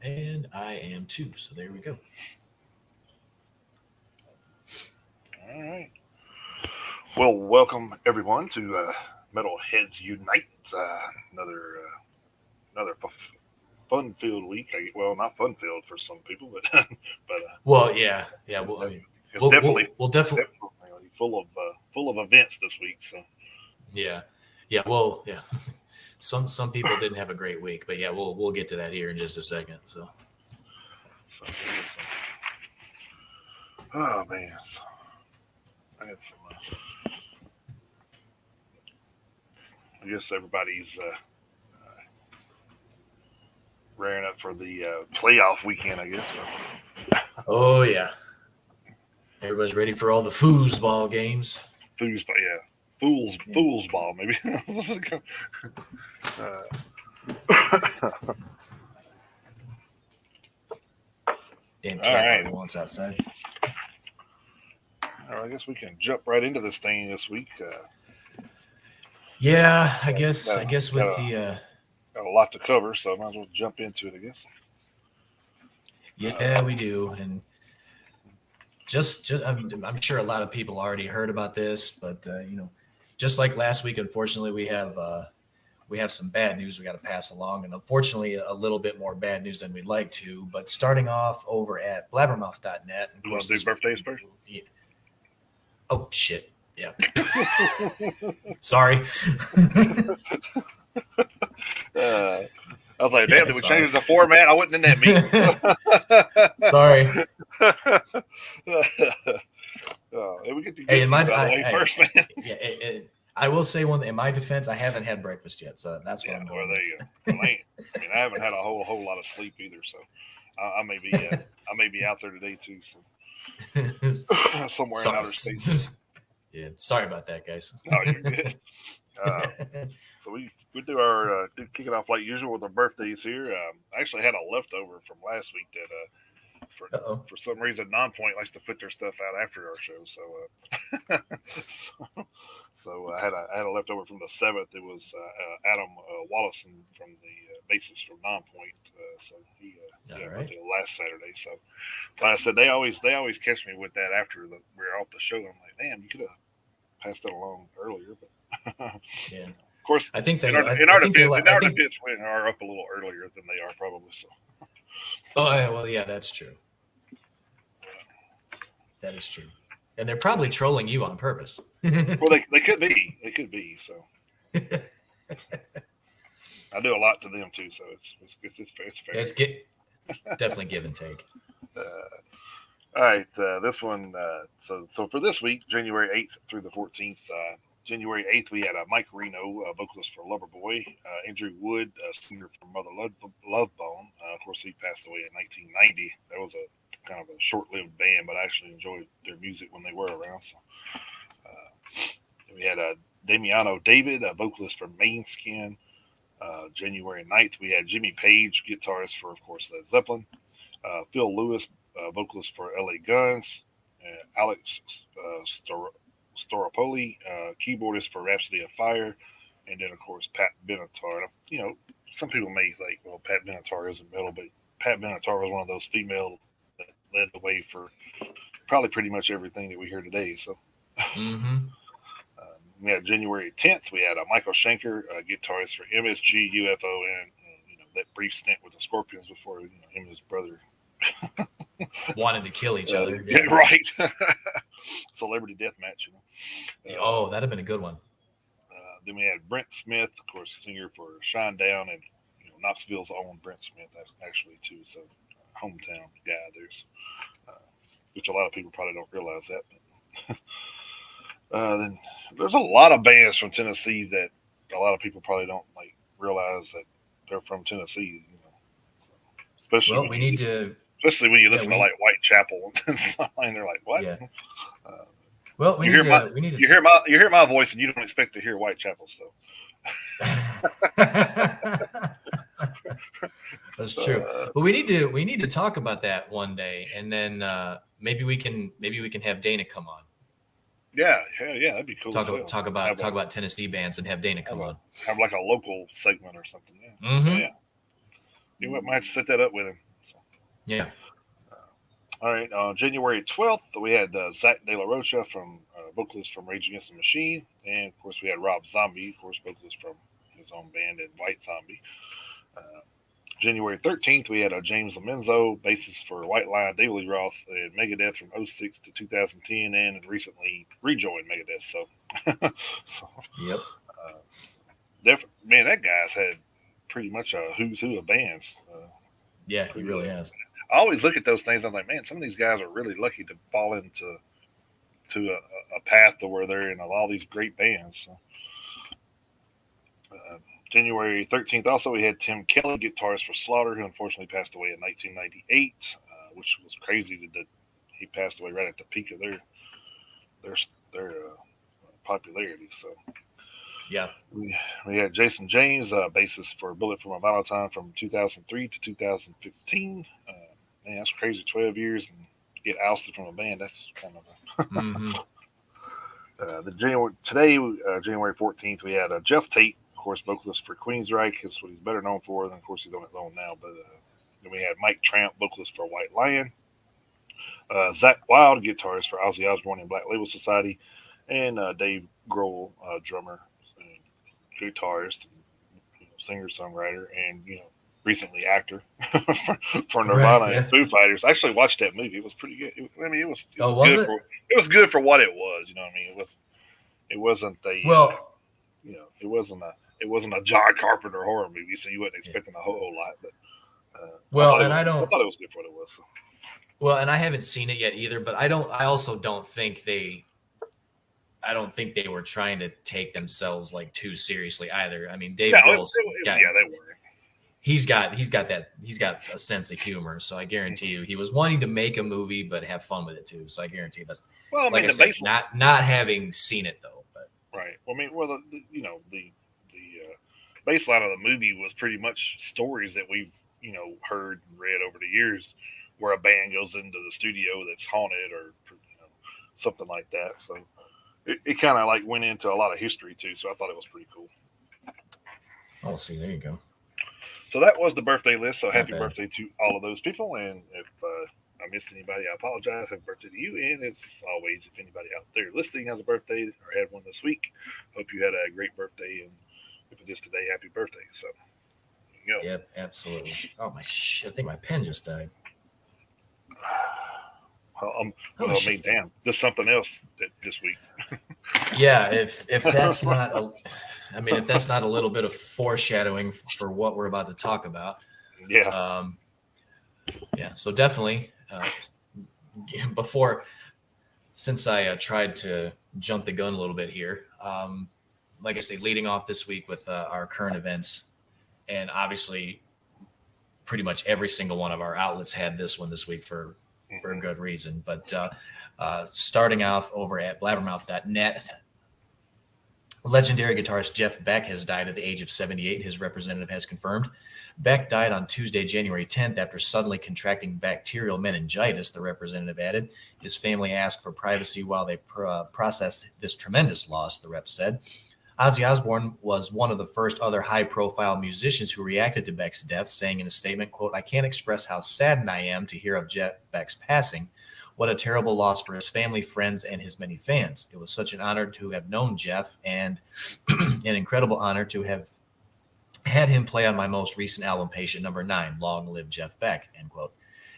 And I am too. So there we go. All right. Well, welcome everyone to Metalheads Unite. Another fun-filled week. Well, not fun-filled for some people, but Well, yeah. Well, I mean, it's we'll definitely we'll we'll definitely full of events this week. So, yeah, yeah. Well, yeah. Some people didn't have a great week, but yeah, we'll get to that here in just a second. So oh man, I had some. I guess everybody's rearing up for the playoff weekend. I guess. So. oh yeah, everybody's ready for all the foosball games. Yeah, fool's ball maybe. Damn All cat right. already wants outside. All right, I guess we can jump right into this thing this week. Yeah, I Got, guess got, I guess got, with a, the got a lot to cover, so I might as well jump into it, I guess. yeah we do, and just I'm sure a lot of people already heard about this, but just like last week, unfortunately, we have some bad news we got to pass along, and unfortunately, a little bit more bad news than we'd like to. But starting off over at blabbermouth.net, of You want course, to do this week, birthdays first? yeah. Oh shit, yeah. Sorry. Uh, I was like, damn, Yeah, did we sorry. change the format? I wasn't in that meeting. Sorry. We get the Hey, good news out of the way first, man. yeah, I will say one in my defense. I haven't had breakfast yet, so that's what Yeah, I'm well, going there you go. Well, I haven't had a whole lot of sleep either, so I may be out there today too, so with. somewhere in sorry, outer space. yeah, sorry about that, guys. Oh, you're good. Uh, so we do our kick it off like usual with our birthdays here. I actually had a leftover from last week that Uh-oh. for some reason Non-Point likes to put their stuff out after our show. So so I had a leftover from the seventh. It was Adam Wallison from the bassist from Non-Point. So he All had right. birthday last Saturday. So like I said, they always catch me with that after we're off the show. I'm like, damn, you could have passed it along earlier, but. Yeah. Of course, I think they. in our I think they. in I our think. defense, we are up a little earlier than they are probably. So Oh yeah, well, yeah, that's true. That is true. And they're probably trolling you on purpose. well, they could be. So I do a lot to them too. So it's fair. It's get definitely give and take. All right, this one. So for this week, January 8th through the 14th. January 8th, we had Mike Reno, vocalist for Loverboy, Andrew Wood, singer for Mother Love Bone. Of course, he passed away in 1990. That was a kind of a short-lived band, but I actually enjoyed their music when they were around. So we had Damiano David, a vocalist for Mainskin. January 9th, we had Jimmy Page, guitarist for, of course, Led Zeppelin. Phil Lewis, vocalist for LA Guns. Alex Storopoli, keyboardist for Rhapsody of Fire, and then of course Pat Benatar. Some people may think, well, Pat Benatar isn't metal, but Pat Benatar was one of those female that led the way for probably pretty much everything that we hear today. So, Mm-hmm. we had January 10th. We had Michael Schenker, guitarist for MSG, UFO, and that brief stint with the Scorpions before him and his brother Wanted to kill each other. Yeah. right. Celebrity death match. Oh, that'd have been a good one. Then we had Brent Smith, of course, singer for Shine Down, and Knoxville's own Brent Smith, actually too. So hometown guy. Which a lot of people probably don't realize that. But then there's a lot of bands from Tennessee that a lot of people probably don't realize that they're from Tennessee. So, especially Well, when we you need listen, to. especially when you Yeah, listen to like Whitechapel and stuff, and they're like, "What?" yeah. Uh, Well, we you need hear my to. We need you hear my voice, and you don't expect to hear Whitechapel stuff. to. That's true. Uh, But we need to talk about that one day, and then maybe we can have Dana come on. yeah, yeah, that'd be cool Talk as about hell. talk about talk about Tennessee bands and have Dana come on. Have like a local segment or something. Yeah, Mm-hmm. yeah. You might have to set that up with him. Yeah. All right, on January 12th, we had Zach De La Rocha, from vocalist from Rage Against the Machine, and of course we had Rob Zombie, of course vocalist from his own band and White Zombie. Uh, January 13th, we had James Lomenzo, bassist for White Lion, David Lee Roth, and Megadeth from '06 to 2010, and recently rejoined Megadeth. So Yep. man, that guy's had pretty much a who's who of bands. Yeah, he really has. I always look at those things. I'm like, man, some of these guys are really lucky to fall into a path to where they're in all these great bands. So, January 13th, also we had Tim Kelly, guitarist for Slaughter, who unfortunately passed away in 1998, which was crazy that he passed away right at the peak of their popularity. So Yeah. we had Jason James, bassist for Bullet for My Valentine from 2003 to 2015. Man, that's crazy. 12 years and get ousted from a band. That's kind of a. Mm-hmm. January 14th, we had Jeff Tate, of course, vocalist for Queensryche. That's what he's better known for. And of course, he's on his own now. But then we had Mike Tramp, vocalist for White Lion. Zach Wild, guitarist for Ozzy Osbourne and Black Label Society. And Dave Grohl, drummer, and guitarist, and, singer-songwriter, and recently actor for Nirvana and Foo Fighters. I actually watched that movie. It was pretty good. It was good. It was good for what it was. You know what I mean? It wasn't it wasn't a John Carpenter horror movie, so you wasn't expecting a whole lot. But I thought it was good for what it was. So. Well, and I haven't seen it yet either, but I also don't think they were trying to take themselves like too seriously either. I mean, Dave Grohl, they were. He's got a sense of humor, so I guarantee you he was wanting to make a movie but have fun with it too. So I guarantee that's like I said, not having seen it though. But right. Well, I mean, the baseline of the movie was pretty much stories that we've heard and read over the years, where a band goes into the studio that's haunted or something like that. So it kind of like went into a lot of history too. So I thought it was pretty cool. Oh, see, there you go. So that was the birthday list. So happy birthday to all of those people. And if I missed anybody, I apologize. Happy birthday to you. And as always, if anybody out there listening has a birthday or had one this week, hope you had a great birthday. And if it is today, happy birthday. So there you go. Yep, absolutely. Oh my shit! I think my pen just died. Well, damn, there's something else this week. Yeah, if that's not if that's not a little bit of foreshadowing for what we're about to talk about. Yeah. So definitely since I tried to jump the gun a little bit here, like I say, leading off this week with our current events, and obviously pretty much every single one of our outlets had this one this week for a good reason. But starting off over at blabbermouth.net, legendary guitarist Jeff Beck has died at the age of 78, his representative has confirmed. Beck died on Tuesday, January 10th, after suddenly contracting bacterial meningitis, the representative added. His family asked for privacy while they processed this tremendous loss, the rep said. Ozzy Osbourne was one of the first other high-profile musicians who reacted to Beck's death, saying in a statement, quote, "I can't express how saddened I am to hear of Jeff Beck's passing. What a terrible loss for his family, friends, and his many fans. It was such an honor to have known Jeff and an incredible honor to have had him play on my most recent album, Patient Number 9, Long Live Jeff Beck," end quote.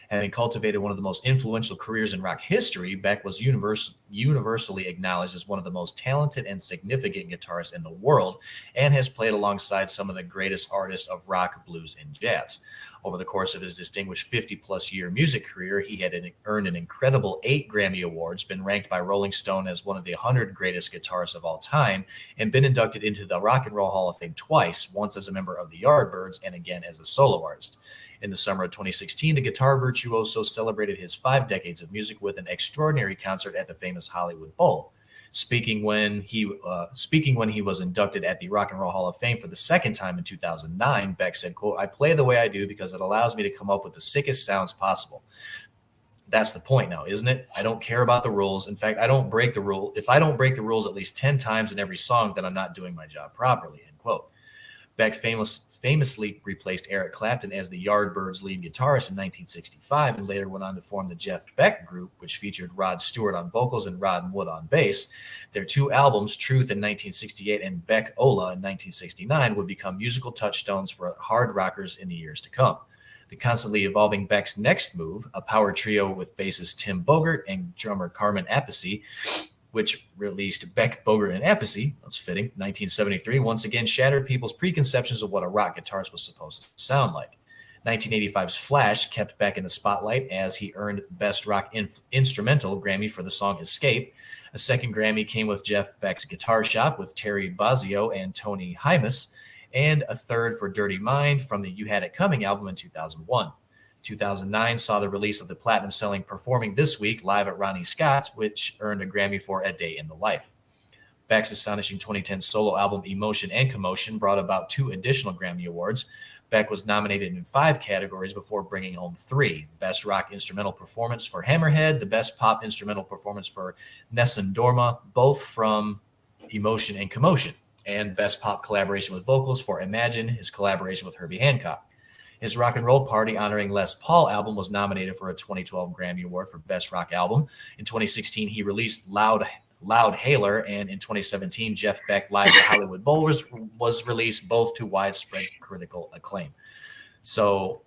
Having cultivated one of the most influential careers in rock history, Beck was universally acknowledged as one of the most talented and significant guitarists in the world, and has played alongside some of the greatest artists of rock, blues, and jazz. Over the course of his distinguished 50-plus year music career, he had earned an incredible 8 Grammy Awards, been ranked by Rolling Stone as one of the 100 greatest guitarists of all time, and been inducted into the Rock and Roll Hall of Fame twice, once as a member of the Yardbirds and again as a solo artist. In the summer of 2016, the guitar virtuoso celebrated his 5 decades of music with an extraordinary concert at the famous Hollywood Bowl. Speaking when he was inducted at the Rock and Roll Hall of Fame for the second time in 2009, Beck said, quote, "I play the way I do because it allows me to come up with the sickest sounds possible. That's the point now, isn't it? I don't care about the rules. In fact, I don't break the rule. If I don't break the rules at least 10 times in every song, then I'm not doing my job properly," end quote. Beck famously replaced Eric Clapton as the Yardbirds' lead guitarist in 1965 and later went on to form the Jeff Beck Group, which featured Rod Stewart on vocals and Rod Wood on bass. Their two albums, Truth in 1968 and Beck Ola in 1969, would become musical touchstones for hard rockers in the years to come. The constantly evolving Beck's next move, a power trio with bassist Tim Bogert and drummer Carmen Appice, which released Beck, Bogert, and Appice, that's fitting, 1973, once again shattered people's preconceptions of what a rock guitarist was supposed to sound like. 1985's Flash kept Beck in the spotlight as he earned Best Rock Instrumental Grammy for the song Escape. A second Grammy came with Jeff Beck's Guitar Shop with Terry Bozzio and Tony Hymas, and a third for Dirty Mind from the You Had It Coming album in 2001. 2009 saw the release of the platinum-selling Performing This Week live at Ronnie Scott's, which earned a Grammy for A Day in the Life. Beck's astonishing 2010 solo album Emotion and Commotion brought about 2 additional Grammy Awards. Beck was nominated in 5 categories before bringing home 3. Best Rock Instrumental Performance for Hammerhead, the Best Pop Instrumental Performance for Nessun Dorma, both from Emotion and Commotion, and Best Pop Collaboration with Vocals for Imagine, his collaboration with Herbie Hancock. His Rock and Roll Party honoring Les Paul album was nominated for a 2012 Grammy Award for Best Rock Album. In 2016, he released Loud Hailer, and in 2017, Jeff Beck Live at Hollywood Bowl was released, both to widespread critical acclaim. So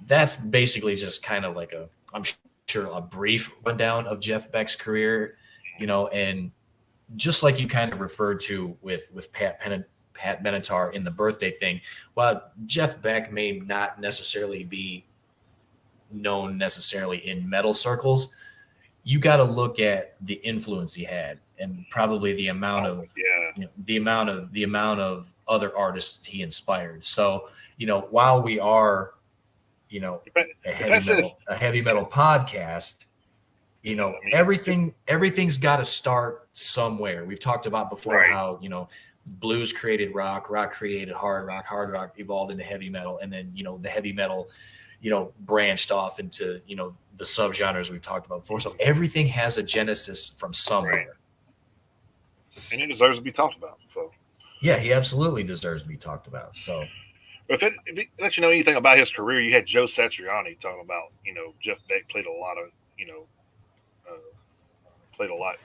that's basically just kind of like I'm sure, a brief rundown of Jeff Beck's career, and just like you kind of referred to with Pat Benatar in the birthday thing, while Jeff Beck may not necessarily be known necessarily in metal circles, you got to look at the influence he had and probably the amount of the amount of other artists he inspired. So, while we are, a heavy metal podcast, everything's got to start somewhere. We've talked about before how, blues created rock created hard rock evolved into heavy metal, and then, the heavy metal, branched off into, the subgenres we talked about before. So everything has a genesis from somewhere. Right. And it deserves to be talked about. So yeah, he absolutely deserves to be talked about. So if it lets you know anything about his career, you had Joe Satriani talking about, Jeff Beck played a lot in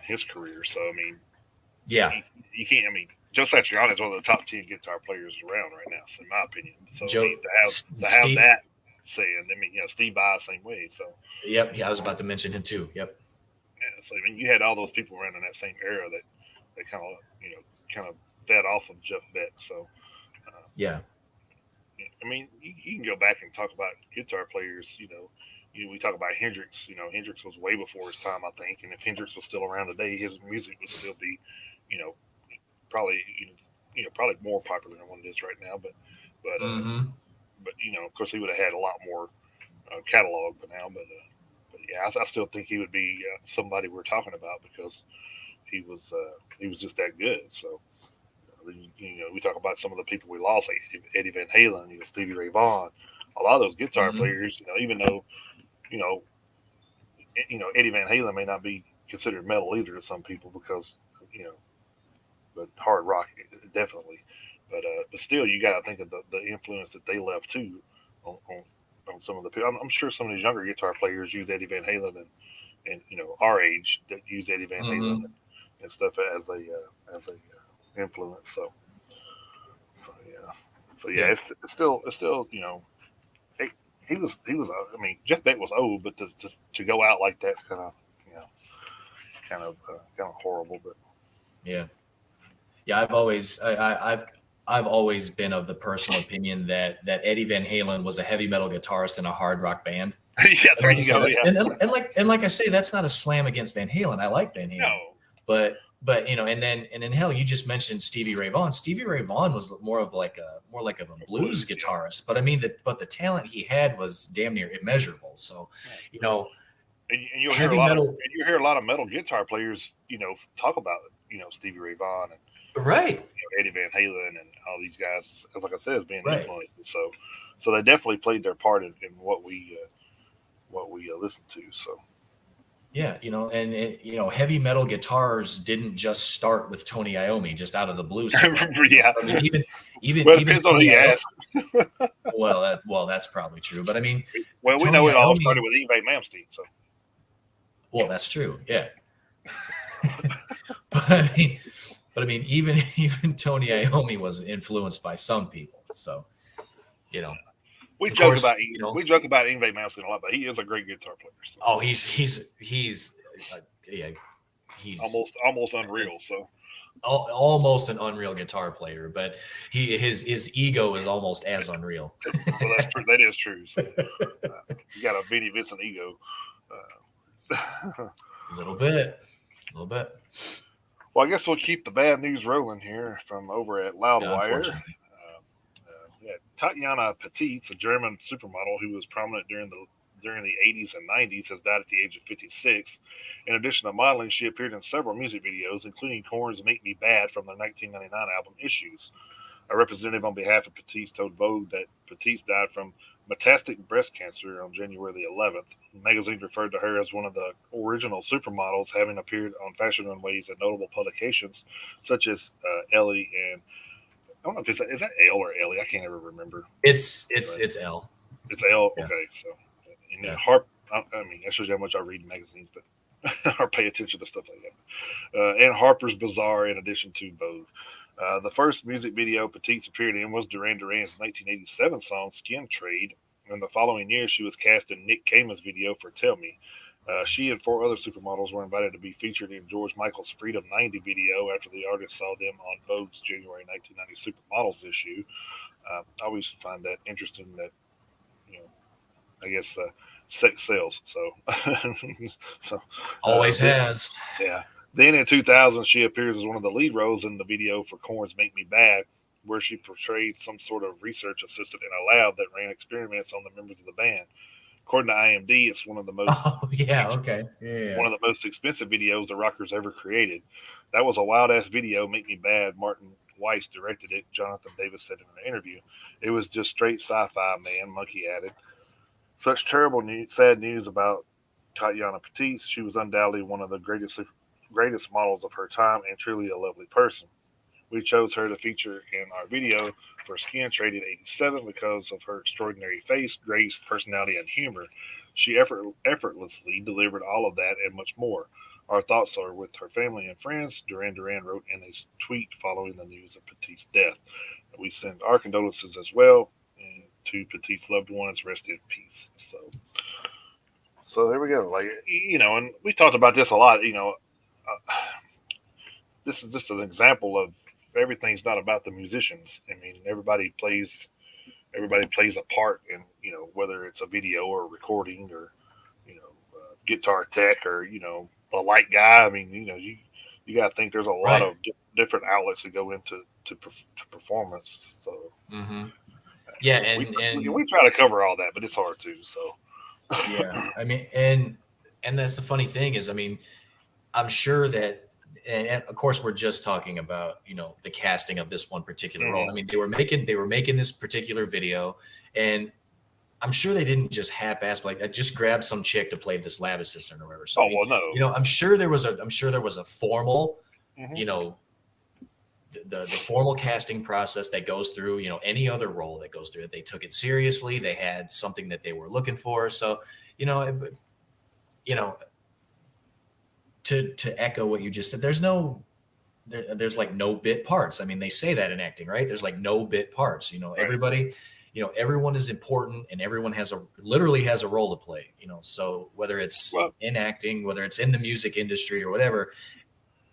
his career. So, I mean, yeah, you can't, Joe Satriani is one of the top 10 guitar players around right now, in my opinion. So, to have that saying, Steve Vai, same way. So, yep. Yeah, I was about to mention him too. Yep. Yeah. So, you had all those people around in that same era that kind of fed off of Jeff Beck. So, yeah. You can go back and talk about guitar players, we talk about Hendrix. Hendrix was way before his time, I think. And if Hendrix was still around today, his music would still be, probably more popular than what it is right now. But of course, he would have had a lot more catalog by now. But yeah, I still think he would be somebody we're talking about because he was just that good. So, we talk about some of the people we lost, like Eddie Van Halen, Stevie Ray Vaughan, a lot of those guitar players. Even though Eddie Van Halen may not be considered metal either to some people because but hard rock definitely. But still, you got to think of the influence that they left too on some of the people. I'm sure some of these younger guitar players use Eddie Van Halen and our age that use Eddie Van Halen and stuff as a influence. So yeah, it's still he was. Jeff Beck was old, but to go out like that's kind of horrible. But yeah. I've always been of the personal opinion that Eddie Van Halen was a heavy metal guitarist in a hard rock band. Yeah, there you go. And like I say, that's not a slam against Van Halen. I like Van Halen, but and then hell, you just mentioned Stevie Ray Vaughan. Stevie Ray Vaughan was more of a blues guitarist, but the talent he had was damn near immeasurable. So, and you'll hear a lot of metal guitar players, talk about Stevie Ray Vaughan and Eddie Van Halen and all these guys, like I said, as being influenced. So they definitely played their part in what we listen to. So Yeah, heavy metal guitars didn't just start with Tony Iommi just out of the blue somewhere. Yeah. I mean, even Well, it even depends on who Tony you Iommi. ask. Well, that's probably true. But I mean, Well, we Tony know it all started Iommi. with Yngwie Malmsteen. So, Well, that's true. Yeah. but I mean, even Tony Iommi was influenced by some people. So, we of joke course, about Yngwie Malmsteen a lot, but he is a great guitar player. So. oh, yeah, he's almost unreal. So almost an unreal guitar player, but his ego is almost as unreal. well, that's true. That is true. So you got a Vinnie Vincent ego. A little bit. Well, I guess we'll keep the bad news rolling here from over at Yeah, Loudwire. unfortunately. We had Tatiana Petitz, a German supermodel who was prominent during the 80s and 90s, has died at the age of 56. In addition to modeling, she appeared in several music videos, including Korn's "Make Me Bad" from their 1999 album Issues. A representative on behalf of Petitz told Vogue that Petitz died from metastatic breast cancer on January the 11th. The magazine referred to her as one of the original supermodels, having appeared on fashion runways at notable publications such as Ellie and I don't know if is that L or Ellie. I can't ever remember. It's But L. it's L. Yeah. Okay, so and then Yeah. Harp. I mean, that shows you how much I read magazines, but or pay attention to stuff like that. And Harper's Bazaar, in addition to Vogue. The first music video Petitz appeared in was Duran Duran's 1987 song "Skin Trade." And the following year, she was cast in Nick Cayman's video for "Tell Me." She and four other supermodels were invited to be featured in George Michael's Freedom 90 video after the artist saw them on Vogue's January 1990 Supermodels issue. I always find that interesting that, you know, I guess sex sells. So, so Always then, has. yeah. Then in 2000, she appears as one of the lead roles in the video for Korn's "Make Me Bad," where she portrayed some sort of research assistant in a lab that ran experiments on the members of the band. According to IMD, it's Oh yeah. Okay. Yeah. one of the most expensive videos the Rockers ever created. That was a wild ass video, "Make Me Bad." Martin Weiss directed it. Jonathan Davis said in an interview, "It was just straight sci-fi, man." Monkey added, "Such terrible news, sad news about Tatiana Petitz. She was undoubtedly one of the greatest models of her time and truly a lovely person. We chose her to feature in our video for Skin Trade in '87 because of her extraordinary face, grace, personality, and humor. She effortlessly delivered all of that and much more. Our thoughts are with her family and friends," Duran Duran wrote in a tweet following the news of Petite's death. "We send our condolences as well and to Petite's loved ones. Rest in peace." So there we go. Like, and we talked about this a lot. This is just an example of everything's not about the musicians. I mean, everybody plays a part in, whether it's a video or a recording or guitar tech or a light guy. I mean, you got to think there's a lot Right. of different outlets that go into to performance. So Mm-hmm. Yeah, we try to cover all that, but it's hard to. So yeah. I mean, and that's the funny thing is, I mean, I'm sure that, and of course, we're just talking about the casting of this one particular role. I mean, they were making this particular video, and I'm sure they didn't just half-ass like just grab some chick to play this lab assistant or whatever. So I oh mean, well, no. I'm sure there was a formal, Hmm. you know, the formal casting process that goes through any other role that goes through it. They took it seriously. They had something that they were looking for. So you know, it, you know, to echo what you just said, there's like no bit parts. I mean, they say that in acting, right? There's like no bit parts. Right. Everybody, everyone is important and everyone literally has a role to play. So whether it's Well, in acting, whether it's in the music industry or whatever,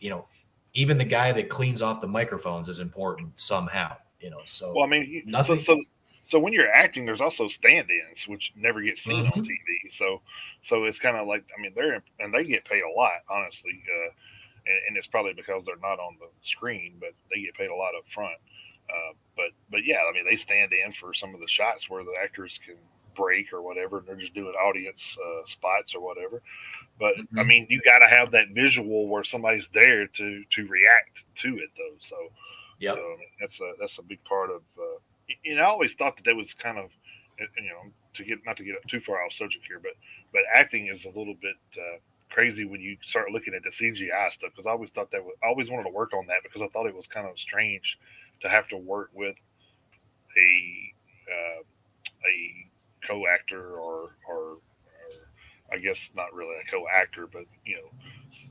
you know, even the guy that cleans off the microphones is important somehow. So Well, I mean, nothing. so when you're acting, there's also stand-ins, which never get seen on Mhm. TV. So it's kind of like, I mean, they get paid a lot, honestly, and it's probably because they're not on the screen, but they get paid a lot up front. But yeah, I mean, they stand in for some of the shots where the actors can break or whatever, and they're just doing audience spots or whatever. But I Mhm. mean, you got to have that visual where somebody's there to react to it, though. So Yep. I mean, that's a big part of. I always thought that was kind of, to get not to get too far off subject here, but acting is a little bit crazy when you start looking at the CGI stuff, because I always wanted to work on that because I thought it was kind of strange to have to work with a co-actor or I guess not really a co-actor, but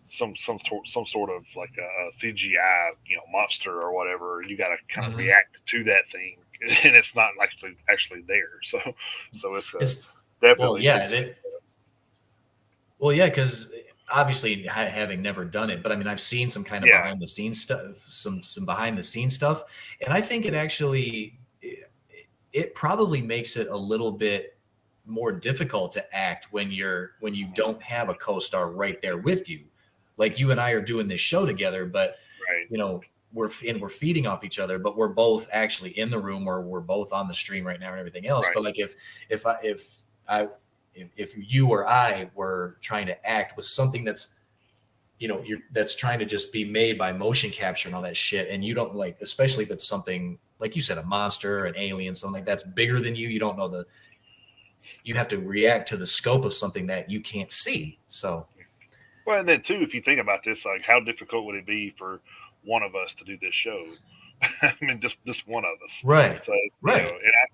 some sort of like a CGI monster or whatever. You got to kind of react to that thing, and it's not actually there. So it's definitely because obviously having never done it, but I mean I've seen some kind of behind the scenes stuff, some behind the scenes stuff, and I think it probably makes it a little bit more difficult to act when you don't have a co-star right there with you. Like you and I are doing this show together, but right. we're feeding off each other, but we're both actually in the room, or we're both on the stream right now and everything else. Right. But like if you or I were trying to act with something that's that's trying to just be made by motion capture and all that shit, and you don't like, especially if it's something like you said, a monster, an alien, something like that's bigger than you don't know you have to react to the scope of something that you can't see. So, well, and then too, if you think about this, like how difficult would it be for one of us to do this show? I mean, just one of us, right? So right.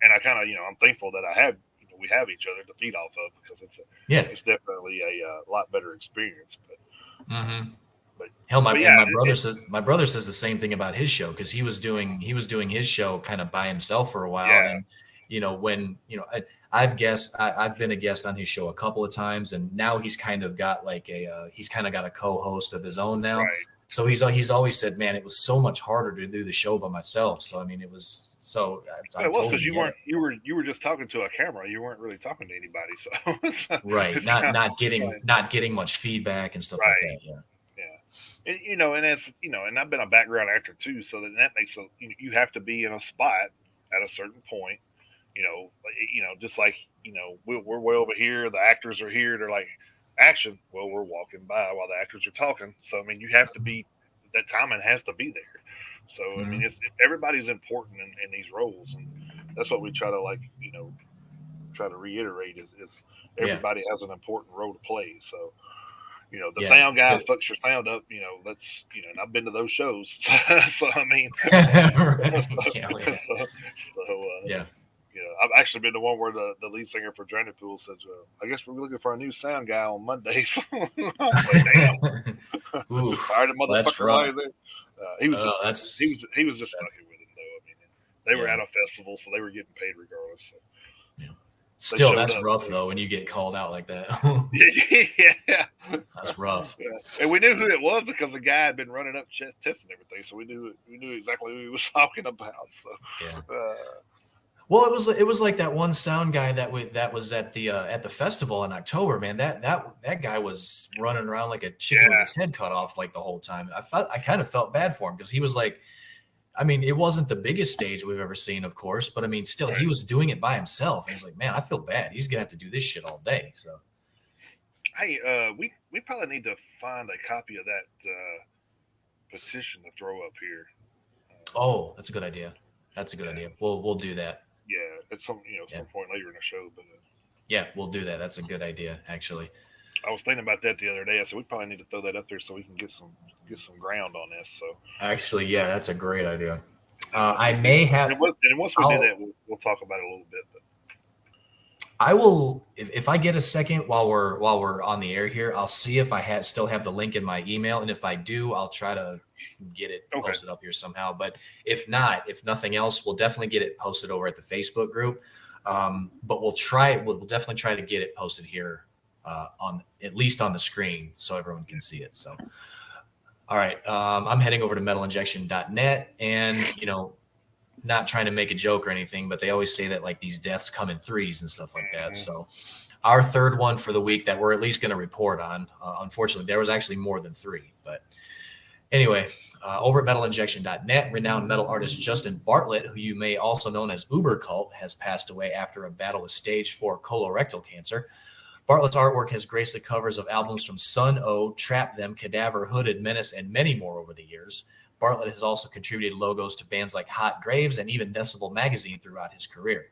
And I kind of I'm thankful that we have each other to feed off of, because it's definitely a lot better experience. But hell, my brother says the same thing about his show, because he was doing his show kind of by himself for a while, and I've been a guest on his show a couple of times, and now he's kind of got like he's kind of got a co-host of his own now. Right. So he's always said, man, it was so much harder to do the show by myself. So I mean, it was so. It was because you were just talking to a camera. You weren't really talking to anybody. So right, not getting much feedback and stuff like that. Yeah. And, and as and I've been a background actor too, so that makes you have to be in a spot at a certain point. Just like we're way over here. The actors are here. They're like, action. Well, we're walking by while the actors are talking. So I mean, you have to be, that timing has to be there. So I mean, everybody's important in these roles, and that's what we try to try to reiterate is everybody has an important role to play. So the sound guy fucks your sound up. That's and I've been to those shows. So I mean, I've actually been to one where the lead singer for Drainage Pool says, I guess we're looking for a new sound guy on Monday. So I'm like, damn. Fired a motherfucker. He was just fucking with him, though. I mean, they were at a festival, so they were getting paid regardless. So. Still, that's rough though when you get called out like that. Yeah, that's rough. Yeah. And we knew who it was because the guy had been running up testing everything, so we knew exactly who he was talking about. So, well, it was like that one sound guy that was at the festival in October. Man, that guy was running around like a chicken with his head cut off like the whole time. I kind of felt bad for him because he was like. I mean, it wasn't the biggest stage we've ever seen, of course, but I mean, still, he was doing it by himself. And he's like, man, I feel bad. He's gonna have to do this shit all day. So, hey, we probably need to find a copy of that petition to throw up here. Oh, that's a good idea. That's a good idea. We'll do that. Yeah, at some point later in the show, but yeah, we'll do that. That's a good idea, actually. I was thinking about that the other day. I said we probably need to throw that up there so we can get some ground on this. So actually, yeah, that's a great idea. I may have. And once we do that, we'll talk about it a little bit. But I will, if I get a second while we're on the air here, I'll see if I still have the link in my email, and if I do, I'll try to get it posted up here somehow. But if not, if nothing else, we'll definitely get it posted over at the Facebook group. But we'll definitely try to get it posted here. At least on the screen so everyone can see it. So, all right. I'm heading over to metalinjection.net, and, not trying to make a joke or anything, but they always say that like these deaths come in threes and stuff like that. So our third one for the week that we're at least going to report on, unfortunately, there was actually more than three, but anyway, over at metalinjection.net, renowned metal artist Justin Bartlett, who you may also know as Uber Cult, has passed away after a battle with stage 4 colorectal cancer. Bartlett's artwork has graced the covers of albums from Sun O, Trap Them, Cadaver, Hooded Menace, and many more over the years. Bartlett has also contributed logos to bands like Hot Graves and even Decibel Magazine throughout his career.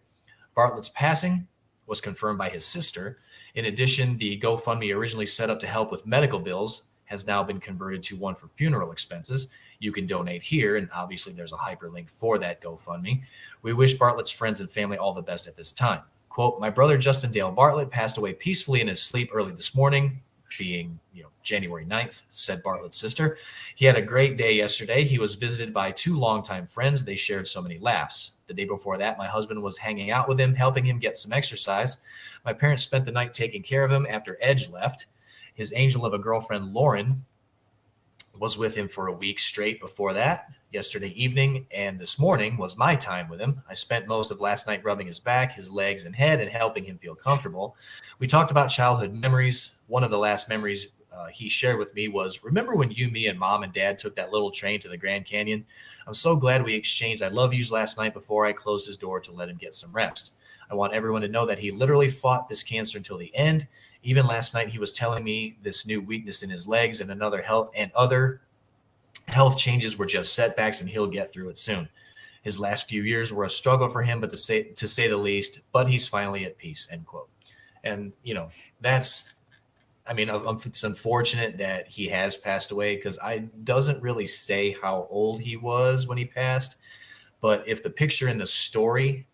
Bartlett's passing was confirmed by his sister. In addition, the GoFundMe originally set up to help with medical bills has now been converted to one for funeral expenses. You can donate here, and obviously there's a hyperlink for that GoFundMe. We wish Bartlett's friends and family all the best at this time. Quote, my brother Justin Dale Bartlett passed away peacefully in his sleep early this morning, being January 9th, said Bartlett's sister. He had a great day yesterday. He was visited by two longtime friends. They shared so many laughs. The day before that, my husband was hanging out with him, helping him get some exercise. My parents spent the night taking care of him after Edge left. His angel of a girlfriend, Lauren, was with him for a week straight before that. Yesterday evening and this morning was my time with him. I spent most of last night rubbing his back, his legs, and head and helping him feel comfortable. We talked about childhood memories. One of the last memories he shared with me was, remember when you, me, and mom and dad took that little train to the Grand Canyon? I'm so glad we exchanged I love yous last night before I closed his door to let him get some rest. I want everyone to know that he literally fought this cancer until the end. Even last night, he was telling me this new weakness in his legs and other health changes were just setbacks, and he'll get through it soon. His last few years were a struggle for him, but to say the least. But he's finally at peace. End quote. And that's. I mean, it's unfortunate that he has passed away because I doesn't really say how old he was when he passed. But if the picture in the story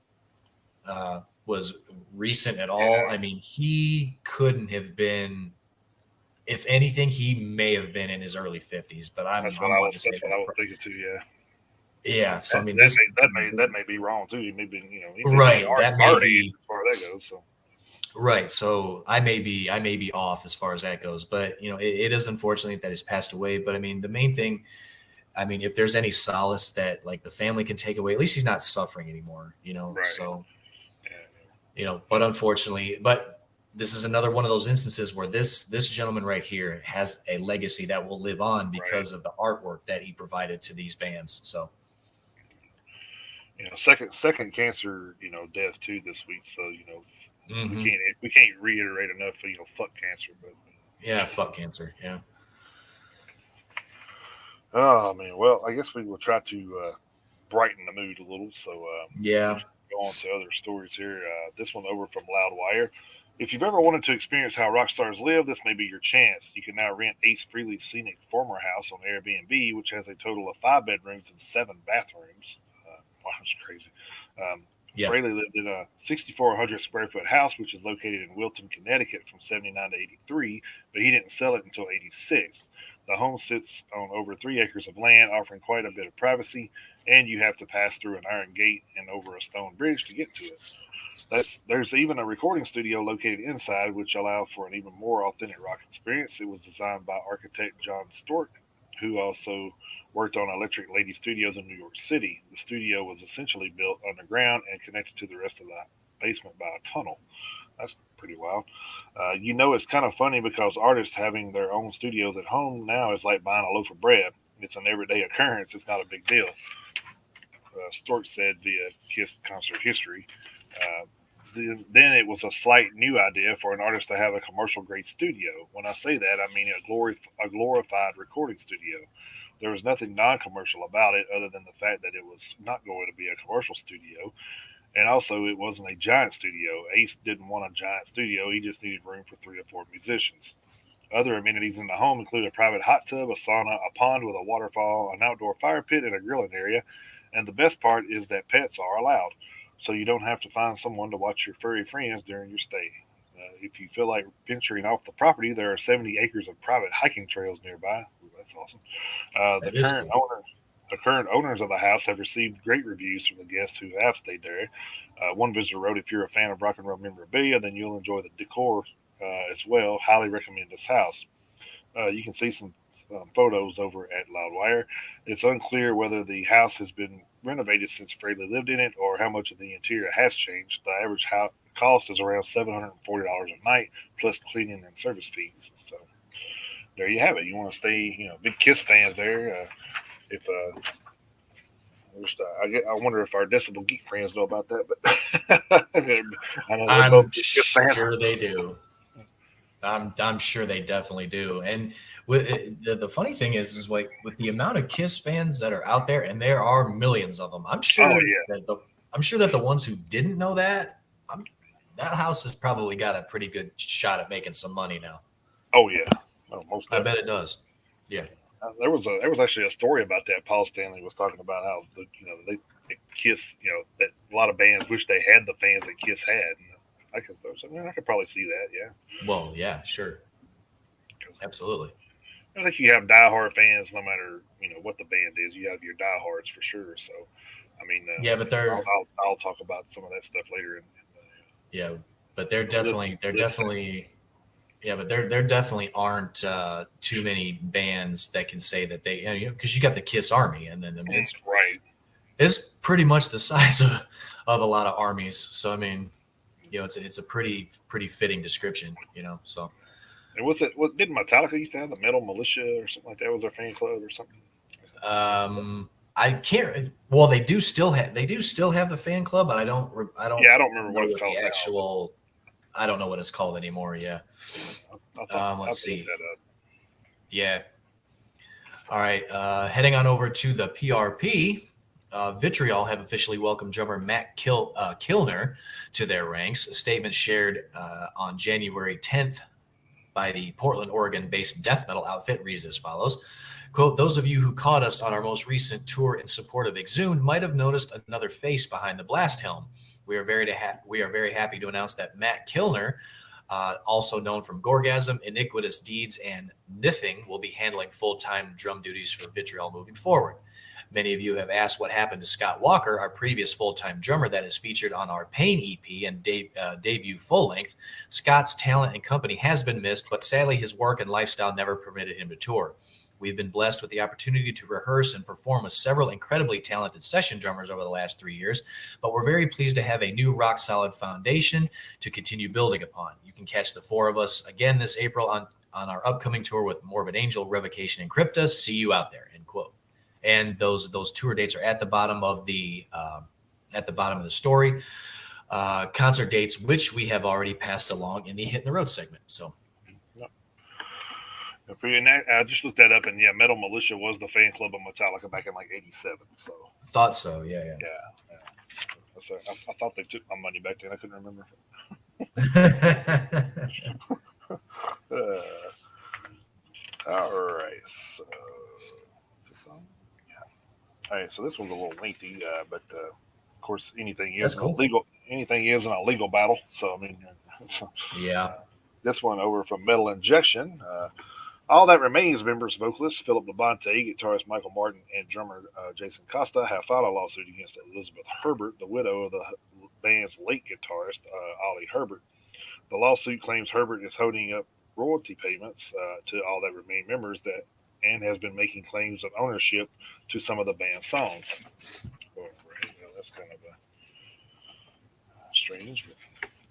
was recent at all, I mean, he couldn't have been. If anything, he may have been in his early 50s. But that's what I was thinking too. Yeah. Yeah. So I mean, that may be wrong too. He may be right. That may be as far as that goes. So. Right. So I may be off as far as that goes, but it is unfortunate that he's passed away. But I mean, the main thing, I mean, if there's any solace that like the family can take away, at least he's not suffering anymore, Right. So, but unfortunately, this is another one of those instances where this gentleman right here has a legacy that will live on because of the artwork that he provided to these bands. So, second cancer, death too this week. So, mm-hmm. we can't reiterate enough. Fuck cancer, but yeah, fuck cancer. Yeah. Oh man, well, I guess we will try to brighten the mood a little. So yeah, go on to other stories here. This one over from Loudwire. If you've ever wanted to experience how rock stars live, this may be your chance. You can now rent Ace Frehley's scenic former house on Airbnb, which has a total of 5 bedrooms and 7 bathrooms. Wow, that's crazy. Yeah. Frehley lived in a 6,400 square foot house, which is located in Wilton, Connecticut from 79 to 83, but he didn't sell it until 86. The home sits on over 3 acres of land, offering quite a bit of privacy, and you have to pass through an iron gate and over a stone bridge to get to it. There's even a recording studio located inside, which allows for an even more authentic rock experience. It was designed by architect John Stork, who also worked on Electric Lady Studios in New York City. The studio was essentially built underground and connected to the rest of the basement by a tunnel. That's pretty wild. It's kind of funny because artists having their own studios at home now is like buying a loaf of bread. It's an everyday occurrence. It's not a big deal. Stork said via Kiss Concert History. Then it was a slight new idea for an artist to have a commercial-grade studio. When I say that, I mean a glorified recording studio. There was nothing non-commercial about it other than the fact that it was not going to be a commercial studio. And also, it wasn't a giant studio. Ace didn't want a giant studio. He just needed room for 3 or 4 musicians. Other amenities in the home include a private hot tub, a sauna, a pond with a waterfall, an outdoor fire pit, and a grilling area. And the best part is that pets are allowed, so you don't have to find someone to watch your furry friends during your stay. If you feel like venturing off the property, there are 70 acres of private hiking trails nearby. Ooh, that's awesome. The current owners of the house have received great reviews from the guests who have stayed there. One visitor wrote, if you're a fan of rock and roll memorabilia, then you'll enjoy the decor as well. Highly recommend this house. You can see some photos over at Loudwire. It's unclear whether the house has been renovated since Frehley lived in it or how much of the interior has changed. The average cost is around $740 a night plus cleaning and service fees. So there you have it. You want to stay, big Kiss fans there. I wonder if our Decibel Geek friends know about that, but I'm sure they do. I'm sure they definitely do. And the funny thing is like with the amount of Kiss fans that are out there, and there are millions of them. I'm sure that the ones who didn't know that, that house has probably got a pretty good shot at making some money now. Oh yeah, most I bet definitely. it does. Yeah. There was actually a story about that. Paul Stanley was talking about how they Kiss, that a lot of bands wish they had the fans that Kiss had. And I could probably see that. Yeah, Well, yeah, sure. 'cause Absolutely. I think you have diehard fans no matter what the band is. You have your diehards for sure. So I mean, Yeah, but they're I'll talk about some of that stuff later yeah, but in the they're list segments. definitely yeah, but there definitely aren't too many bands that can say that they, because you got the Kiss Army, and then I mean Right. it's pretty much the size of a lot of armies. So I mean, it's a pretty fitting description, So And was it? What didn't Metallica used to have the Metal Militia or something like that? Was their fan club or something? I can't. Well, they do still have the fan club, but I don't Yeah, I don't remember know what it's what the called now, but actual. I don't know what it's called anymore. Yeah. I Let's have to look see. that up. Yeah. All right. Heading on over to the PRP. Vitriol have officially welcomed drummer Matt Kilner to their ranks. A statement shared on January 10th by the Portland, Oregon-based death metal outfit reads as follows. Quote, those of you who caught us on our most recent tour in support of Exhumed might have noticed another face behind the blast helm. We are very happy to announce that Matt Kilner, also known from Gorgasm, Iniquitous Deeds, and Nithing, will be handling full-time drum duties for Vitriol moving forward. Many of you have asked what happened to Scott Walker, our previous full-time drummer that is featured on our Pain EP and debut full-length. Scott's talent and company has been missed, but sadly his work and lifestyle never permitted him to tour. We've been blessed with the opportunity to rehearse and perform with several incredibly talented session drummers over the last 3 years, but we're very pleased to have a new rock-solid foundation to continue building upon. You can catch the four of us again this April on our upcoming tour with Morbid Angel, Revocation, and Crypta. See you out there, end quote. And those tour dates are at the bottom of the story. Concert dates, which we have already passed along in the Hit in the Road segment. So No. I just looked that up, and yeah, Metal Militia was the fan club of Metallica back in like '87. So thought so. Yeah, yeah, yeah. I thought they took my money back then. I couldn't remember. yeah. Uh, all right, so is this on? All right, so this one's a little lengthy, but of course, That's cool. anything is in a legal battle. So I mean, so, Yeah. this one over from Metal Injection. All That Remains members, vocalist Philip Labonte, guitarist Michael Martin, and drummer Jason Costa have filed a lawsuit against Elizabeth Herbert, the widow of the band's late guitarist Ollie Herbert. The lawsuit claims Herbert is holding up royalty payments to All That Remain members and has been making claims of ownership to some of the band's songs. Well, right, well, that's kind of strange.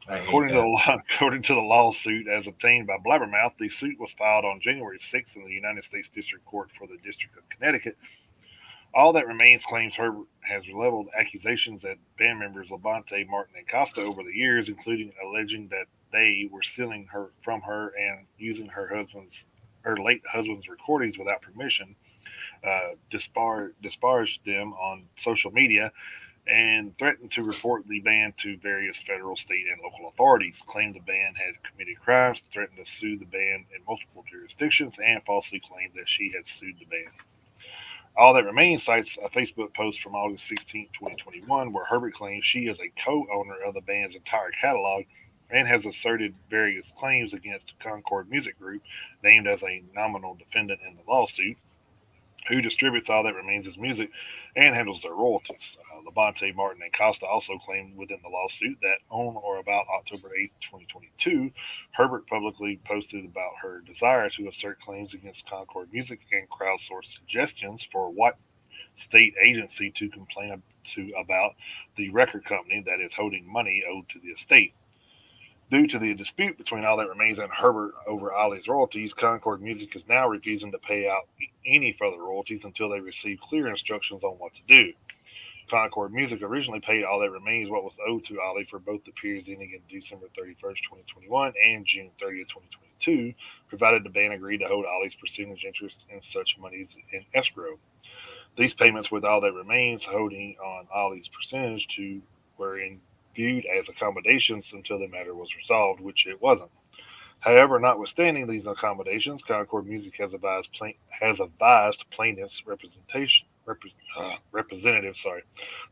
I hate that. According to the lawsuit, as obtained by Blabbermouth, the suit was filed on January 6th in the United States District Court for the District of Connecticut. All That Remains claims Herbert has leveled accusations at band members Labonte, Martin, and Costa over the years, including alleging that they were stealing her from her and using her late husband's recordings without permission, disparaged them on social media, and threatened to report the band to various federal, state, and local authorities, claimed the band had committed crimes, threatened to sue the band in multiple jurisdictions, and falsely claimed that she had sued the band. All That Remains cites a Facebook post from August 16, 2021, where Herbert claims she is a co-owner of the band's entire catalog and has asserted various claims against Concord Music Group, named as a nominal defendant in the lawsuit, who distributes All That Remains as music and handles their royalties. Labonte, Martin, and Costa also claimed within the lawsuit that on or about October 8, 2022, Herbert publicly posted about her desire to assert claims against Concord Music and crowdsource suggestions for what state agency to complain to about the record company that is holding money owed to the estate. Due to the dispute between All That Remains and Herbert over Ollie's royalties, Concord Music is now refusing to pay out any further royalties until they receive clear instructions on what to do. Concord Music originally paid All That Remains what was owed to Ollie for both the periods ending in December 31st, 2021 and June 30th, 2022, provided the band agreed to hold Ollie's percentage interest in such monies in escrow. These payments, with All That Remains holding on Ollie's percentage to were in viewed as accommodations until the matter was resolved, which it wasn't. However, notwithstanding these accommodations, Concord Music has advised plaintiffs' representatives,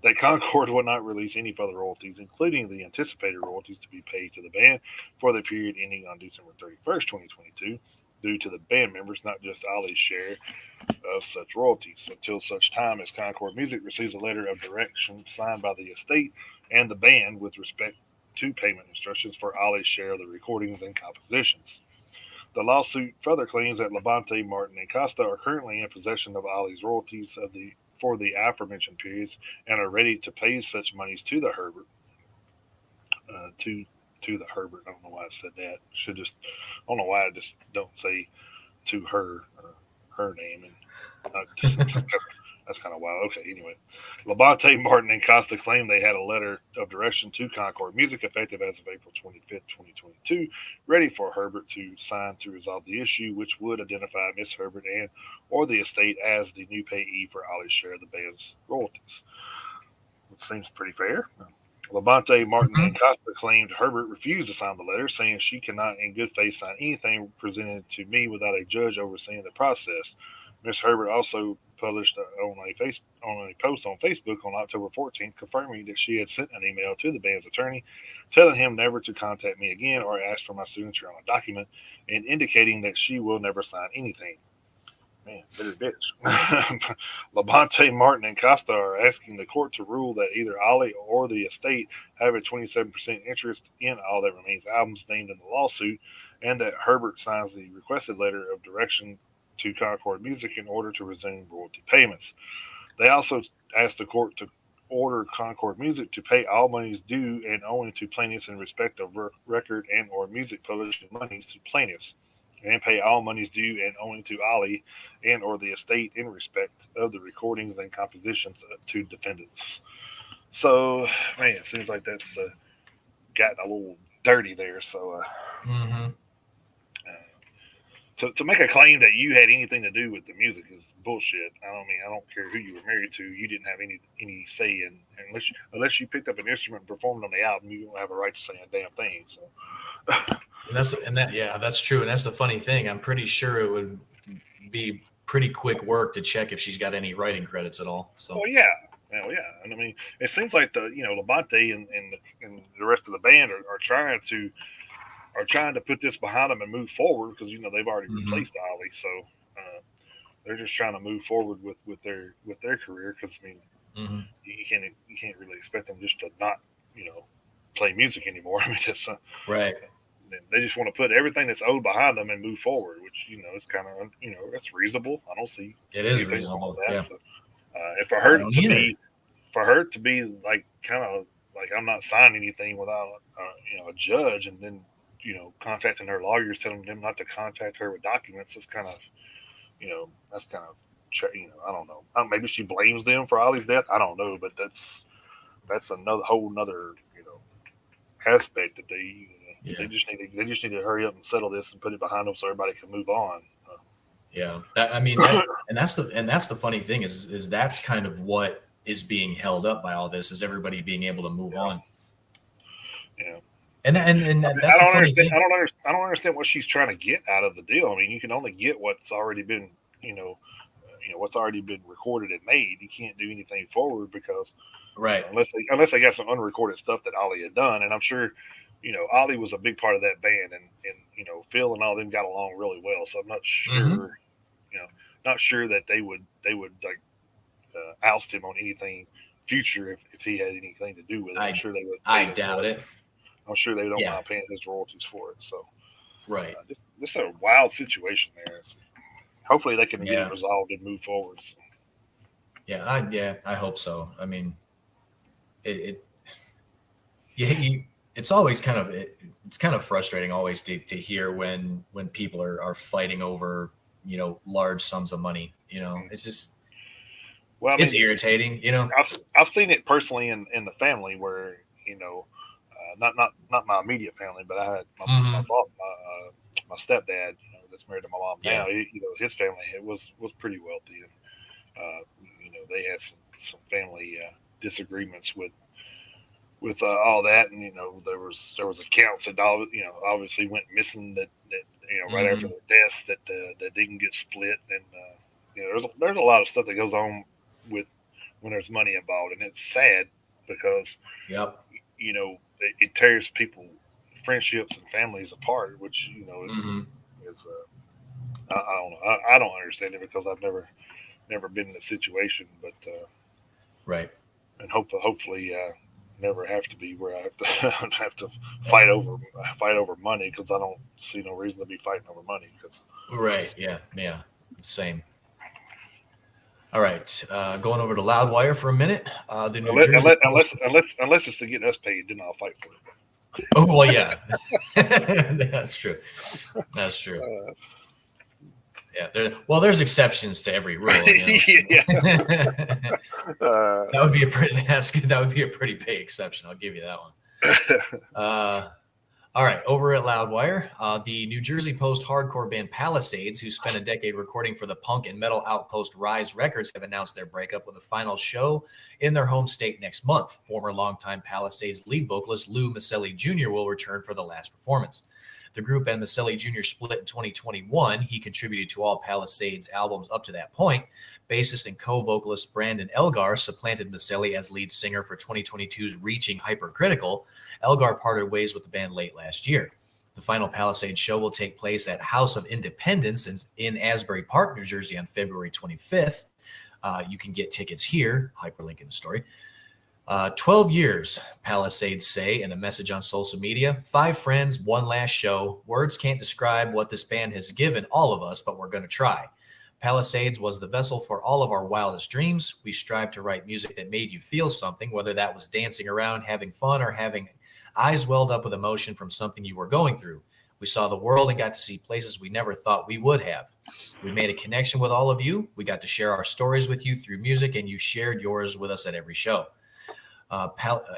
that Concord will not release any further royalties, including the anticipated royalties to be paid to the band for the period ending on December 31st, 2022, due to the band members, not just Ollie's share of such royalties, until such time as Concord Music receives a letter of direction signed by the estate and the band with respect to payment instructions for Ollie's share of the recordings and compositions. The lawsuit further claims that Labonte, Martin, and Costa are currently in possession of Ollie's royalties for the aforementioned periods and are ready to pay such monies to the Herbert. To the Herbert. I don't know why I said that. Should just. I don't know why I just don't say to her her name and that's kind of wild. Okay, anyway. Labonte, Martin, and Costa claimed they had a letter of direction to Concord Music effective as of April 25th, 2022, ready for Herbert to sign to resolve the issue, which would identify Miss Herbert and or the estate as the new payee for Ollie's share of the band's royalties. Which seems pretty fair. Labonte, Martin, Mhm. and Costa claimed Herbert refused to sign the letter, saying she cannot in good faith sign anything presented to me without a judge overseeing the process. Miss Herbert also published on a post on Facebook on October 14th, confirming that she had sent an email to the band's attorney, telling him never to contact me again or ask for my signature on a document, and indicating that she will never sign anything. Man, bitter bitch. Labonte, Martin, and Costa are asking the court to rule that either Ollie or the estate have a 27% interest in All That Remains albums named in the lawsuit, and that Herbert signs the requested letter of direction to Concord Music in order to resume royalty payments. They also asked the court to order Concord Music to pay all monies due and owing to plaintiffs in respect of record and or music publishing monies to plaintiffs, and pay all monies due and owing to Ollie and or the estate in respect of the recordings and compositions to defendants. So, man, it seems like that's gotten a little dirty there. So, Mhm. to make a claim that you had anything to do with the music is bullshit. I don't mean I don't care who you were married to. You didn't have any say in unless you picked up an instrument and performed on the album. You don't have a right to say a damn thing. So, That's true. And that's the funny thing. I'm pretty sure it would be pretty quick work to check if she's got any writing credits at all. So well, yeah. Well, yeah, and I mean, it seems like the Labonte and the rest of the band are trying to put this behind them and move forward because they've already mhm. replaced Ollie, so uh, they're just trying to move forward with their career. Because I mean, Mhm. you can't really expect them just to not play music anymore. I mean, Right. they just want to put everything that's owed behind them and move forward, which is kind of that's reasonable. I don't see It is anything wrong with reasonable. that. Yeah. So I don't either. for her to be like kind of like I'm not signing anything without a judge, and then contacting her lawyers, telling them not to contact her with documents. It's kind of that's kind of I don't know. Maybe she blames them for Ollie's death. I don't know, but that's another whole another aspect that Yeah. they just need to hurry up and settle this and put it behind them so everybody can move on. Yeah. I mean that and that's the funny thing is that's kind of what is being held up by all this is everybody being able to move Yeah, on. yeah. And I that's the don't funny understand. thing. I don't understand what she's trying to get out of the deal. I mean, you can only get what's already been, what's already been recorded and made. You can't do anything forward because Right. unless they got some unrecorded stuff that Ollie had done, and I'm sure, Ollie was a big part of that band, and Phil and all them got along really well. So I'm Mhm. not sure that they would like oust him on anything future if he had anything to do with it. I'm I sure they would I pay his doubt royalties. it. I'm sure they don't Yeah. mind paying his royalties for it. So Right. this is a wild situation there. So hopefully they can get it Yeah. resolved and move forward. So, I hope so. I mean, it you it's always it's kind of frustrating always to hear when people are fighting over large sums of money. It's just well, I it's mean, irritating. I've seen it personally in the family where not my immediate family, but I had Hmm. my stepdad that's married to my mom now. Yeah. His family was pretty wealthy, and they had some family disagreements all that, and there was accounts that obviously went missing that right after Hmm. their deaths that didn't get split, and there's a lot of stuff that goes on with when there's money involved, and it's sad because Yep. it tears people friendships and families apart, which Hmm. is I don't know. I don't understand it because I've never been in a situation, but Right. and hopefully never have to be where I have to have to fight over fight over money because I don't see no reason to be fighting over money because Right. Yeah. Yeah. Same. All right. Going over to Loudwire for a minute. The New unless Jersey unless Post. unless unless, unless it's to get us paid, then I'll fight for Oh well, yeah. That's true. That's true. it. Yeah. Well, there's exceptions to every rule, you know. So. Yeah. That Uh, would be a pretty. That would be a pretty big exception. I'll give you that one. Uh, All right, over at Loudwire, the New Jersey Post hardcore band Palisades, who spent a decade recording for the punk and metal outpost Rise Records, have announced their breakup with a final show in their home state next month. Former longtime Palisades lead vocalist Lou Maselli Jr. will return for the last performance. The group and Maselli Jr. split in 2021. He contributed to all Palisades albums up to that point. Bassist and co-vocalist Brandon Elgar supplanted Maselli as lead singer for 2022's Reaching Hypercritical. Elgar parted ways with the band late last year. The final Palisades show will take place at House of Independence in Asbury Park, New Jersey on February 25th. You can get tickets here, hyperlink in the story. 12 years, Palisades say in a message on social media. 5 friends, one last show. Words can't describe what this band has given all of us, but we're going to try. Palisades was the vessel for all of our wildest dreams. We strive to write music that made you feel something, whether that was dancing around, having fun, or having eyes welled up with emotion from something you were going through. We saw the world and got to see places we never thought we would have. We made a connection with all of you. We got to share our stories with you through music, and you shared yours with us at every show.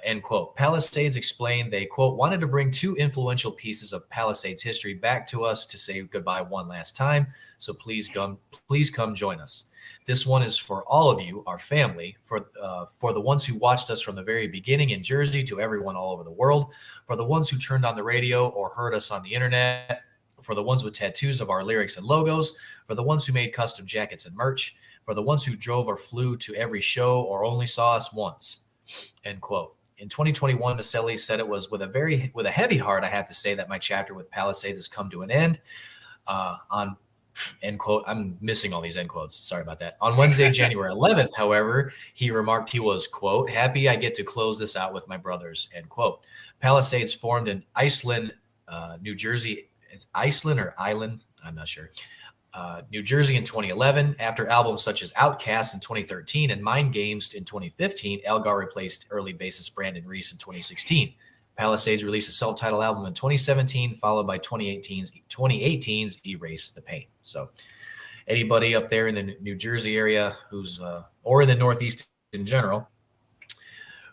End quote. Palisades explained they, quote, wanted to bring 2 influential pieces of Palisades history back to us to say goodbye one last time. So please come join us. This one is for all of you, our family, for the ones who watched us from the very beginning in Jersey to everyone all over the world, for the ones who turned on the radio or heard us on the internet, for the ones with tattoos of our lyrics and logos, for the ones who made custom jackets and merch, for the ones who drove or flew to every show or only saw us once. End quote. In 2021, Maselli said it was with a heavy heart, I have to say that my chapter with Palisades has come to an end. On end quote. I'm missing all these end quotes. Sorry about that. On Wednesday, January 11th, however, he remarked he was, quote, happy I get to close this out with my brothers, end quote. Palisades formed in Iceland, New Jersey. It's Iceland or Island? I'm not sure. New Jersey in 2011. After albums such as Outcast in 2013 and Mind Games in 2015, Elgar replaced early bassist Brandon Reese in 2016. Palisades released a self-titled album in 2017, followed by 2018's Erase the Pain. So anybody up there in the New Jersey area who's, or in the Northeast in general,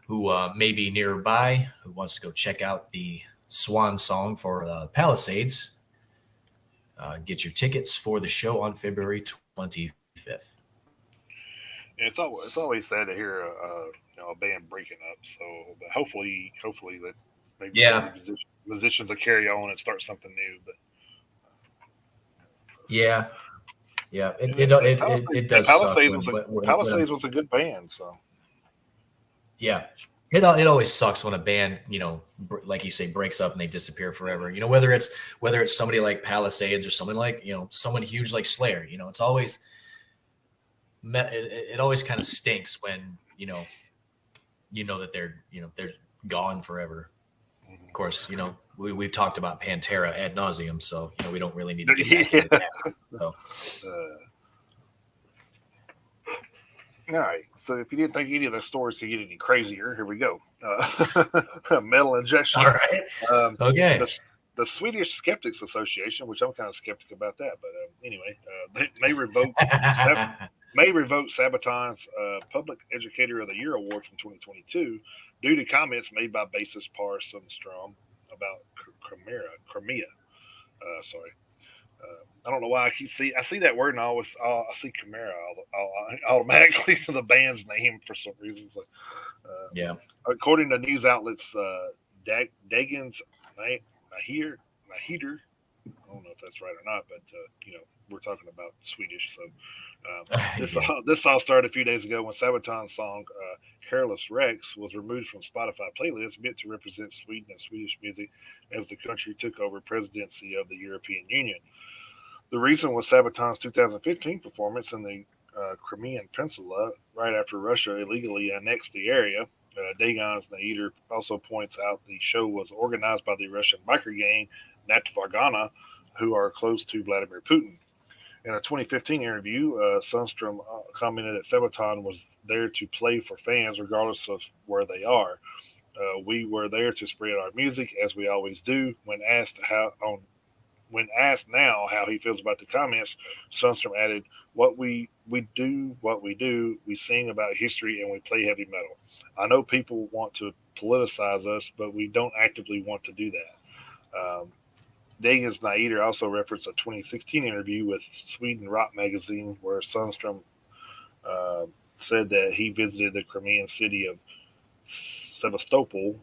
who may be nearby, who wants to go check out the swan song for Palisades, get your tickets for the show on February 25th. It's always sad to hear a band breaking up. So, but hopefully that maybe Yeah, musicians will carry on and start something new. But yeah, yeah. It and, it and it, it, Palisades, it and does suck Palisades was when a when Palisades was a good band. So yeah. It always sucks when a band, like you say, breaks up and they disappear forever. Whether it's somebody like Palisades or someone like someone huge like Slayer. It's always it always kind of stinks when that they're gone forever. Of course, we've talked about Pantera ad nauseum, so we don't really need to get back into yeah. that. So Uh, all right. So if you didn't think any of those stories could get any crazier, here we go. Metal all injection. right, Um, okay, the the Swedish Skeptics Association, which I'm kind of skeptic about that, but anyway, they may revoke Sabaton's Public Educator of the Year award from 2022 due to comments made by bassist Parson Strom about Crimea. Sorry. I don't know why I see that word and I see Chimera automatically for the band's name for some reason. It's like, Yeah. According to news outlets, Dagens Nahir, I don't know if that's right or not, but we're talking about Swedish. So Yeah. this all started a few days ago when Sabaton's song "Careless Rex" was removed from Spotify playlists meant to represent Sweden and Swedish music as the country took over presidency of the European Union. The reason was Sabaton's 2015 performance in the Crimean Peninsula right after Russia illegally annexed the area. Dagon's Nader also points out the show was organized by the Russian biker gang Natvargana, who are close to Vladimir Putin. In a 2015 interview, Sundstrom commented that Sabaton was there to play for fans regardless of where they are. We were there to spread our music as we always do. When asked now how he feels about the comments, Sundstrom added, "We do what we do. We sing about history and we play heavy metal. I know people want to politicize us, but we don't actively want to do that." Dagens Nader also referenced a 2016 interview with Sweden Rock magazine where Sundstrom uh, said that he visited the Crimean city of Sevastopol.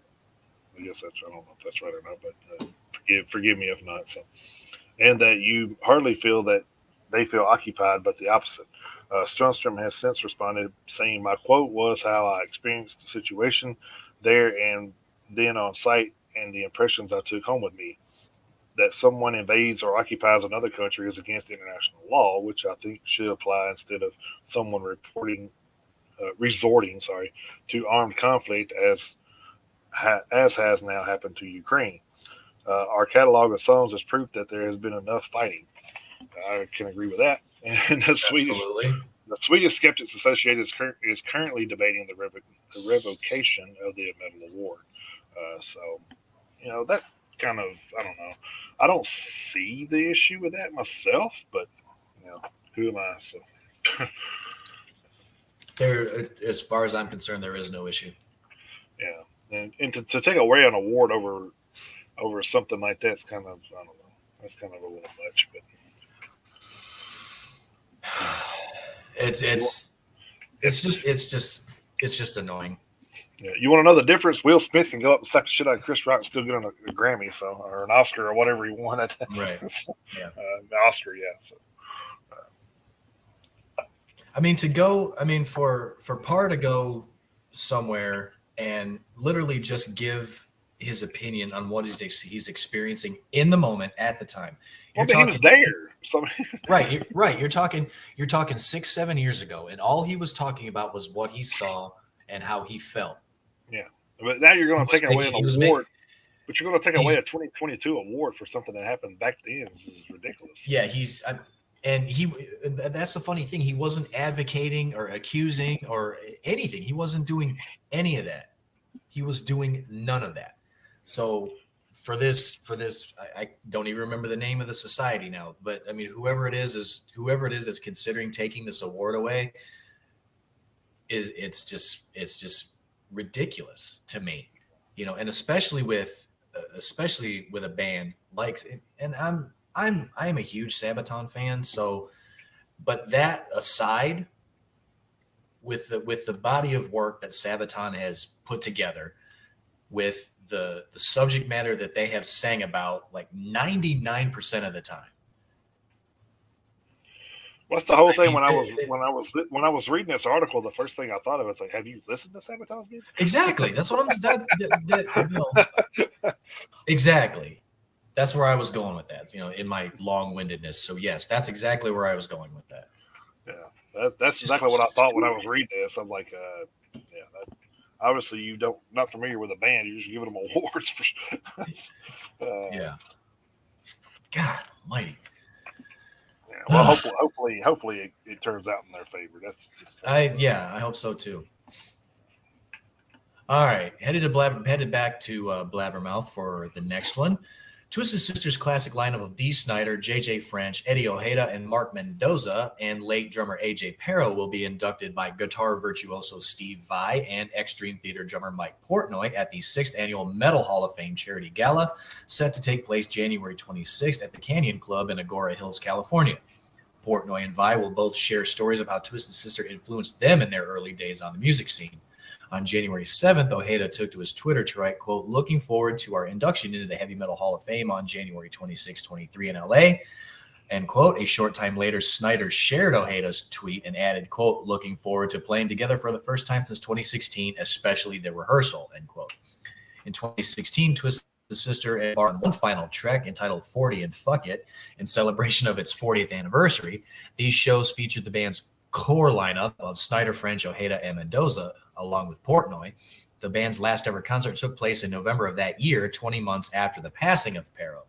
I don't know if that's right or not, but forgive me if not. So, and that you hardly feel that they feel occupied, but the opposite. Strunstrom has since responded, saying, "My quote was how I experienced the situation there and then on site, and the impressions I took home with me. That someone invades or occupies another country is against international law, which I think should apply instead of someone resorting, to armed conflict as has now happened to Ukraine. Our catalog of songs is proof that there has been enough fighting." I can agree with that. And Absolutely. the Swedish Skeptics Association is currently debating the revocation of the medal award. So, that's kind of, I don't know. I don't see the issue with that myself, but, who am I? So, There, as far as I'm concerned, there is no issue. yeah. And to take away an award over something like that's kind of, I don't know. That's kind of a little much, but It's you want, it's it's just annoying. yeah, you want to know the difference? Will Smith can go up and slap the shit out of Chris Rock and still get on a Grammy, or an Oscar or whatever he won at Right. Yeah. the Oscar, yeah. So, For Parr to go somewhere and literally just give his opinion on what he's experiencing in the moment at the time. but he was there. So, Right. You're talking 6-7 years ago, and all he was talking about was what he saw and how he felt. yeah. But now you're going to take away an award. But you're going to take away a 2022 award for something that happened back then. This is ridiculous. Yeah, that's the funny thing. He wasn't advocating or accusing or anything. He wasn't doing any of that. He was doing none of that. So for this, I don't even remember the name of the society now, but I mean, whoever it is that's considering taking this award away it's just ridiculous to me, and especially with a band like, and I'm a huge Sabaton fan. So, but that aside, with the body of work that Sabaton has put together, with the subject matter that they have sang about like 99% of the time. What's the whole thing? When I was reading this article, the first thing I thought of was like, have you listened to Sabaton's music? Exactly. That's what exactly. That's where I was going with that, in my long-windedness. So yes, that's exactly where I was going with that. Yeah, that's exactly what I thought when I was reading this. I'm like, obviously you not familiar with a band, you're just giving them awards for. Yeah. God Almighty. Yeah, well, hopefully it turns out in their favor. That's just. I hope so too. All right, headed back to Blabbermouth for the next one. Twisted Sister's classic lineup of Dee Snider, J.J. French, Eddie Ojeda, and Mark Mendoza, and late drummer A.J. Pero will be inducted by guitar virtuoso Steve Vai and ex-Dream Theater drummer Mike Portnoy at the 6th Annual Metal Hall of Fame Charity Gala, set to take place January 26th at the Canyon Club in Agora Hills, California. Portnoy and Vai will both share stories of how Twisted Sister influenced them in their early days on the music scene. On January 7th, Ojeda took to his Twitter to write, quote, "Looking forward to our induction into the Heavy Metal Hall of Fame on January 26, 23 in LA." End quote. A short time later, Snyder shared Ojeda's tweet and added, quote, "Looking forward to playing together for the first time since 2016, especially the rehearsal," end quote. In 2016, Twisted Sister embarked on one final trek entitled 40 and Fuck It in celebration of its 40th anniversary. These shows featured the band's core lineup of Snyder, French, Ojeda, and Mendoza, along with Portnoy. The band's last ever concert took place in November of that year, 20 months after the passing of Pero.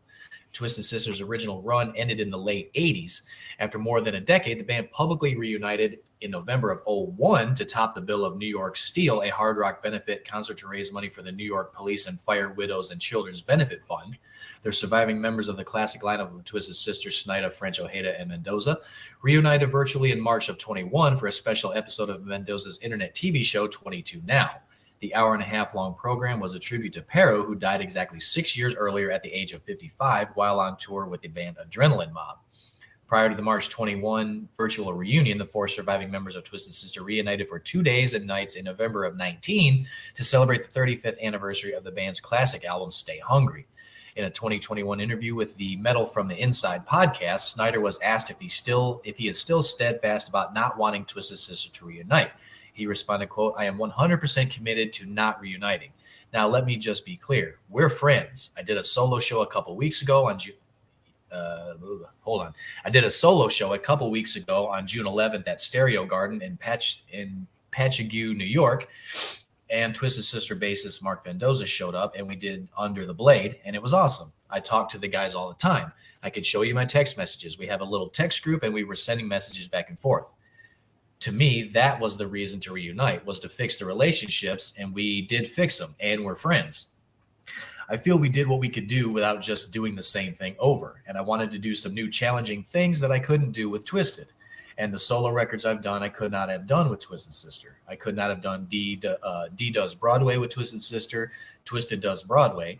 Twisted Sister's original run ended in the late 80s. After more than a decade, the band publicly reunited in November of 2001 to top the bill of New York Steel, a hard rock benefit concert to raise money for the New York Police and Fire Widows and Children's Benefit Fund. Their surviving members of the classic lineup of Twisted Sister, Snyder, French, Ojeda, and Mendoza reunited virtually in March of 21 for a special episode of Mendoza's internet TV show 22 Now. The hour-and-a-half-long program was a tribute to Pero, who died exactly 6 years earlier at the age of 55 while on tour with the band Adrenaline Mob. Prior to the March 21 virtual reunion, the four surviving members of Twisted Sister reunited for 2 days and nights in November of 19 to celebrate the 35th anniversary of the band's classic album, Stay Hungry. In a 2021 interview with the Metal from the Inside podcast, Snyder was asked if he is still steadfast about not wanting Twisted Sister to reunite. He responded, quote, "I am 100% committed to not reuniting. Now, let me just be clear. We're friends. I did a solo show a couple weeks ago on June 11th at Stereo Garden in Patchagoo, New York. And Twisted Sister bassist Mark Mendoza showed up, and we did Under the Blade, and it was awesome. I talk to the guys all the time. I could show you my text messages. We have a little text group, and we were sending messages back and forth. To me, that was the reason to reunite, was to fix the relationships, and we did fix them, and we're friends. I feel we did what we could do without just doing the same thing over, and I wanted to do some new challenging things that I couldn't do with Twisted. And the solo records I've done, I could not have done with Twisted Sister. I could not have done D Does Broadway with Twisted Sister, Twisted Does Broadway,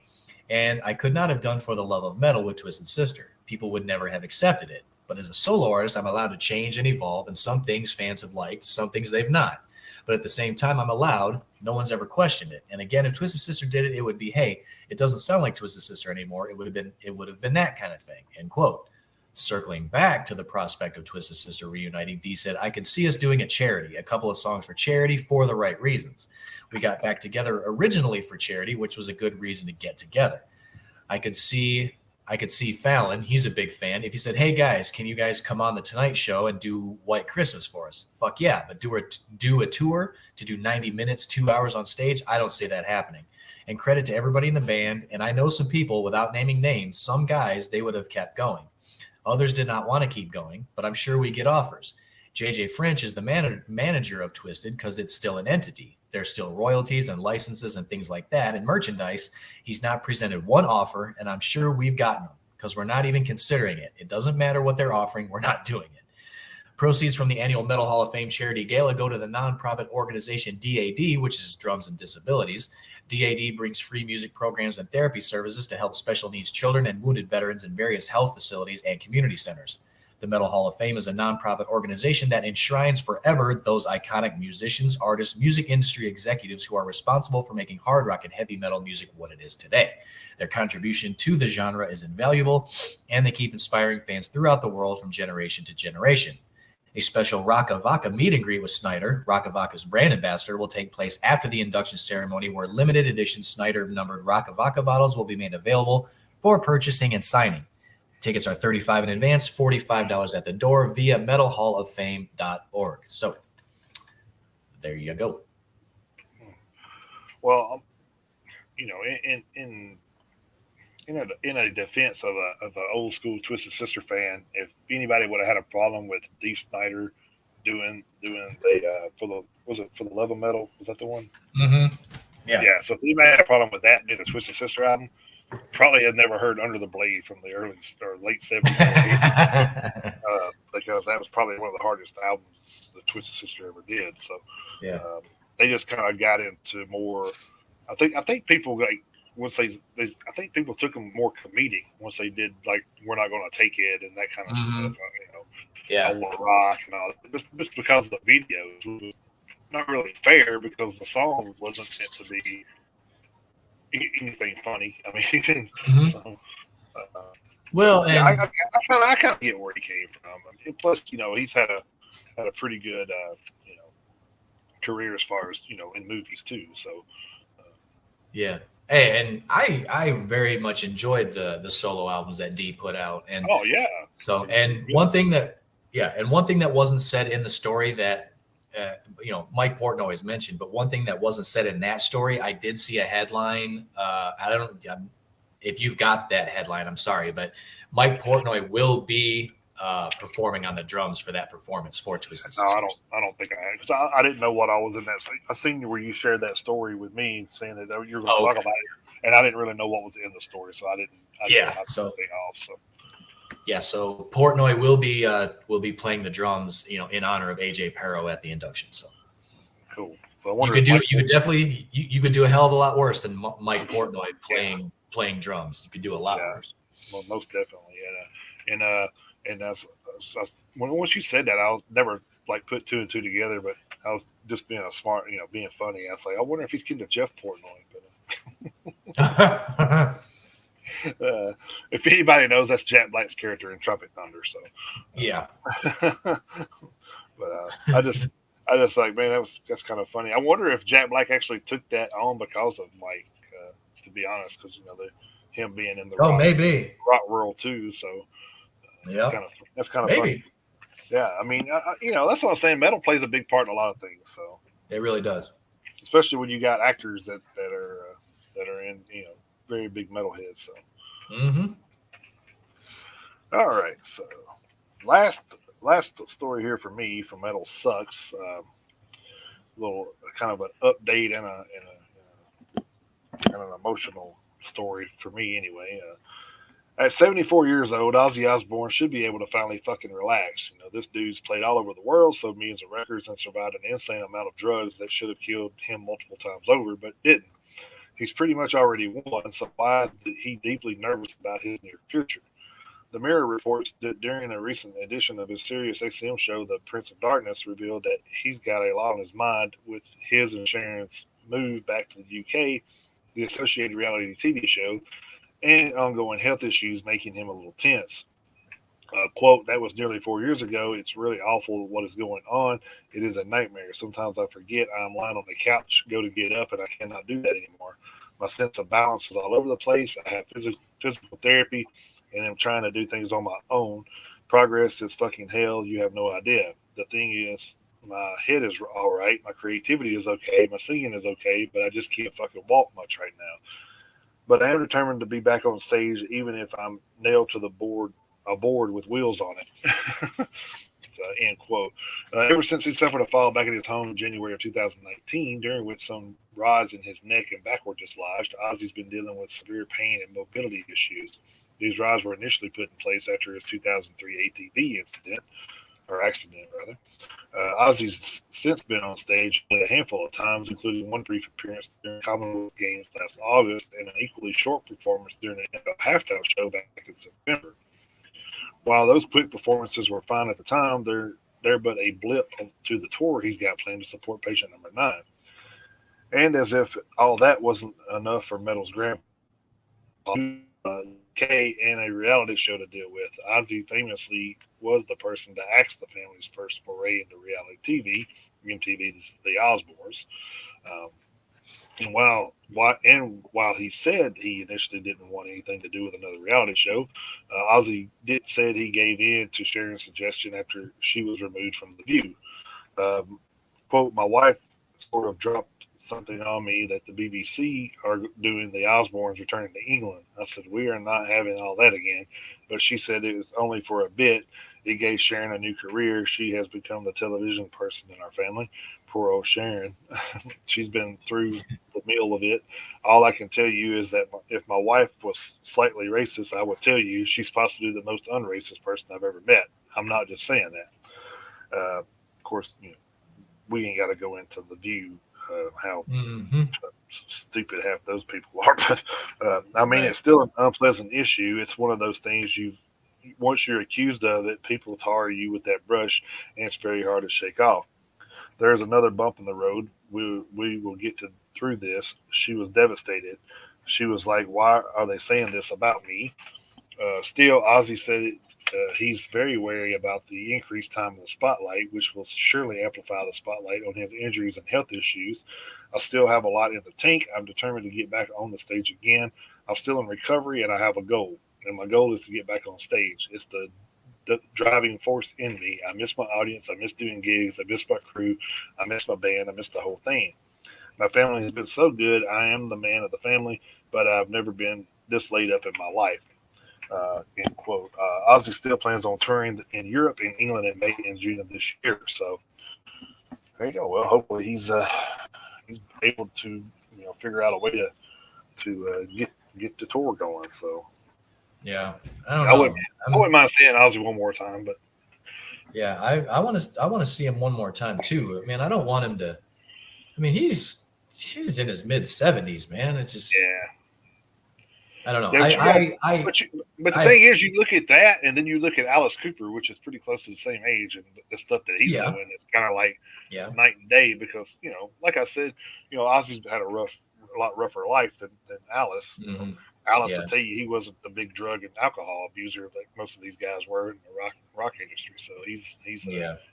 and I could not have done For the Love of Metal with Twisted Sister. People would never have accepted it. But as a solo artist, I'm allowed to change and evolve, and some things fans have liked, some things they've not. But at the same time, I'm allowed. No one's ever questioned it. And again, if Twisted Sister did it, it would be, hey, it doesn't sound like Twisted Sister anymore. It would have been that kind of thing, end quote. Circling back to the prospect of Twisted Sister reuniting, D said, "I could see us doing a charity, a couple of songs for charity for the right reasons. We got back together originally for charity, which was a good reason to get together. I could see Fallon, he's a big fan, if he said, hey guys, can you guys come on the Tonight Show and do White Christmas for us? Fuck yeah, but do a tour to do 90 minutes, 2 hours on stage? I don't see that happening. And credit to everybody in the band, and I know some people, without naming names, some guys, they would have kept going. Others did not want to keep going, but I'm sure we get offers. JJ French is the manager of Twisted because it's still an entity. There's still royalties and licenses and things like that and merchandise. He's not presented one offer, and I'm sure we've gotten them because we're not even considering it. It doesn't matter what they're offering. We're not doing it. Proceeds from the annual Metal Hall of Fame charity gala go to the nonprofit organization DAD, which is Drums and Disabilities. DAD brings free music programs and therapy services to help special needs children and wounded veterans in various health facilities and community centers. The Metal Hall of Fame is a nonprofit organization that enshrines forever those iconic musicians, artists, music industry executives who are responsible for making hard rock and heavy metal music what it is today. Their contribution to the genre is invaluable, and they keep inspiring fans throughout the world from generation to generation. A special Rocka Vodka meet and greet with Snyder, Rocka Vodka's brand ambassador, will take place after the induction ceremony, where limited edition Snyder numbered Rocka Vodka bottles will be made available for purchasing and signing. Tickets are $35 in advance, $45 at the door via metalhalloffame.org. So there you go. Well, in a defense of an old school Twisted Sister fan, if anybody would have had a problem with Dee Snider doing the for the Love of Metal, was that the one? Mm-hmm. Yeah. So if anybody had a problem with that, did a Twisted Sister album, probably had never heard Under the Blade from the early or late 70s, because that was probably one of the hardest albums the Twisted Sister ever did. So yeah, they just kind of got into more. I think people I think people took them more comedic once they did, like, We're Not Gonna Take It and that kind of stuff. Yeah, I Want to Rock and all that. Just because of the videos not really fair because the song wasn't meant to be anything funny. I mean, Mhm. so, uh, Well, yeah, and I kind of get where he came from. And plus, he's had a pretty good career as far as in movies too. So yeah. Hey, and I very much enjoyed the solo albums that D put out. And oh yeah, so, they're and good. one thing that wasn't said in the story that, Mike Portnoy has mentioned, but one thing that wasn't said in that story, I did see a headline. I don't, if you've got that headline, I'm sorry, but Mike Portnoy will be performing on the drums for that performance for Twisted No, Sisters. I don't think I had because I didn't know what I was in that. I seen you where you shared that story with me, saying that you're going to Oh, talk okay. about it, and I didn't really know what was in the story, so I didn't know Yeah. how to So take off. So Portnoy will be playing the drums, in honor of AJ Pero at the induction. So cool. So I wonder if you could definitely you could do a hell of a lot worse than Mike Portnoy yeah, playing drums. You could do a lot yeah, worse. well, most definitely, and once you said that, I was never like put two and two together, but I was just being a smart, being funny. I was like, I wonder if he's getting to Jeff Portnoy, but. If anybody knows, that's Jack Black's character in Tropic Thunder. So, Yeah. but I just like, man, that's kind of funny. I wonder if Jack Black actually took that on because of Mike. To be honest, because him being in the Oh, maybe. rock world too. So Yeah. that's kind of funny. Maybe. Yeah, I mean, that's what I'm saying. Metal plays a big part in a lot of things. So It really does. especially when you got actors that are in very big metalheads. So Mm-hmm. all right, so last last story here for me from Metal Sucks. Little kind of an update and an emotional story for me anyway. At 74 years old, Ozzy Osbourne should be able to finally fucking relax. This dude's played all over the world, sold millions of records, and survived an insane amount of drugs that should have killed him multiple times over, but didn't. He's pretty much already won, so why is he deeply nervous about his near future? The Mirror reports that during a recent edition of his Sirius XM show, The Prince of Darkness revealed that he's got a lot on his mind with his and Sharon's move back to the UK, the associated reality TV show, and ongoing health issues making him a little tense. Quote, that was nearly 4 years ago. It's really awful what is going on. It is a nightmare. Sometimes I forget I'm lying on the couch, go to get up, and I cannot do that anymore. My sense of balance is all over the place. I have physical therapy, and I'm trying to do things on my own. Progress is fucking hell. You have no idea. The thing is, my head is all right. My creativity is okay. My singing is okay, but I just can't fucking walk much right now. But I am determined to be back on stage, even if I'm nailed to a board with wheels on it. End quote. Ever since he suffered a fall back at his home in January of 2019, during which some rods in his neck and back were dislodged, Ozzy's been dealing with severe pain and mobility issues. These rods were initially put in place after his 2003 ATV incident, or accident rather. Ozzy's since been on stage only a handful of times, including one brief appearance during Commonwealth Games last August and an equally short performance during the NFL halftime show back in September. While those quick performances were fine at the time, they're but a blip to the tour he's got planned to support patient number 9. And as if all that wasn't enough for Metal's grandpa, UK and a reality show to deal with, Ozzy famously was the person to ask the family's first foray into reality TV. MTV, the Osbournes. Um, and while he said he initially didn't want anything to do with another reality show, Ozzy said he gave in to Sharon's suggestion after she was removed from the View. Um, quote, my wife sort of dropped something on me that the BBC are doing the Osbournes returning to England. I said, we are not having all that again. But she said it was only for a bit. It gave Sharon a new career. She has become the television person in our family. Poor old Sharon. She's been through the mill of it. All I can tell you is that if my wife was slightly racist, I would tell you she's possibly the most unracist person I've ever met. I'm not just saying that. Of course, we ain't got to go into the view how Mm-hmm. stupid half those people are. But I mean, Right. it's still an unpleasant issue. It's one of those things you once you're accused of it, people tar you with that brush, and it's very hard to shake off. There's another bump in the road. We will get through this. She was devastated. She was like, "Why are they saying this about me?" Still, Ozzy said he's very wary about the increased time in the spotlight, which will surely amplify the spotlight on his injuries and health issues. I still have a lot in the tank. I'm determined to get back on the stage again. I'm still in recovery, and I have a goal. And my goal is to get back on stage. It's the driving force in me. I miss my audience. I miss doing gigs. I miss my crew. I miss my band. I miss the whole thing. My family has been so good. I am the man of the family, but I've never been this laid up in my life. End quote. Ozzy still plans on touring in Europe and England in May and June of this year. So there you go. Well, hopefully he's able to figure out a way to get the tour going. So Yeah, I don't know. I wouldn't mind seeing Ozzy one more time, but yeah, I want to see him one more time too. Man, I don't want him to. I mean, he's in his mid-70s, man. It's just I don't know. But the thing is, you look at that, and then you look at Alice Cooper, which is pretty close to the same age, and the stuff that he's doing is kind of like night and day. Because like I said, Ozzy's had a lot rougher life than Alice. Mm-hmm. Alice will tell you he wasn't the big drug and alcohol abuser like most of these guys were in the rock industry. So he's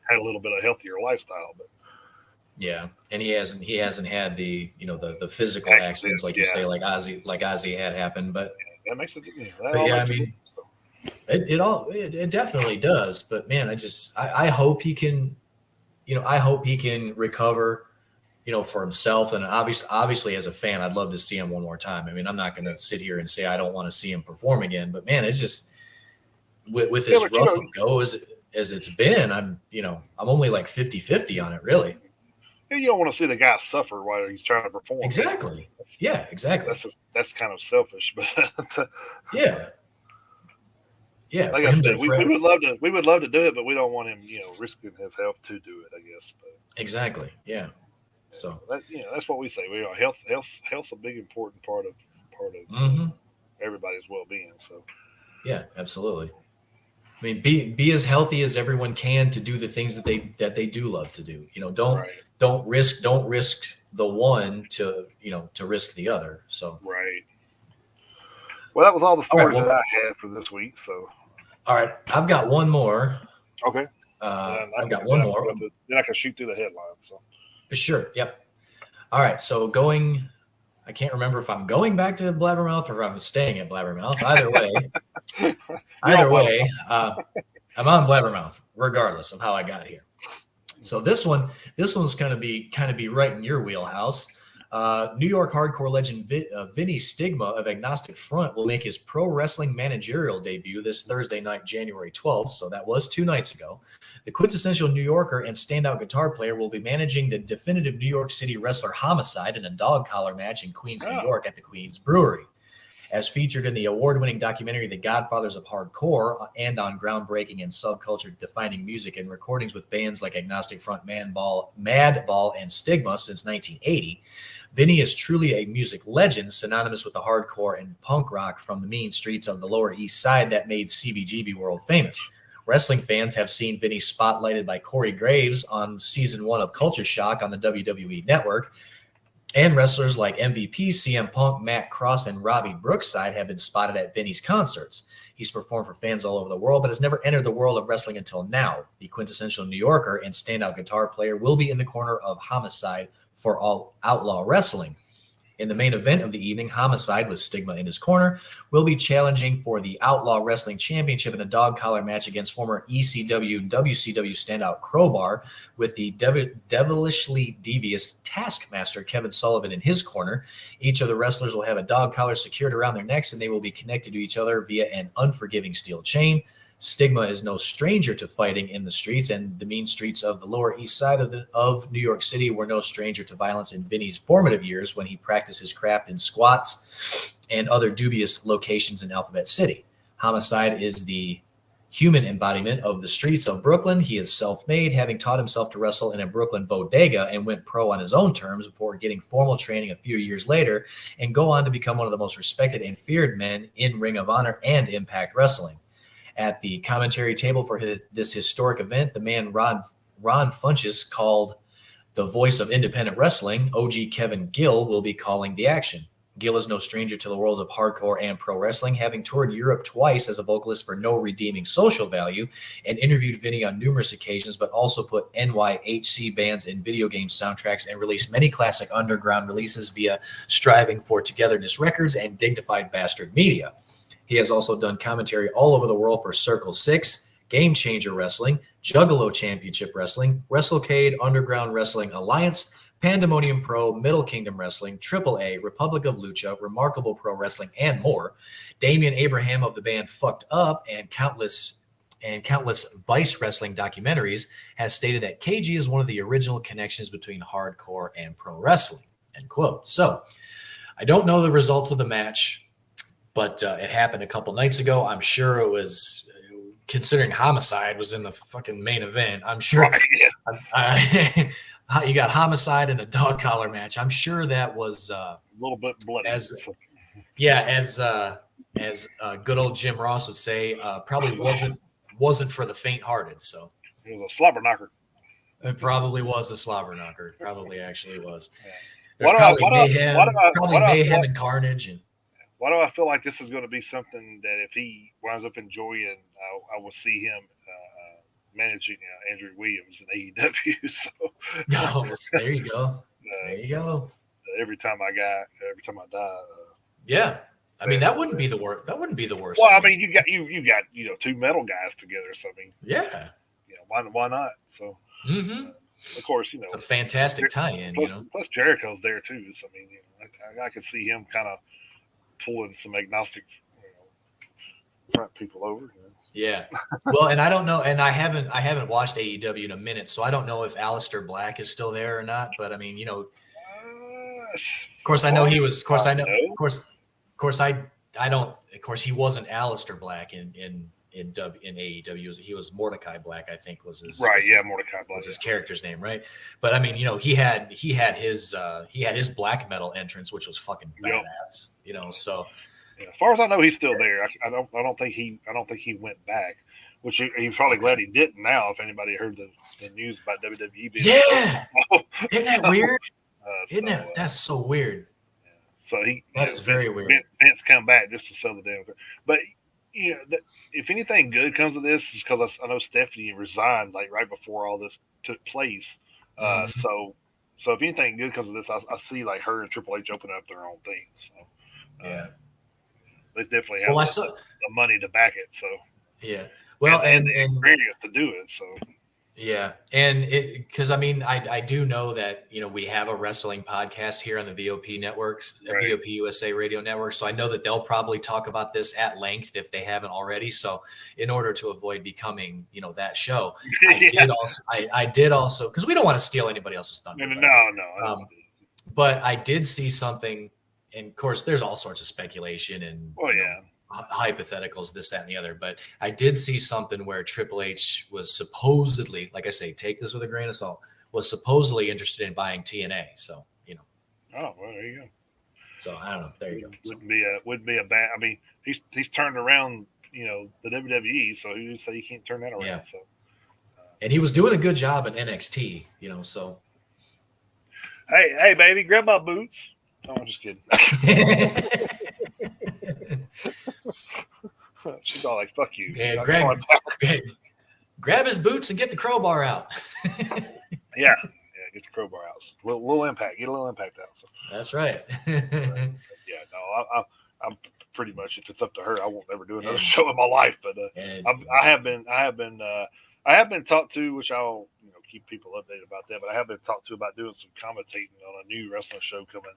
had a little bit of healthier lifestyle, but. Yeah, and he hasn't had the the physical accidents like you say like Ozzy had happened, but that makes it. I mean, it definitely does. But man, I hope he can, I hope he can recover, for himself. And obviously as a fan, I'd love to see him one more time. I mean, I'm not going to sit here and say I don't want to see him perform again, but man, it's just with as rough of go as it's been, I'm only like 50-50 on it really. You don't want to see the guy suffer while he's trying to perform. Exactly. Yeah, exactly. That's kind of selfish, but yeah. Like I said, we would love to do it, but we don't want him, risking his health to do it. I guess. But, exactly. Yeah. So that's what we say. Health's a big important part of mm-hmm. everybody's well-being. So. Yeah, absolutely. I mean, be as healthy as everyone can to do the things that they do love to do. Don't risk the one to risk the other. So right. Well, that was all the stories that I had for this week. So all right, I've got one more. Okay. I've got one more. Then I can shoot through the headlines. So sure. Yep. All right. So I can't remember if I'm going back to Blabbermouth or if I'm staying at Blabbermouth. Either way, I'm on Blabbermouth, regardless of how I got here. So this one's going to be right in your wheelhouse. New York hardcore legend Vinny Stigma of Agnostic Front will make his pro wrestling managerial debut this Thursday night, January 12th. So that was 2 nights ago. The quintessential New Yorker and standout guitar player will be managing the definitive New York City wrestler Homicide in a dog collar match in Queens, New York at the Queens Brewery. As featured in the award-winning documentary The Godfathers of Hardcore and on groundbreaking and subculture-defining music and recordings with bands like Agnostic Front, Madball, and Stigma since 1980, Vinny is truly a music legend, synonymous with the hardcore and punk rock from the mean streets of the Lower East Side that made CBGB world famous. Wrestling fans have seen Vinny spotlighted by Corey Graves on Season 1 of Culture Shock on the WWE Network, and wrestlers like MVP, CM Punk, Matt Cross, and Robbie Brookside have been spotted at Vinny's concerts. He's performed for fans all over the world, but has never entered the world of wrestling until now. The quintessential New Yorker and standout guitar player will be in the corner of Homicide for All Outlaw Wrestling. In the main event of the evening, Homicide, with Stigma in his corner, will be challenging for the Outlaw Wrestling Championship in a dog collar match against former ECW and WCW standout Crowbar, with the devilishly devious Taskmaster Kevin Sullivan in his corner. Each of the wrestlers will have a dog collar secured around their necks, and they will be connected to each other via an unforgiving steel chain. Stigma is no stranger to fighting in the streets, and the mean streets of the Lower East Side of New York City were no stranger to violence in Vinny's formative years when he practiced his craft in squats and other dubious locations in Alphabet City. Homicide is the human embodiment of the streets of Brooklyn. He is self-made, having taught himself to wrestle in a Brooklyn bodega and went pro on his own terms before getting formal training a few years later and go on to become one of the most respected and feared men in Ring of Honor and Impact Wrestling. At the commentary table for this historic event, the man Ron Funches called The voice of independent wrestling, OG Kevin Gill, will be calling the action. Gill is no stranger to the worlds of hardcore and pro wrestling, having toured Europe twice as a vocalist for no redeeming social value and interviewed Vinny on numerous occasions, but also put NYHC bands in video game soundtracks and released many classic underground releases via Striving for Togetherness Records and Dignified Bastard Media. He has also done commentary all over the world for Circle 6, Game Changer Wrestling, Juggalo Championship Wrestling, WrestleCade, Underground Wrestling Alliance, Pandemonium Pro, Middle Kingdom Wrestling, AAA, Republic of Lucha, Remarkable Pro Wrestling, and more. Damian Abraham of the band Fucked Up and countless Vice Wrestling documentaries has stated that KG is one of the original connections between hardcore and pro wrestling, end quote. So I don't know the results of the match, but it happened a couple nights ago. I'm sure it was, considering Homicide was in the fucking main event, I'm sure. Right, yeah. You got Homicide and a dog collar match. I'm sure that was a little bit bloody. As good old Jim Ross would say, probably wasn't for the faint-hearted. So it was a slobber knocker. It probably was a slobber knocker. It probably actually was. Yeah. There's probably mayhem and carnage. And why do I feel like this is going to be something that if he winds up enjoying, I will see him managing Andrew Williams in AEW. So there you go. There you go. Every time I die. Yeah, I mean that wouldn't be the worst. That wouldn't be the worst. Well, I mean you got two metal guys together. So I mean, yeah, why not? So of course it's a fantastic tie-in. Plus Jericho's there too. So I mean, I could see him kind of pulling some agnostic front people over. Yeah. Well, and I don't know, and I haven't watched AEW in a minute, so I don't know if Aleister Black is still there or not. But I mean, of course, I know he was. Of course, I know. Of course, I don't. Of course, he wasn't Aleister Black in AEW. He was Mordecai Black, I think was his. Right. Yeah, Mordecai Black was his character's name, right? But I mean, he had his black metal entrance, which was fucking badass. So. Yeah, as far as I know, he's still there. I don't think he went back, which he's probably glad he didn't. Now, if anybody heard the news about WWE being isn't that weird? That's so weird. Yeah. So that is very weird. Vince come back just to sell the damn. But if anything good comes of this, is because I know Stephanie resigned like right before all this took place. So if anything good comes of this, I see like her and Triple H opening up their own thing. So yeah. They definitely have the money to back it. So yeah, well, and experience to do it. So yeah, and because I mean, I do know that we have a wrestling podcast here on the VOP networks, VOP USA Radio Network. So I know that they'll probably talk about this at length if they haven't already. So in order to avoid becoming that show, I did also because we don't want to steal anybody else's thunder. No. But I did see something. And of course, there's all sorts of speculation and hypotheticals, this, that, and the other. But I did see something where Triple H was supposedly, like I say, take this with a grain of salt, was supposedly interested in buying TNA. So, Oh, well, there you go. So I don't know. There you go. Wouldn't be a bad. I mean, he's turned around, the WWE. So you say you can't turn that around. Yeah. So, and he was doing a good job in NXT. So. Hey, baby, grab my boots. No, I'm just kidding. She's all like, fuck you. Yeah, grab his boots and get the crowbar out. Yeah, get the crowbar out. Little impact. Get a little impact out. So. That's right. I'm pretty much, if it's up to her, I won't ever do another show in my life. But I have been talked to, which I'll keep people updated about that. But I have been talked to about doing some commentating on a new wrestling show coming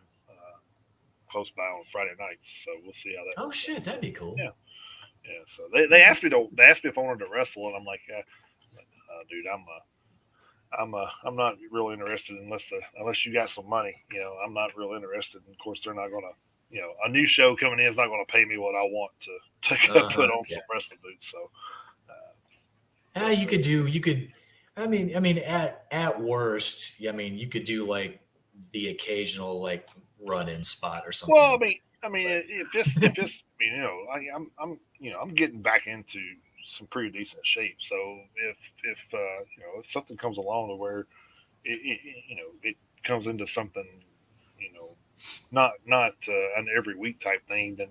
close by on Friday nights, so we'll see how that. Oh shit, that'd be cool. Yeah. So they asked me if I wanted to wrestle, and I'm like, dude, I'm not real interested unless you got some money. I'm not real interested. And of course, they're not gonna. A new show coming in is not going to pay me what I want to put on some wrestling boots. So. You could. I mean, at worst, you could do like the occasional like run-in spot or something. Well, I mean, if it's I'm getting back into some pretty decent shape. So if something comes along where it comes into something, not an every week type thing, then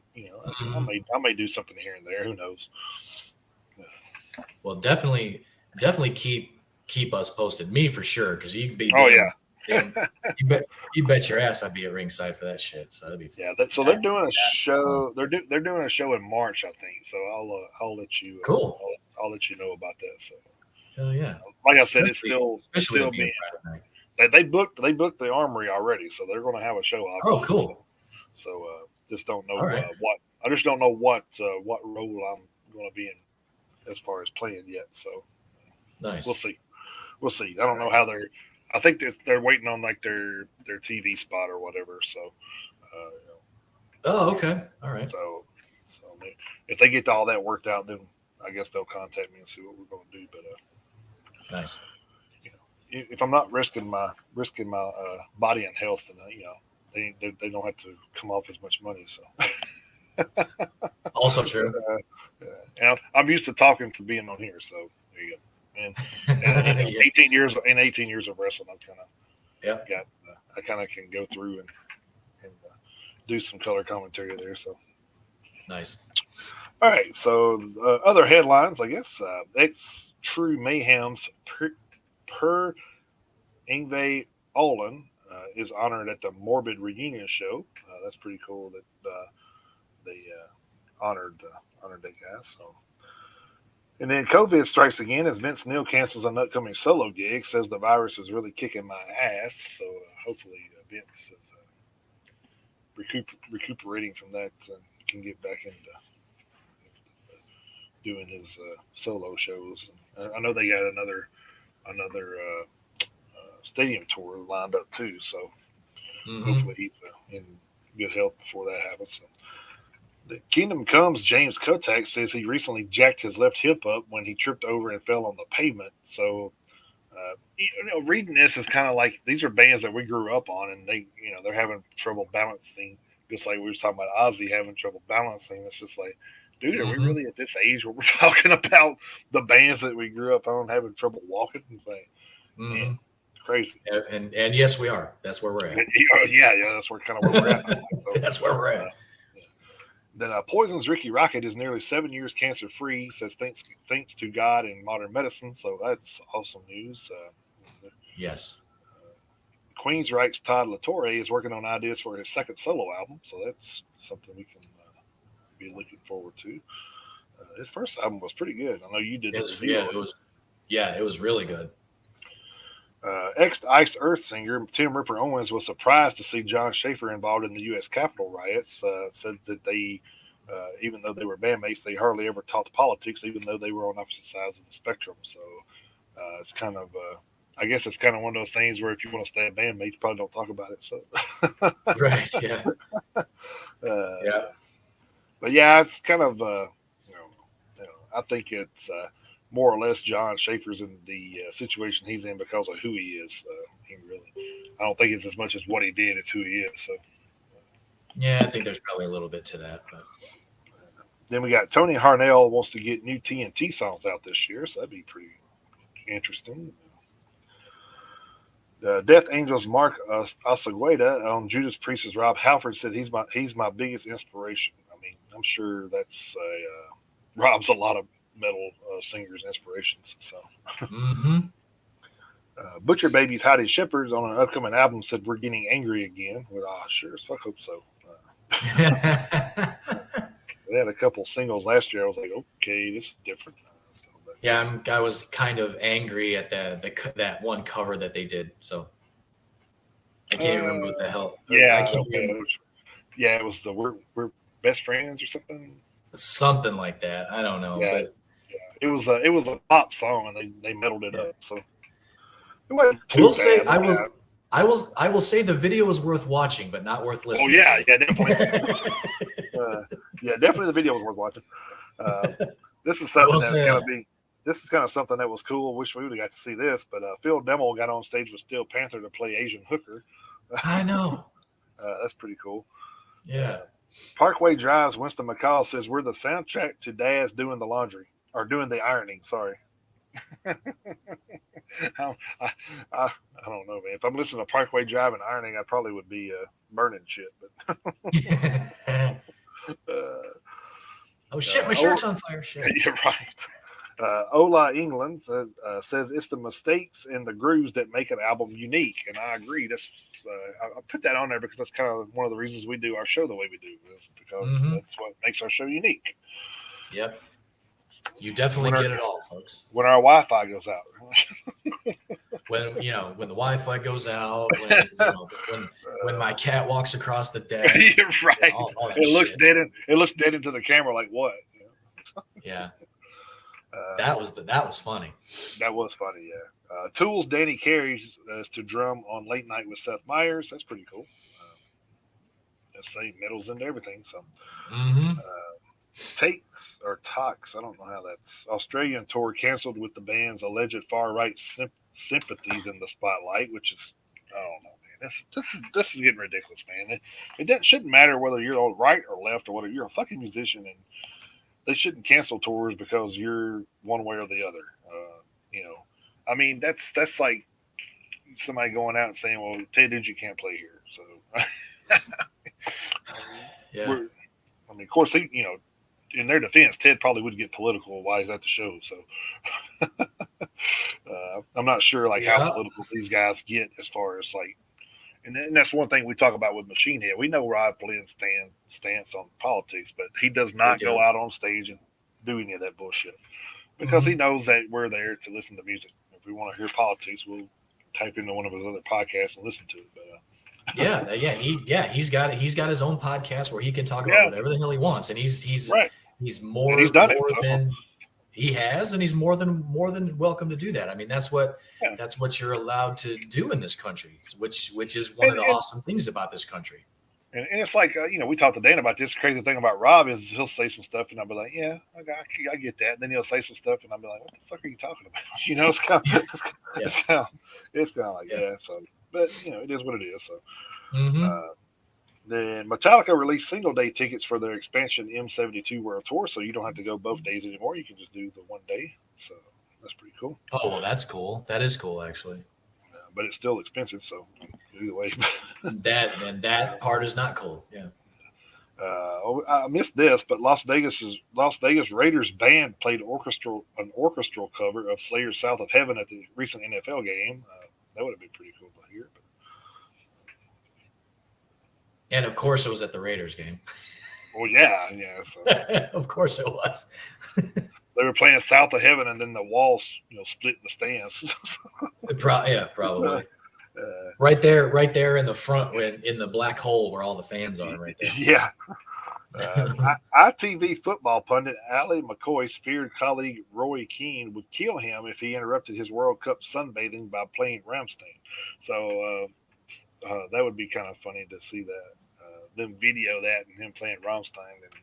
I may do something here and there. Who knows? Well, definitely keep us posted. Me for sure, because you can be Oh yeah. damn you bet your ass I'd be at ringside for that shit. So that'd be Yeah, so they're doing a show. They're doing a show in March, I think. So I'll let you cool. I'll let you know about that. So Hell yeah. like I said, it's still being being Friday night. they booked the Armory already, so they're going to have a show. Oh, Obviously, cool. So just don't know All right. what I just don't know what role I'm going to be in as far as playing yet. So Nice. we'll see. We'll see. I don't know how they're. I think they're waiting on like their TV spot or whatever. So. Oh, okay. All right. So if they get all that worked out, then I guess they'll contact me and see what we're going to do. But Nice. If I'm not risking my body and health, then they don't have to come off as much money. So Also true. And I'm used to talking for being on here, so there you go. And Yeah. 18 years of wrestling, I'm kind of Yeah. got I kind of can go through and do some color commentary there. So Nice. all right, so other headlines, I guess. Ex True Mayhem's Per Ingve Olin is honored at the Morbid reunion show. That's pretty cool that they honored that guy. So, and then COVID strikes again as Vince Neil cancels an upcoming solo gig. Says the virus is really kicking my ass. So hopefully Vince is recuperating from that and can get back into doing his solo shows. I know they got another stadium tour lined up too. So hopefully he's in good health before that happens. So, the Kingdom Comes James Kotak says he recently jacked his left hip up when he tripped over and fell on the pavement. So reading this is kind of like these are bands that we grew up on, and they're having trouble balancing, just like we were talking about Ozzy having trouble balancing. It's just like, dude, are we really at this age where we're talking about the bands that we grew up on having trouble walking? It's like, man, crazy. And yes, we are. That's where we're at. Yeah, that's where we're at. So, that's where we're at. Then Poison's Ricky Rocket is nearly 7 years cancer free. Says thanks to God and modern medicine. So that's awesome news. Yes. Queensryche's Todd LaTorre is working on ideas for his second solo album. So that's something we can be looking forward to. His first album was pretty good. I know you did. It was really good. Ex-Ice Earth singer Tim Ripper Owens was surprised to see John Schaefer involved in the U.S. Capitol riots. Said that they, even though they were bandmates, they hardly ever talked politics, even though they were on opposite sides of the spectrum. So it's kind of, I guess it's kind of one of those things where if you want to stay a bandmate, you probably don't talk about it. So right, yeah, yeah. But yeah, it's kind of, I think it's more or less John Schaefer's in the situation he's in because of who he is. I don't think it's as much as what he did; it's who he is. So, yeah, I think there's probably a little bit to that. But then we got Tony Harnell wants to get new TNT songs out this year, so that'd be pretty interesting. Death Angels Mark Asagueda on Judas Priest's Rob Halford said he's my biggest inspiration. I mean, I'm sure that's Rob's a lot of metal singers' inspirations. So, Butcher Baby's Heidi Shepard on an upcoming album said we're getting angry again. Well, sure as fuck hope so. They had a couple singles last year. I was like, okay, this is different. Yeah, I was kind of angry at that one cover that they did. So I can't remember what the hell. Yeah, I can't remember. Yeah, it was the we're best friends or something. Something like that. I don't know. Yeah, but it was a pop song, and they metaled it up. So it wasn't I will say bad. I will say the video was worth watching, but not worth listening. Oh yeah, definitely. Definitely the video was worth watching. This is something that's gonna be. This is kind of something that was cool. Wish we would have got to see this, but Phil Demmel got on stage with Steel Panther to play Asian Hooker. I know. That's pretty cool. Yeah. Parkway Drive's Winston McCall says we're the soundtrack to Dad's doing the laundry or doing the ironing. Sorry. I don't know, man. If I'm listening to Parkway Drive and ironing, I probably would be burning shit. But Oh shit, my oh, shirt's on fire. Shit. you're right. Ola England says it's the mistakes and the grooves that make an album unique, and I agree. That's I put that on there because that's kind of one of the reasons we do our show the way we do, is because that's what makes our show unique. Yep. You definitely get it all, folks. When our Wi-Fi goes out. When the Wi-Fi goes out, when my cat walks across the desk. You're right. All that it looks shit. dead. It looks dead into the camera. Like what? Yeah. That was funny. That was funny. Yeah. Tools Danny carries as to drum on Late Night with Seth Meyers. That's pretty cool. Let's say medals into everything. So. Takes or talks, I don't know how that's Australian tour canceled with the band's alleged far right sympathies in the spotlight, which is I don't know, man. This is getting ridiculous, man. It shouldn't matter whether you're right or left or whether you're a fucking musician, and they shouldn't cancel tours because you're one way or the other. I mean that's like somebody going out and saying, "Well, Ted Nugent can't play here," so yeah. I mean, of course, in their defense, Ted probably would get political while he's at the show. So I'm not sure how political these guys get as far as and that's one thing we talk about with Machine Head. We know Rod Flynn's stance on politics, but he does not go out on stage and do any of that bullshit because he knows that we're there to listen to music. If we want to hear politics, we'll type into one of his other podcasts and listen to it. But he's got his own podcast where he can talk about whatever the hell he wants, and he's right. He's more, and he's done more it, than he has, and he's more than welcome to do that. I mean, that's what you're allowed to do in this country, which is one of the awesome things about this country. And it's like we talked to Dan about this. Crazy thing about Rob is he'll say some stuff, and I'll be like, "Yeah, I get that." And then he'll say some stuff, and I'll be like, "What the fuck are you talking about?" It's kind of like So, but it is what it is. So. Then Metallica released single-day tickets for their expansion M72 World Tour, so you don't have to go both days anymore. You can just do the one day. So that's pretty cool. Oh, well, that's cool. That is cool, actually. But it's still expensive, so either way. that part is not cool. Yeah. I missed this, but Las Vegas Raiders band played an orchestral cover of Slayer's "South of Heaven" at the recent NFL game. That would have been pretty cool to hear. But. And of course, it was at the Raiders game. Well, yeah. So. Of course, it was. They were playing "South of Heaven," and then the walls, split in the stands. Probably. Right there in the front, in the black hole where all the fans are, right there. Yeah. ITV football pundit Allie McCoy's feared colleague Roy Keane would kill him if he interrupted his World Cup sunbathing by playing Rammstein. So that would be kind of funny to see that. Them video that and him playing Rammstein and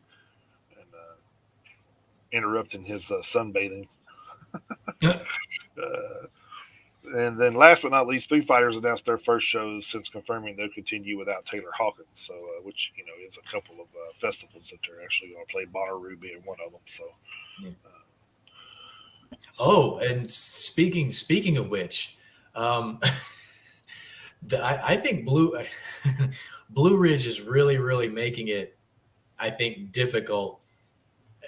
interrupting his sunbathing. And then last but not least, Foo Fighters announced their first shows since confirming they'll continue without Taylor Hawkins. So, which, is a couple of festivals that they're actually going to play, Bonnaroo being one of them. So, and speaking of which, I think Blue Ridge is really, really making it, I think, difficult.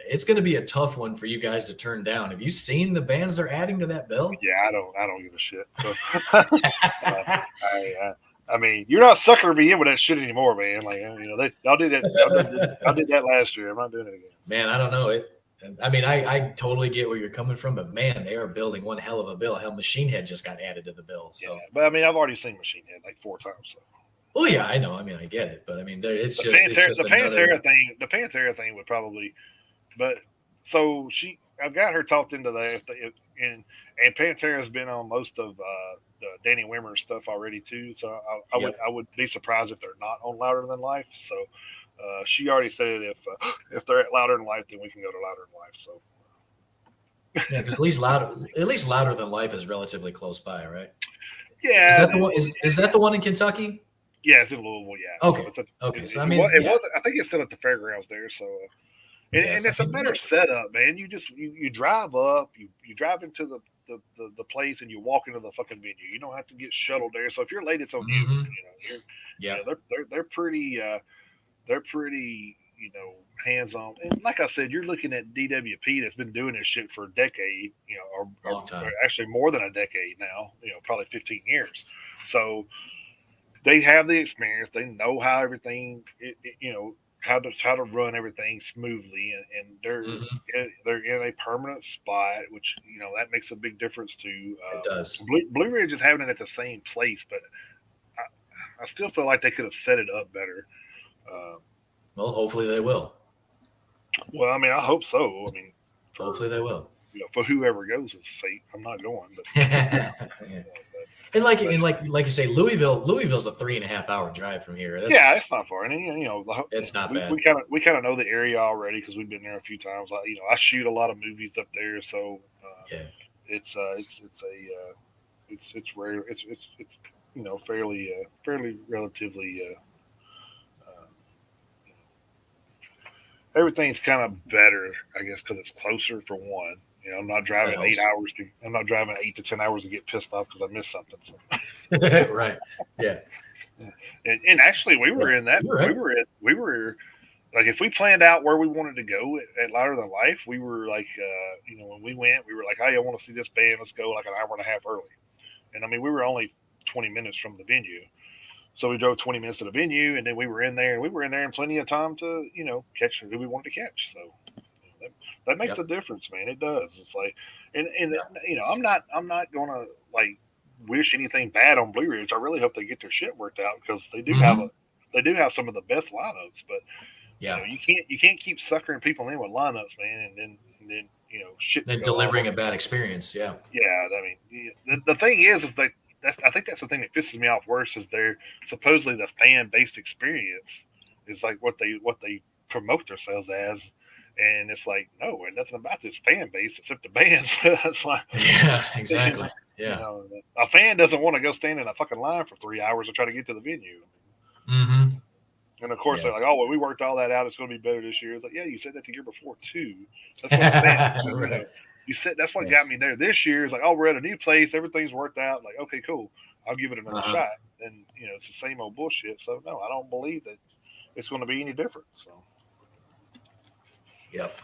It's going to be a tough one for you guys to turn down. Have you seen the bands they're adding to that bill? Yeah, I don't give a shit. So, I mean, you're not suckering me in with that shit anymore, man. Like, y'all did that. I did that last year. I'm not doing it again. Man, I don't know it. I mean, I totally get where you're coming from, but man, they are building one hell of a bill. Hell, Machine Head just got added to the bill. So, yeah, but I mean, I've already seen Machine Head like 4 times. So. Well, yeah, I know. I mean, I get it, but I mean, it's the just Pantera thing. The Pantera thing would probably, but so I've got her talked into that, and Pantera's been on most of the Danny Wimmer stuff already too. So I would be surprised if they're not on Louder Than Life. So she already said if they're at Louder Than Life, then we can go to Louder Than Life. So yeah, because at least Louder Than Life is relatively close by, right? Yeah. Is that the one? Is that the one in Kentucky? Yeah, it's in Louisville. Yeah. Okay. So So I mean, it was. I think it's still at the fairgrounds there. So. And it's a better setup, man. You drive up, you drive into the place and you walk into the fucking venue. You don't have to get shuttled there. So if you're late, it's on you. Mm-hmm. You Yeah. know, they're pretty, hands on. And like I said, you're looking at DWP that's been doing this shit for a decade, or Long time. actually more than a decade now, probably 15 years. So they have the experience. They know how everything, how to run everything smoothly, and Mm-hmm. they're in a permanent spot, which that makes a big difference to It does. Blue Ridge is having it at the same place, but I still feel like they could have set it up better. Uh, Well, hopefully they will. well, I mean, I hope so. I mean, for Hopefully they will. for whoever goes is sake, I'm not going, but Yeah. And but like you say, Louisville's a 3.5 hour drive from here. yeah, it's not far. And It's not we bad. kind of know the area already because we've been there a few times. I shoot a lot of movies up there, so Yeah. it's a it's rare. It's fairly relatively uh, everything's kind of better, I guess, because it's closer for one. I'm not That driving eight helps. hours to. I'm not driving 8 to 10 hours to get pissed off because I missed something. So. Right. Yeah. And actually, we Yeah. were in that. You're right. We were like, if we planned out where we wanted to go at Louder Than Life, we were like, when we went, we were like, hey, I want to see this band. Let's go like an hour and a half early. And I mean, we were only 20 minutes from the venue. So we drove 20 minutes to the venue, and then we were in there, and we were in there in plenty of time to, catch who we wanted to catch. So that makes Yep. a difference, man. It does. It's like, and Yeah. I'm not gonna like wish anything bad on Blue Ridge. I really hope they get their shit worked out because Mm-hmm. they do have some of the best lineups. But Yeah. you can't keep suckering people in with lineups, man, and then shit can Then go off. delivering a bad experience. Yeah. Yeah, I mean, the thing is that I think that's the thing that pisses me off worse is they're supposedly the fan based experience is like what they promote themselves as, and it's like no, and nothing about this fan base except the bands. That's like Yeah. you Exactly. know, Yeah. a fan doesn't want to go stand in a fucking line for 3 hours to try to get to the venue. Mm-hmm. And of course Yeah. they're like, oh well, we worked all that out. It's going to be better this year. It's like, yeah, you said that the year before too. That's what I'm saying. Right. You said that's what got Yes. me there. This year is like, oh, we're at a new place. Everything's worked out. Like, okay, cool. I'll give it another Uh-huh. shot. And it's the same old bullshit. So no, I don't believe that it's going to be any different. Yep.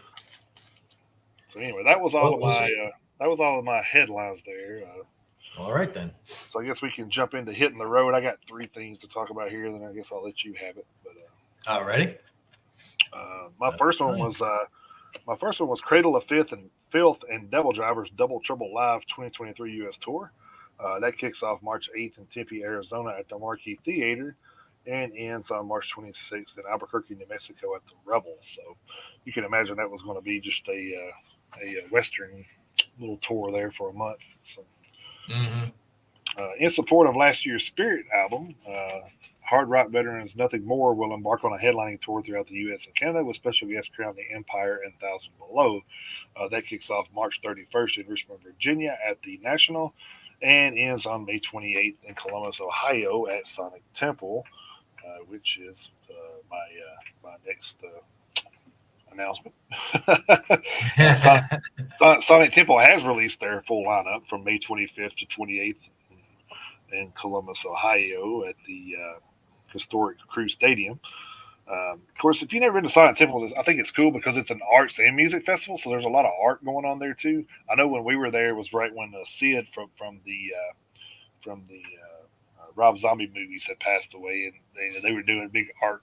So anyway, that was all Well, of we'll my see. headlines there. All right then. So I guess we can jump into hitting the road. I got three things to talk about here. Then I guess I'll let you have it. But All righty. my That'd be first one fine. was Cradle of Filth and Devil Drivers Double Trouble Live 2023 U.S. Tour. That kicks off March 8th in Tempe, Arizona at the Marquee Theater and ends on March 26th in Albuquerque, New Mexico at the Rebel. So you can imagine that was going to be just a Western little tour there for a month. So Mm-hmm. in support of last year's Spirit album, hard rock veterans Nothing More will embark on a headlining tour throughout the U.S. and Canada with special guests Crown the Empire and Thousand Below. That kicks off March 31st in Richmond, Virginia at the National and ends on May 28th in Columbus, Ohio at Sonic Temple, which is my next announcement. Sonic Temple has released their full lineup from May 25th to 28th in Columbus, Ohio at the historic Crew Stadium. Of course, if you've never been to Silent Temple, I think it's cool because it's an arts and music festival, so there's a lot of art going on there too. I know when we were there, it was right when Sid from the Rob Zombie movies had passed away, and they were doing big art,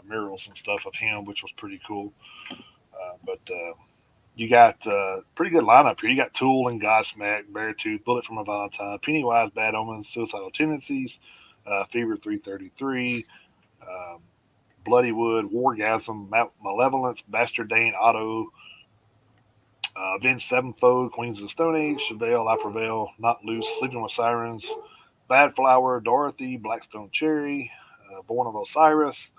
murals and stuff of him, which was pretty cool. But you got pretty good lineup here. You got Tool and Godsmack, Beartooth, Bullet from a Valentine, Pennywise, Bad Omens, Suicidal Tendencies, Fever 333. Um, Bloodywood, Wargasm, Malevolence, Bastard Dane, Otto, Avenged Sevenfold, Queens of the Stone Age, Chevelle, I Prevail, Not Loose, Sleeping with Sirens, Bad Flower, Dorothy, Blackstone Cherry, Born of Osiris,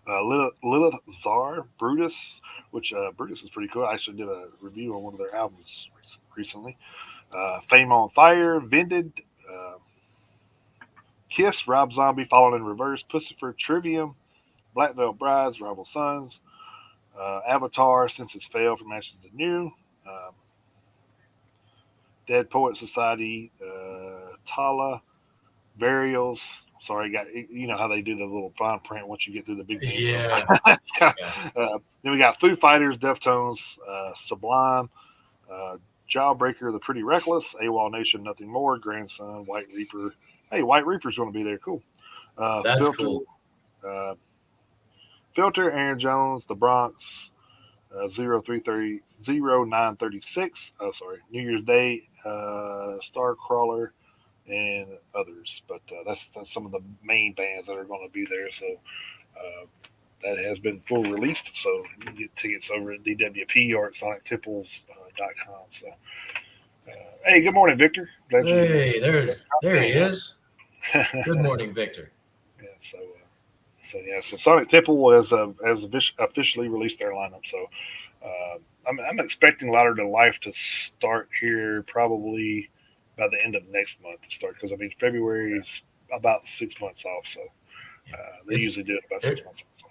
Lilith Czar, Brutus, which Brutus is pretty cool. I actually did a review on one of their albums recently. Fame on Fire, Vended, uh, Kiss, Rob Zombie, Fallen in Reverse, Pussifer, Trivium, Black Veil Brides, Rival Sons, Avatar, Senses Fail from Ashes to New. Um, Dead Poet Society, Tala, Burials. Sorry, got you know how they do the little fine print once you get through the big names. So, Yeah. Yeah. then we got Foo Fighters, Deftones, Sublime, uh, Jawbreaker, The Pretty Reckless, AWOL Nation, Nothing More, Grandson, White Reaper. Hey, White Reaper's going to be there. Cool. That's Filter, cool. uh, Filter, Aaron Jones, The Bronx, 0936. Oh, sorry. New Year's Day, Starcrawler, and others. But that's some of the main bands that are going to be there. So that has been full released. So you can get tickets over at DWP or at SonicTipples.com. So, hey, good morning, Victor. Glad Hey, there he is. you. Good morning, Victor. Yeah, so Sonic Tipple has officially released their lineup. So I'm expecting Louder Than Life to start here probably by the end of next month to start because I mean February is about 6 months off. So they usually do it about 6 months off. So.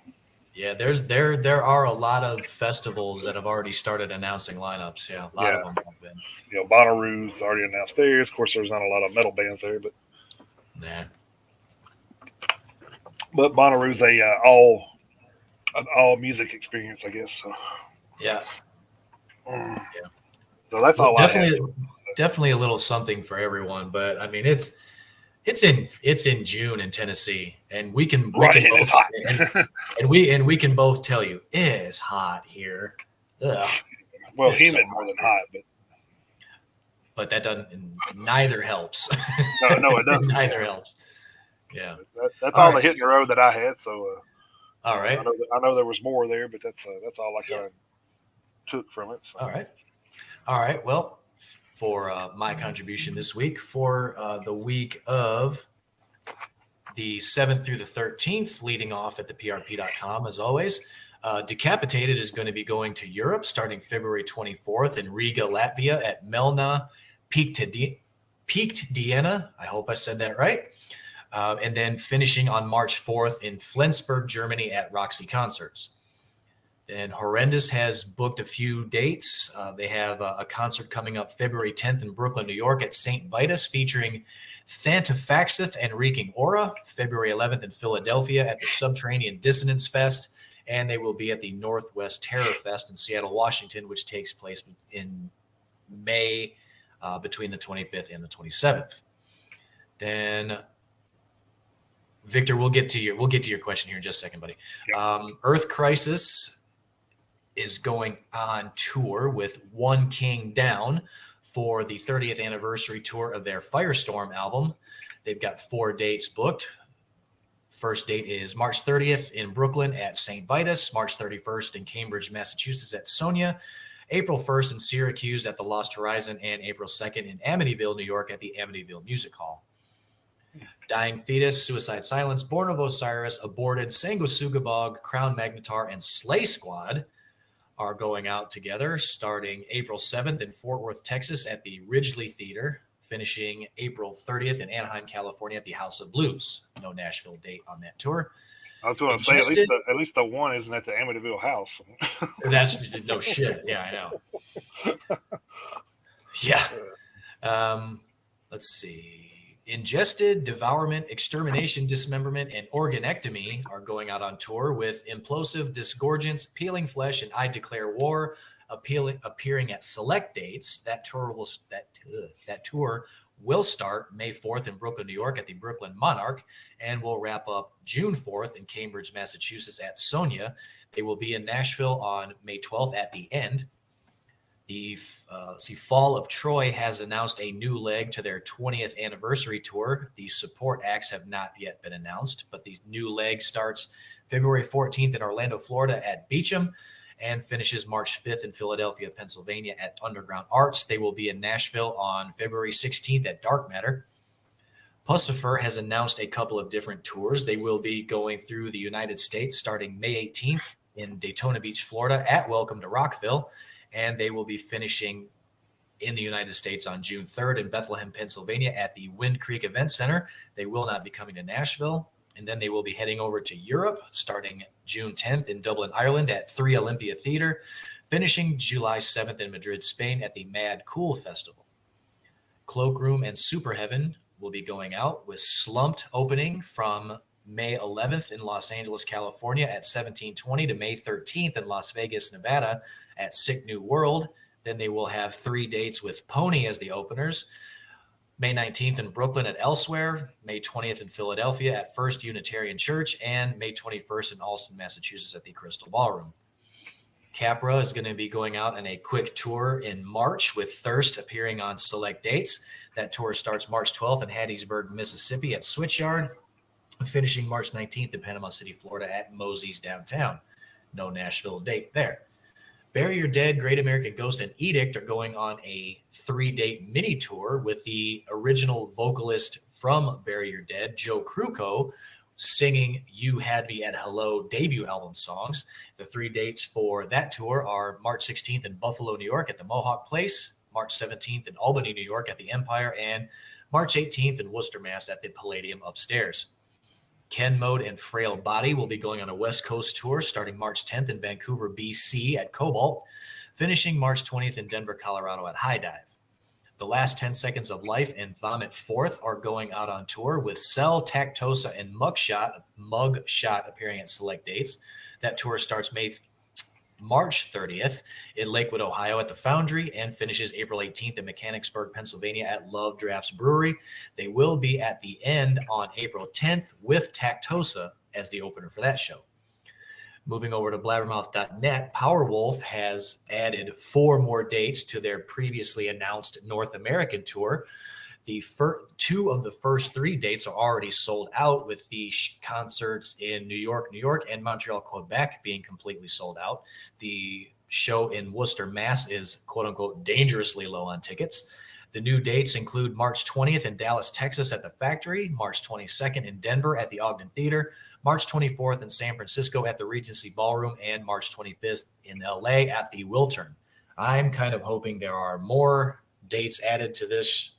Yeah, there are a lot of festivals that have already started announcing lineups. Yeah, a lot of them have been. Bonnaroo's already announced theirs. Of course, there's not a lot of metal bands there, but Bonnaroo's a all music experience, I guess. So. Yeah. So that's all definitely, I have. Definitely a little something for everyone, but I mean it's in June in Tennessee, and we can both and we can both tell you it's hot here. Ugh, well, humid more than hot, but that doesn't. Neither helps. No, it doesn't. Neither helps. Yeah, that's all the hitting the road that I had. So, all right. I know there was more there, but that's all I kind of took from it. So. All right. Well, for my contribution this week for the week of the 7th through the 13th, leading off at the PRP.com, as always. Decapitated is going to be going to Europe starting February 24th in Riga, Latvia at Melna Peaked Diana. I hope I said that right. And then finishing on March 4th in Flensburg, Germany at Roxy Concerts. And Horrendous has booked a few dates. They have a concert coming up February 10th in Brooklyn, New York at St. Vitus featuring Thantafaxith and Reeking Aura. February 11th in Philadelphia at the Subterranean Dissonance Fest. And they will be at the Northwest Terror Fest in Seattle, Washington, which takes place in May between the 25th and the 27th. Then Victor, we'll get to your question here in just a second, buddy. Yeah. Earth Crisis is going on tour with One King Down for the 30th anniversary tour of their Firestorm album. They've got 4 dates booked. First date is March 30th in Brooklyn at St. Vitus, March 31st in Cambridge, Massachusetts at Sonia, April 1st in Syracuse at the Lost Horizon, and April 2nd in Amityville, New York at the Amityville Music Hall. Dying Fetus, Suicide Silence, Born of Osiris, Aborted, Sanguisugabog, Crown Magnetar, and Slay Squad are going out together starting April 7th in Fort Worth, Texas at the Ridgely Theater, finishing April 30th in Anaheim, California at the House of Blues. No Nashville date on that tour. I was going to say, at least the one isn't at the Amityville house. That's no shit. Yeah, I know. Yeah. Let's see. Ingested, Devourment, Extermination, Dismemberment, and Organectomy are going out on tour with Implosive, Disgorgence, Peeling Flesh, and I Declare War appearing at select dates. That tour will start May 4th in Brooklyn, New York at the Brooklyn Monarch, and will wrap up June 4th in Cambridge, Massachusetts at Sonia. They will be in Nashville on May 12th at the End. The Fall of Troy has announced a new leg to their 20th anniversary tour. The support acts have not yet been announced, but the new leg starts February 14th in Orlando, Florida at Beecham and finishes March 5th in Philadelphia, Pennsylvania at Underground Arts. They will be in Nashville on February 16th at Dark Matter. Pussifer has announced a couple of different tours. They will be going through the United States starting May 18th in Daytona Beach, Florida at Welcome to Rockville. And they will be finishing in the United States on June 3rd in Bethlehem, Pennsylvania at the Wind Creek Event Center. They will not be coming to Nashville. And then they will be heading over to Europe starting June 10th in Dublin, Ireland at 3 Olympia Theatre, finishing July 7th in Madrid, Spain at the Mad Cool Festival. Cloakroom and Super Heaven will be going out with Slumped opening from May 11th in Los Angeles, California at 1720 to May 13th in Las Vegas, Nevada at Sick New World. Then they will have 3 dates with Pony as the openers. May 19th in Brooklyn at Elsewhere, May 20th in Philadelphia at First Unitarian Church, and May 21st in Allston, Massachusetts at the Crystal Ballroom. Capra is going to be going out on a quick tour in March with Thirst appearing on select dates. That tour starts March 12th in Hattiesburg, Mississippi at Switchyard, finishing March 19th in Panama City, Florida at Mosey's downtown. No Nashville date there. Bury Your Dead, Great American Ghost, and Edict are going on a 3-date mini tour with the original vocalist from Bury Your Dead, Joe Kruko, singing You Had Me at Hello debut album songs. The 3 dates for that tour are March 16th in Buffalo, New York at the Mohawk Place, March 17th in Albany, New York at the Empire, and March 18th in Worcester, Mass at the Palladium upstairs. Ken Mode and Frail Body will be going on a West Coast tour starting March 10th in Vancouver, BC at Cobalt, finishing March 20th in Denver, Colorado at High Dive. The Last 10 Seconds of Life and Vomit Forth are going out on tour with Cell, Tactosa, and Mugshot appearing at select dates. That tour starts March 30th in Lakewood, Ohio at the Foundry and finishes April 18th in Mechanicsburg, Pennsylvania at Love Drafts Brewery. They will be at the end on April 10th with Tactosa as the opener for that show. Moving over to blabbermouth.net, Powerwolf has added 4 more dates to their previously announced North American tour. The 2 of the first 3 dates are already sold out, with the concerts in New York, and Montreal, Quebec being completely sold out. The show in Worcester, Mass is quote-unquote dangerously low on tickets. The new dates include March 20th in Dallas, Texas at the Factory, March 22nd in Denver at the Ogden Theater, March 24th in San Francisco at the Regency Ballroom, and March 25th in LA at the Wiltern. I'm kind of hoping there are more dates added to this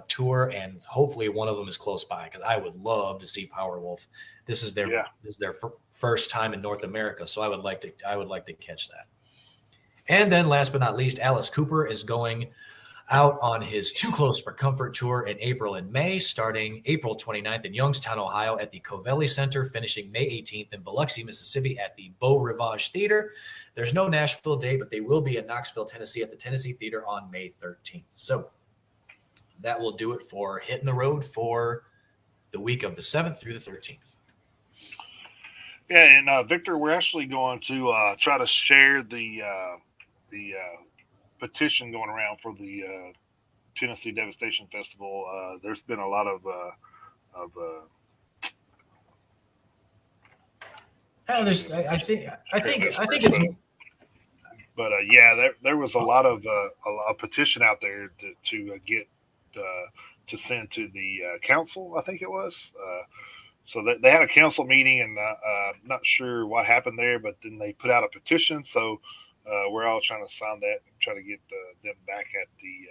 tour, and hopefully one of them is close by, because I would love to see Powerwolf. This is their first time in North America, so I would like to catch that. And then last but not least, Alice Cooper is going out on his Too Close for Comfort tour in April and May, starting April 29th in Youngstown, Ohio at the Covelli Center, finishing May 18th in Biloxi, Mississippi at the Beau Rivage Theater. There's no Nashville date, but they will be in Knoxville, Tennessee at the Tennessee Theater on May 13th. So that will do it for hitting the road for the week of the 7th through the 13th. Yeah, and Victor, we're actually going to try to share the petition going around for the Tennessee Devastation Festival. There's been a lot of I think it's. But there was a lot of a petition out there to get to send to the council. I think it was. So they had a council meeting, and not sure what happened there, but then they put out a petition. So we're all trying to sign that and try to get them back at the.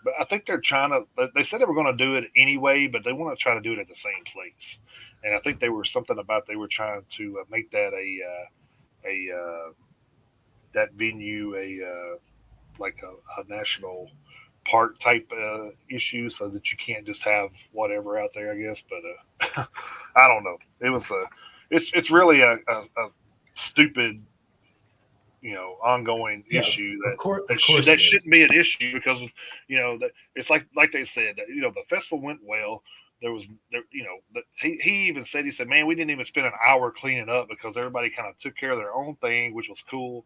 But I think they're trying to. They said they were going to do it anyway, but they want to try to do it at the same place. And I think they were trying to make that that venue like a national park type issue, so that you can't just have whatever out there, I guess. But I don't know. It's really a stupid, ongoing issue that shouldn't be an issue, because that it's like they said that the festival went well. He even said, man, we didn't even spend an hour cleaning up, because everybody kind of took care of their own thing, which was cool.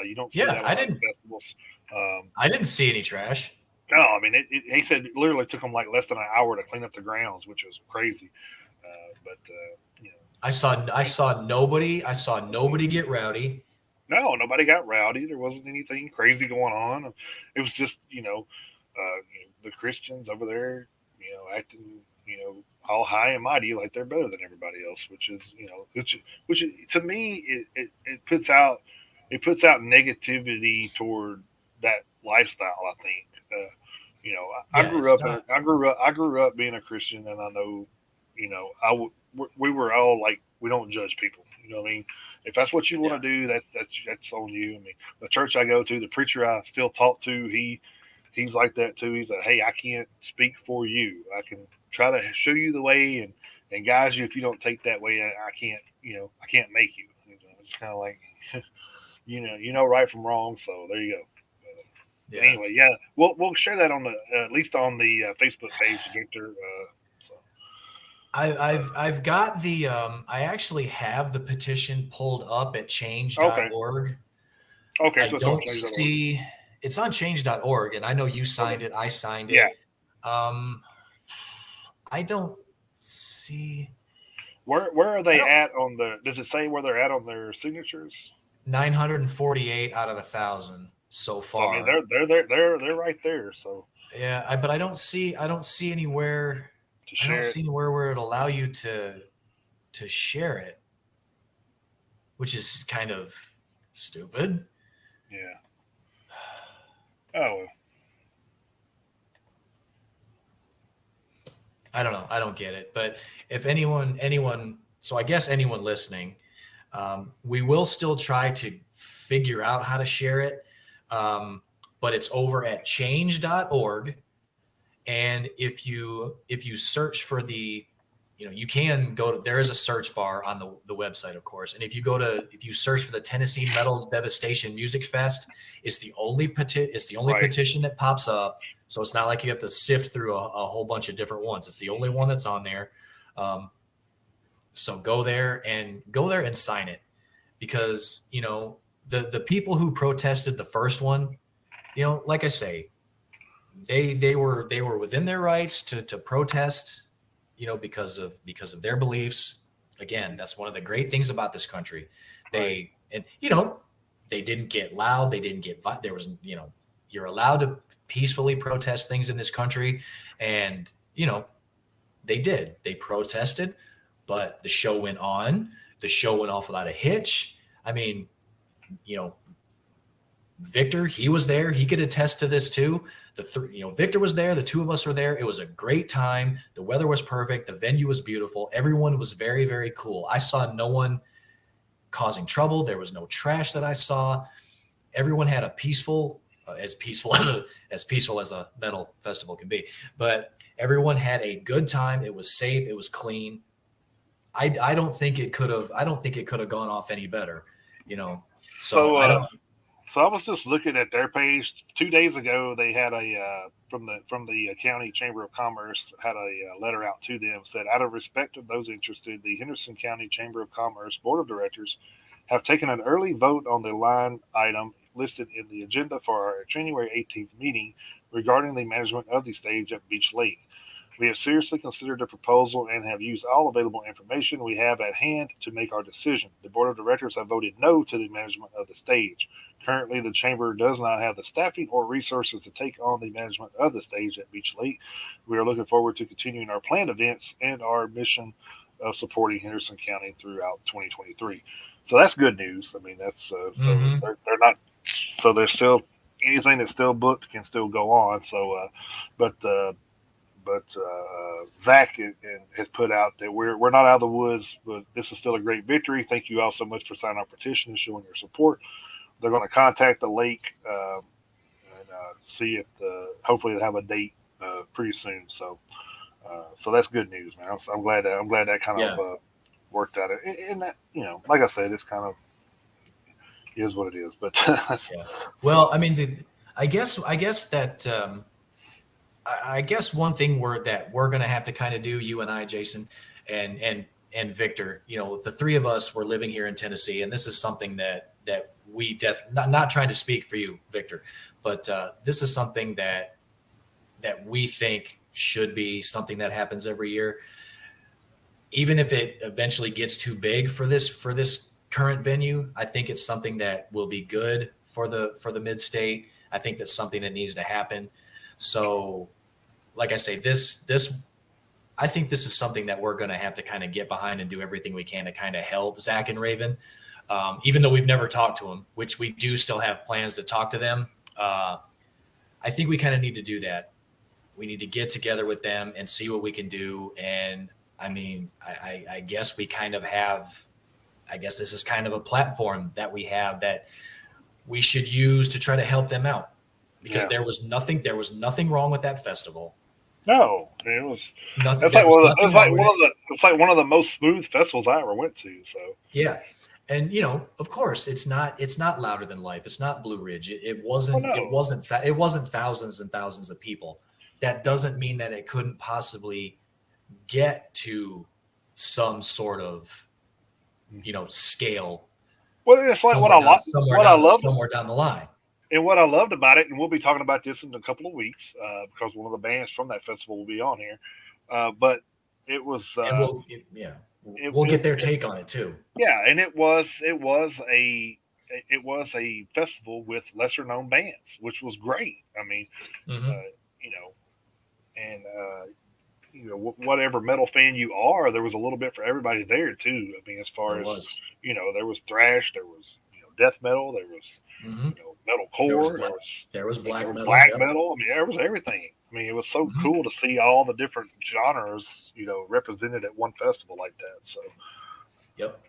You don't see that with festivals. I didn't see any trash. No, I mean, he said it literally took them like less than an hour to clean up the grounds, which was crazy. I saw nobody get rowdy. No, nobody got rowdy. There wasn't anything crazy going on. It was just, the Christians over there, acting, all high and mighty, like they're better than everybody else, which is, which to me, it puts out negativity toward that lifestyle. I think, I grew up being a Christian, and I know, we were all like, we don't judge people. You know what I mean? If that's what you want Yeah. to do, that's on you. I mean, the church I go to, the preacher I still talk to, he's like that too. He's like, hey, I can't speak for you. I can try to show you the way and guide you. If you don't take that way, I can't. I can't make you. It's kind of like, right from wrong. So there you go. But Yeah. anyway, yeah, we'll share that on the at least on the Facebook page, Victor. So I've got the I actually have the petition pulled up at okay, change.org. okay, I so it's on don't change.org. see it's on change.org, and I know you Okay, signed it, I signed yeah. it. Um I don't see Where are I they don't at on the? Does it say where they're at on their signatures? 948 out of 1,000 so So I mean, far. they're right there. So Yeah, but I don't see anywhere to I don't share it, see anywhere where it allow you to share it, which is kind of stupid. yeah. Oh well, I don't know. I don't get it. But if anyone, so I guess anyone listening, we will still try to figure out how to share it. But it's over at change.org. And if you search for you can go to, there is a search bar on the website, of course. And if you search for the Tennessee Metal Devastation Music Fest, it's the only right, petition that pops up. So it's not like you have to sift through a whole bunch of different ones. It's the only one that's on there. Um, so go there and sign it, because the people who protested the first one, like I say, they were within their rights to protest, because of their beliefs. Again, that's one of the great things about this country. right, They didn't get loud. They didn't get there was you're allowed to peacefully protest things in this country, and they protested, but the show went on. The show went off without a hitch. I mean, you know Victor, he was there. He could attest to this too. Victor was there. The two of us were there. It was a great time. The weather was perfect. The venue was beautiful. Everyone was very, very cool. I saw no one causing trouble. There was no trash that I saw. Everyone had a as peaceful as a metal festival can be. But everyone had a good time. It was safe. It was clean. I don't think it could have. I don't think it could have gone off any better. So so I don't. so I was just looking at their page 2 days ago. They had a from the county chamber of commerce had a letter out to them, said, out of respect of those interested, the Henderson County Chamber of Commerce board of directors have taken an early vote on the line item listed in the agenda for our January 18th meeting regarding the management of the stage at Beach Lake. We have seriously considered the proposal and have used all available information we have at hand to make our decision. The board of directors have voted no to the management of the stage. Currently, the chamber does not have the staffing or resources to take on the management of the stage at Beach Lake. We are looking forward to continuing our planned events and our mission of supporting Henderson County throughout 2023. So that's good news. I mean, that's so Mhm. they're not, so there's still anything that's still booked can still go on. So, but Zach has put out that we're not out of the woods, but this is still a great victory. Thank you all so much for signing our petition and showing your support. They're going to contact the lake and see if hopefully they'll have a date pretty soon. So that's good news, man. I'm glad that kind Yeah. of worked out. And that, like I said, it's kind of is what it is. But Yeah. so Well, I mean, I guess that I guess one thing we're gonna have to kind of do, you and I, Jason, and Victor. The three of us were living here in Tennessee, and this is something that we not trying to speak for you, Victor, but this is something that we think should be something that happens every year, even if it eventually gets too big for this current venue. I think it's something that will be good for the mid state. I think that's something that needs to happen. So, like I say, this I think this is something that we're going to have to kind of get behind and do everything we can to kind of help Zach and Raven, even though we've never talked to them, which we do still have plans to talk to them. I think we kind of need to do that. We need to get together with them and see what we can do. And I mean, I guess we kind of have, I guess this is kind of a platform that we have that we should use to try to help them out, because there was nothing wrong with that festival. No, it was. Nothing. That's There like was one of the. nothing It's wrong like with one it. of the. It's like one of the most smooth festivals I ever went to. So Yeah. And of course, it's not louder than life. It's not Blue Ridge. It wasn't no, it wasn't thousands and thousands of people. That doesn't mean that it couldn't possibly get to some sort of scale well, it's like somewhere down somewhere down the line. And what I loved about it, and we'll be talking about this in a couple of weeks because one of the bands from that festival will be on here. But it was. And we'll get their take on it too. Yeah, and it was a festival with lesser known bands, which was great. I mean, Mm-hmm. And whatever metal fan you are, there was a little bit for everybody there too. I mean, as far There as was. there was thrash, there was death metal, there was Mm-hmm. metal There was core, there was black metal. black Yep. metal. I mean, there was everything. I mean, it was so Mhm. cool to see all the different genres, represented at one festival like that. So, Yep.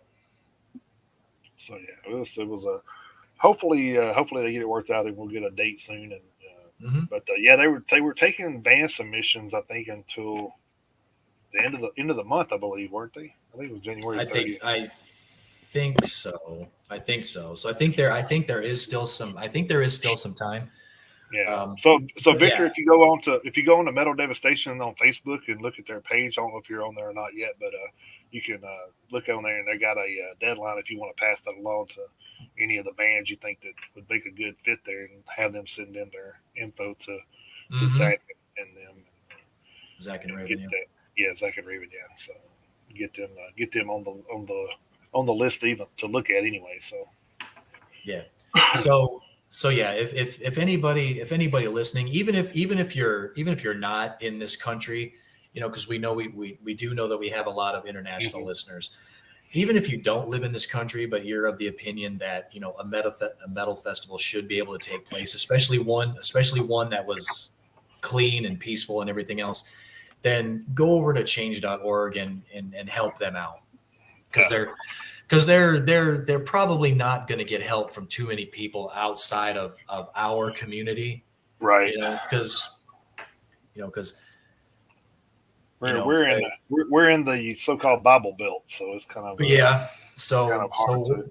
so yeah, it was a hopefully they get it worked out and we'll get a date soon. And Mm-hmm. but yeah, they were taking band submissions, I think, until the end of the month, I believe, weren't they? I think it was January I 30th. think so. I think so. So I think there is still some time. Yeah. Um, So but Victor, yeah. if you go on to Metal Devastation on Facebook and look at their page, I don't know if you're on there or not yet, but you can look on there and they got a deadline if you want to pass that along to any of the bands you think that would make a good fit there, and have them send in their info to Mhm. Zach and them. Zach and And Raven. get Yeah. that, yeah, Zach and Raven, yeah. So get them on the list even to look at anyway. So Yeah. So yeah, if anybody listening, even if you're not in this country, because we know we do know that we have a lot of international Mhm. listeners. Even if you don't live in this country, but you're of the opinion that a metal festival should be able to take place, especially one that was clean and peaceful and everything else, then go over to change.org and help them out, because Yeah. they're probably not going to get help from too many people outside of our community, Right. because We're in the so-called Bible Belt, so it's kind of yeah. kind So of hard to we're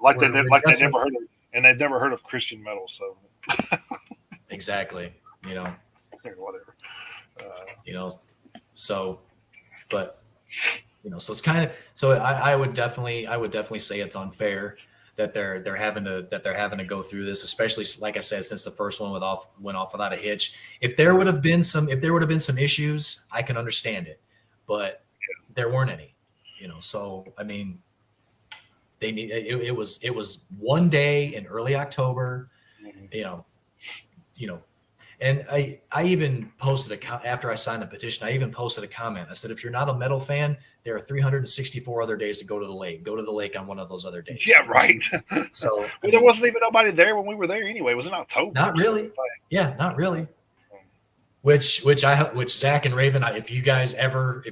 like they definitely, never heard of, and they've never heard of Christian metal, so exactly, whatever. So, but so it's kind of, so I would definitely say it's unfair that they're having to go through this, especially like I said, since the first one went off without a hitch. If there would have been some issues, I can understand it, but there weren't any. So I mean, it was one day in early October. Mhm. And I even posted after I signed the petition, I even posted a comment. I said, if you're not a metal fan, there are 364 other days to go to the lake. Go to the lake on one of those other days. Yeah, right. So there wasn't even nobody there when we were there anyway. It was in October. Not really. So Yeah, not really. Which Zach and Raven, if you guys ever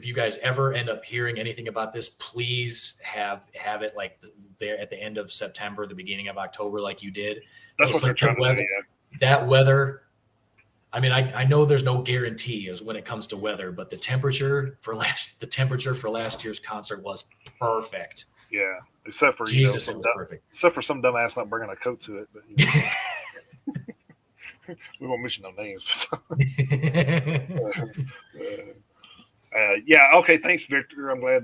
end up hearing anything about this, please have it like there at the end of September, the beginning of October, like you did. that's what they're trying to do. Yeah. That weather. I mean, I know there's no guarantee as when it comes to weather, but the temperature for last year's concert was perfect. Yeah, except for Jesus, it was perfect. Except for some dumbass not bringing a coat to it, but we won't mention no names. Yeah. Okay. Thanks, Victor. I'm glad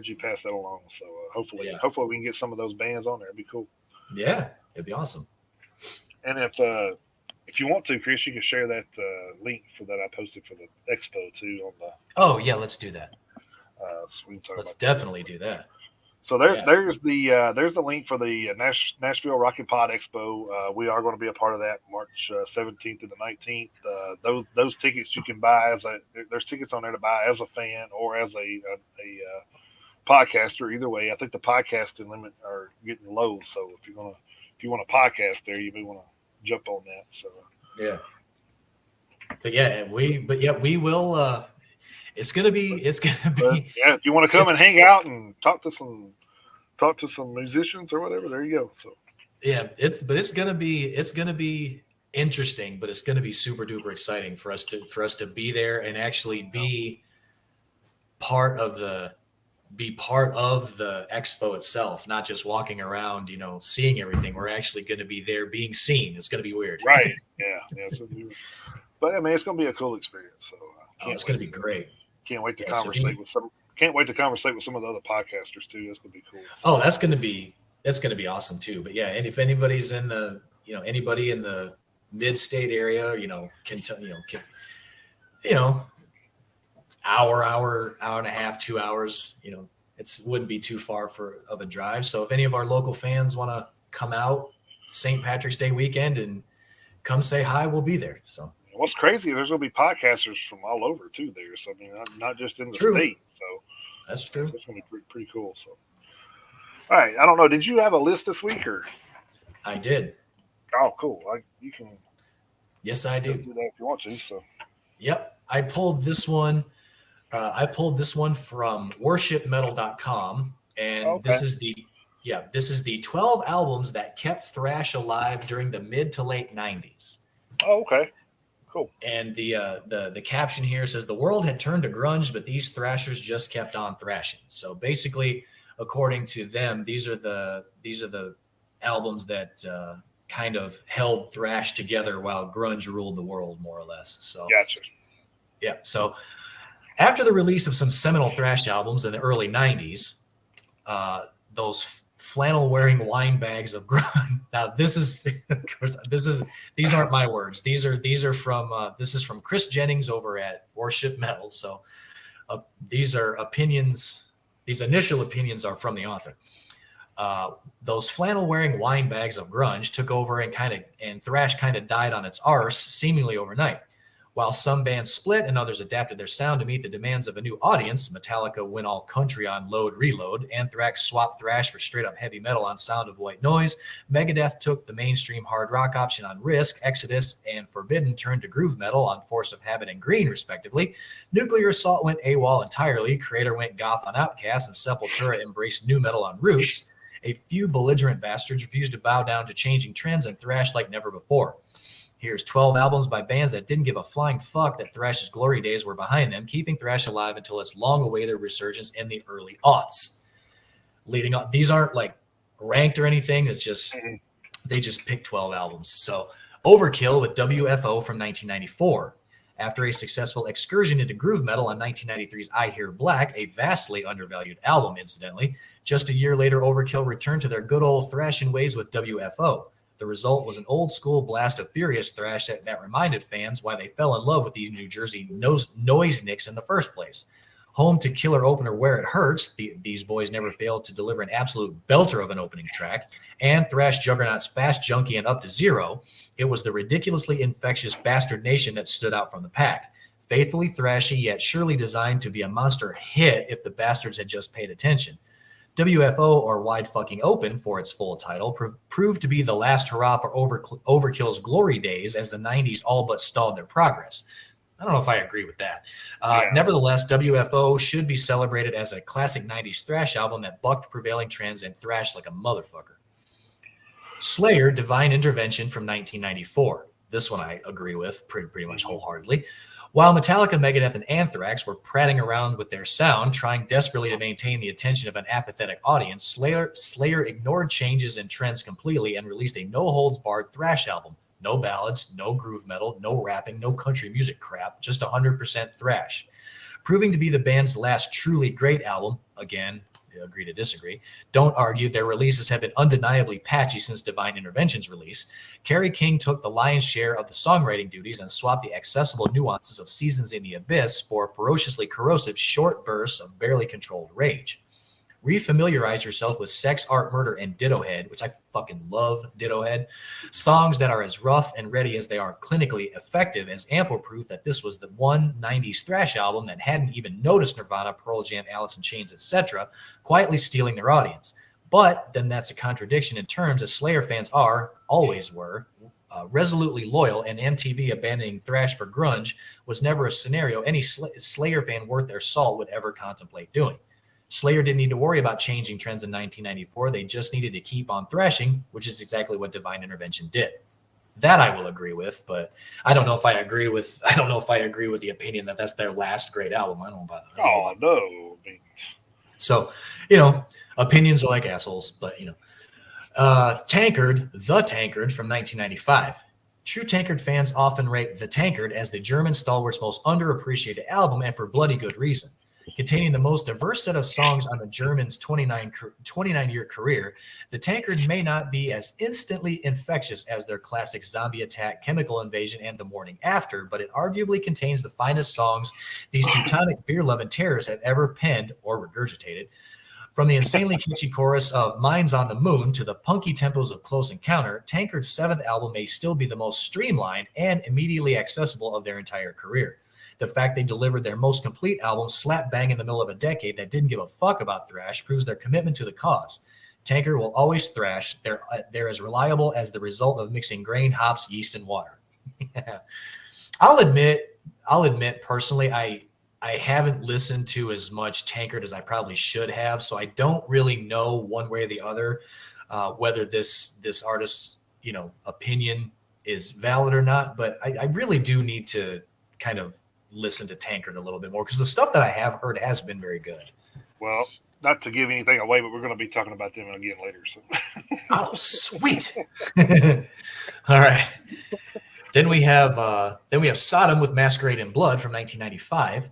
you passed that along. So hopefully we can get some of those bands on there. It'd be cool. Yeah, it'd be awesome. And if you want to, Chris, you can share that link for that I posted for the expo too on the. Oh yeah, let's do that. So we can let's definitely do that. So there's the link for the Nashville Rocket Pod Expo. We are going to be a part of that March 17th to the 19th. Those tickets you can buy there's tickets on there to buy as a fan or as a podcaster. Either way, I think the podcasting limit are getting low. So if you want to podcast there, you may want to jump on that. So yeah, we will. It's gonna be. But yeah, if you want to come and hang out and talk to some musicians or whatever, there you go. So Yeah, it's gonna be interesting, but it's gonna be super duper exciting for us to be there and actually be part of the expo itself, not just walking around, seeing everything. We're actually going to be there being seen. It's going to be weird. Right. Yeah. But I mean, it's going to be a cool experience. So it's going to be great. Can't wait to conversate with some. Can't wait to conversate with some of the other podcasters too. That's going to be cool. Oh, that's going to be awesome too. But yeah, and if anybody's in the, anybody in the mid-state area, can tell, hour and a half, 2 hours, it wouldn't be too far of a drive. So if any of our local fans want to come out St. Patrick's Day weekend and come say hi, we'll be there. So what's crazy is there's going to be podcasters from all over too there. So I mean, not just in the state. So that's true. It's going to be pretty cool. So all right, I don't know. Did you have a list this week or? I did. Oh, cool. You can. Yes, I do. Do that if you want to. So. Yep, I pulled this one. From worshipmetal.com, and this is the 12 albums that kept thrash alive during the mid to late 90s. Oh, okay. Cool. And the caption here says the world had turned to grunge, but these thrashers just kept on thrashing. So basically, according to them, these are the albums that kind of held thrash together while grunge ruled the world, more or less. So gotcha. Yeah. So after the release of some seminal thrash albums in the early 90s, those flannel-wearing wine bags of grunge. Now, these aren't my words. These are from this is from Chris Jennings over at Worship Metal. So these are opinions. These initial opinions are from the author. Those flannel-wearing wine bags of grunge took over and thrash kind of died on its arse seemingly overnight. While some bands split and others adapted their sound to meet the demands of a new audience, Metallica went all country on Load Reload, Anthrax swapped thrash for straight-up heavy metal on Sound of White Noise, Megadeth took the mainstream hard rock option on Risk, Exodus and Forbidden turned to groove metal on Force of Habit and Green, respectively, Nuclear Assault went AWOL entirely, Creator went goth on Outcast, and Sepultura embraced new metal on Roots. A few belligerent bastards refused to bow down to changing trends and thrash like never before. Here's 12 albums by bands that didn't give a flying fuck that thrash's glory days were behind them, keeping thrash alive until its long-awaited resurgence in the early aughts. Leading on, these aren't like ranked or anything. It's just they just picked 12 albums. So Overkill with WFO from 1994. After a successful excursion into groove metal on 1993's I Hear Black, a vastly undervalued album, incidentally, just a year later, Overkill returned to their good old thrashing ways with WFO. The result was an old-school blast of furious thrash that reminded fans why they fell in love with these New Jersey noisenicks in the first place. Home to killer opener Where It Hurts, these boys never failed to deliver an absolute belter of an opening track, and thrash juggernauts Fast Junkie and Up to Zero, it was the ridiculously infectious Bastard Nation that stood out from the pack. Faithfully thrashy, yet surely designed to be a monster hit if the bastards had just paid attention. WFO, or Wide Fucking Open for its full title, proved to be the last hurrah for Overkill's glory days as the 90s all but stalled their progress. I don't know if I agree with that. Nevertheless, WFO should be celebrated as a classic 90s thrash album that bucked prevailing trends and thrashed like a motherfucker. Slayer, Divine Intervention from 1994. This one I agree with pretty much wholeheartedly. While Metallica, Megadeth, and Anthrax were prattling around with their sound, trying desperately to maintain the attention of an apathetic audience, Slayer ignored changes and trends completely and released a no-holds-barred thrash album. No ballads, no groove metal, no rapping, no country music crap, just 100% thrash. Proving to be the band's last truly great album, again, agree to disagree. Don't argue, their releases have been undeniably patchy since Divine Intervention's release. Kerry King took the lion's share of the songwriting duties and swapped the accessible nuances of Seasons in the Abyss for ferociously corrosive short bursts of barely controlled rage. Refamiliarize yourself with Sex, Art, Murder, and Ditto Head, which I fucking love Ditto Head. Songs that are as rough and ready as they are clinically effective as ample proof that this was the one 90s thrash album that hadn't even noticed Nirvana, Pearl Jam, Alice in Chains, etc., quietly stealing their audience. But then that's a contradiction in terms, as Slayer fans always were, resolutely loyal, and MTV abandoning thrash for grunge was never a scenario any Slayer fan worth their salt would ever contemplate doing. Slayer didn't need to worry about changing trends in 1994. They just needed to keep on thrashing, which is exactly what Divine Intervention did. That I will agree with, but I don't know if I agree with the opinion that that's their last great album. I don't know about that. Oh no. So, opinions are like assholes, but Tankard, The Tankard from 1995. True Tankard fans often rate The Tankard as the German stalwart's most underappreciated album, and for bloody good reason. Containing the most diverse set of songs on the Germans' 29-year career, The Tankard may not be as instantly infectious as their classic Zombie Attack, Chemical Invasion, and The Morning After, but it arguably contains the finest songs these Teutonic beer-loving terrorists have ever penned or regurgitated. From the insanely catchy chorus of Minds on the Moon to the punky tempos of Close Encounter, Tankard's seventh album may still be the most streamlined and immediately accessible of their entire career. The fact they delivered their most complete album slap bang in the middle of a decade that didn't give a fuck about thrash proves their commitment to the cause. Tankard will always thrash. They're as reliable as the result of mixing grain, hops, yeast, and water. I'll admit personally, I haven't listened to as much Tankard as I probably should have, so I don't really know one way or the other whether this artist's opinion is valid or not. But I really do need to kind of listen to Tankard a little bit more because the stuff that I have heard has been very good. Well, not to give anything away, but we're going to be talking about them again later. So. Oh, sweet! All right. Then we have Sodom with Masquerade in Blood from 1995.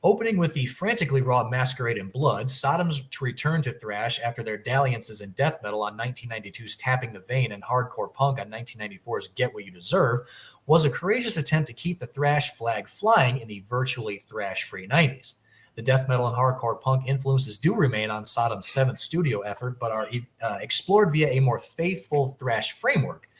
Opening with the frantically raw Masquerade in Blood, Sodom's return to thrash after their dalliances in death metal on 1992's Tapping the Vein and hardcore punk on 1994's Get What You Deserve was a courageous attempt to keep the thrash flag flying in the virtually thrash-free 90s. The death metal and hardcore punk influences do remain on Sodom's seventh studio effort, but are explored via a more faithful thrash framework.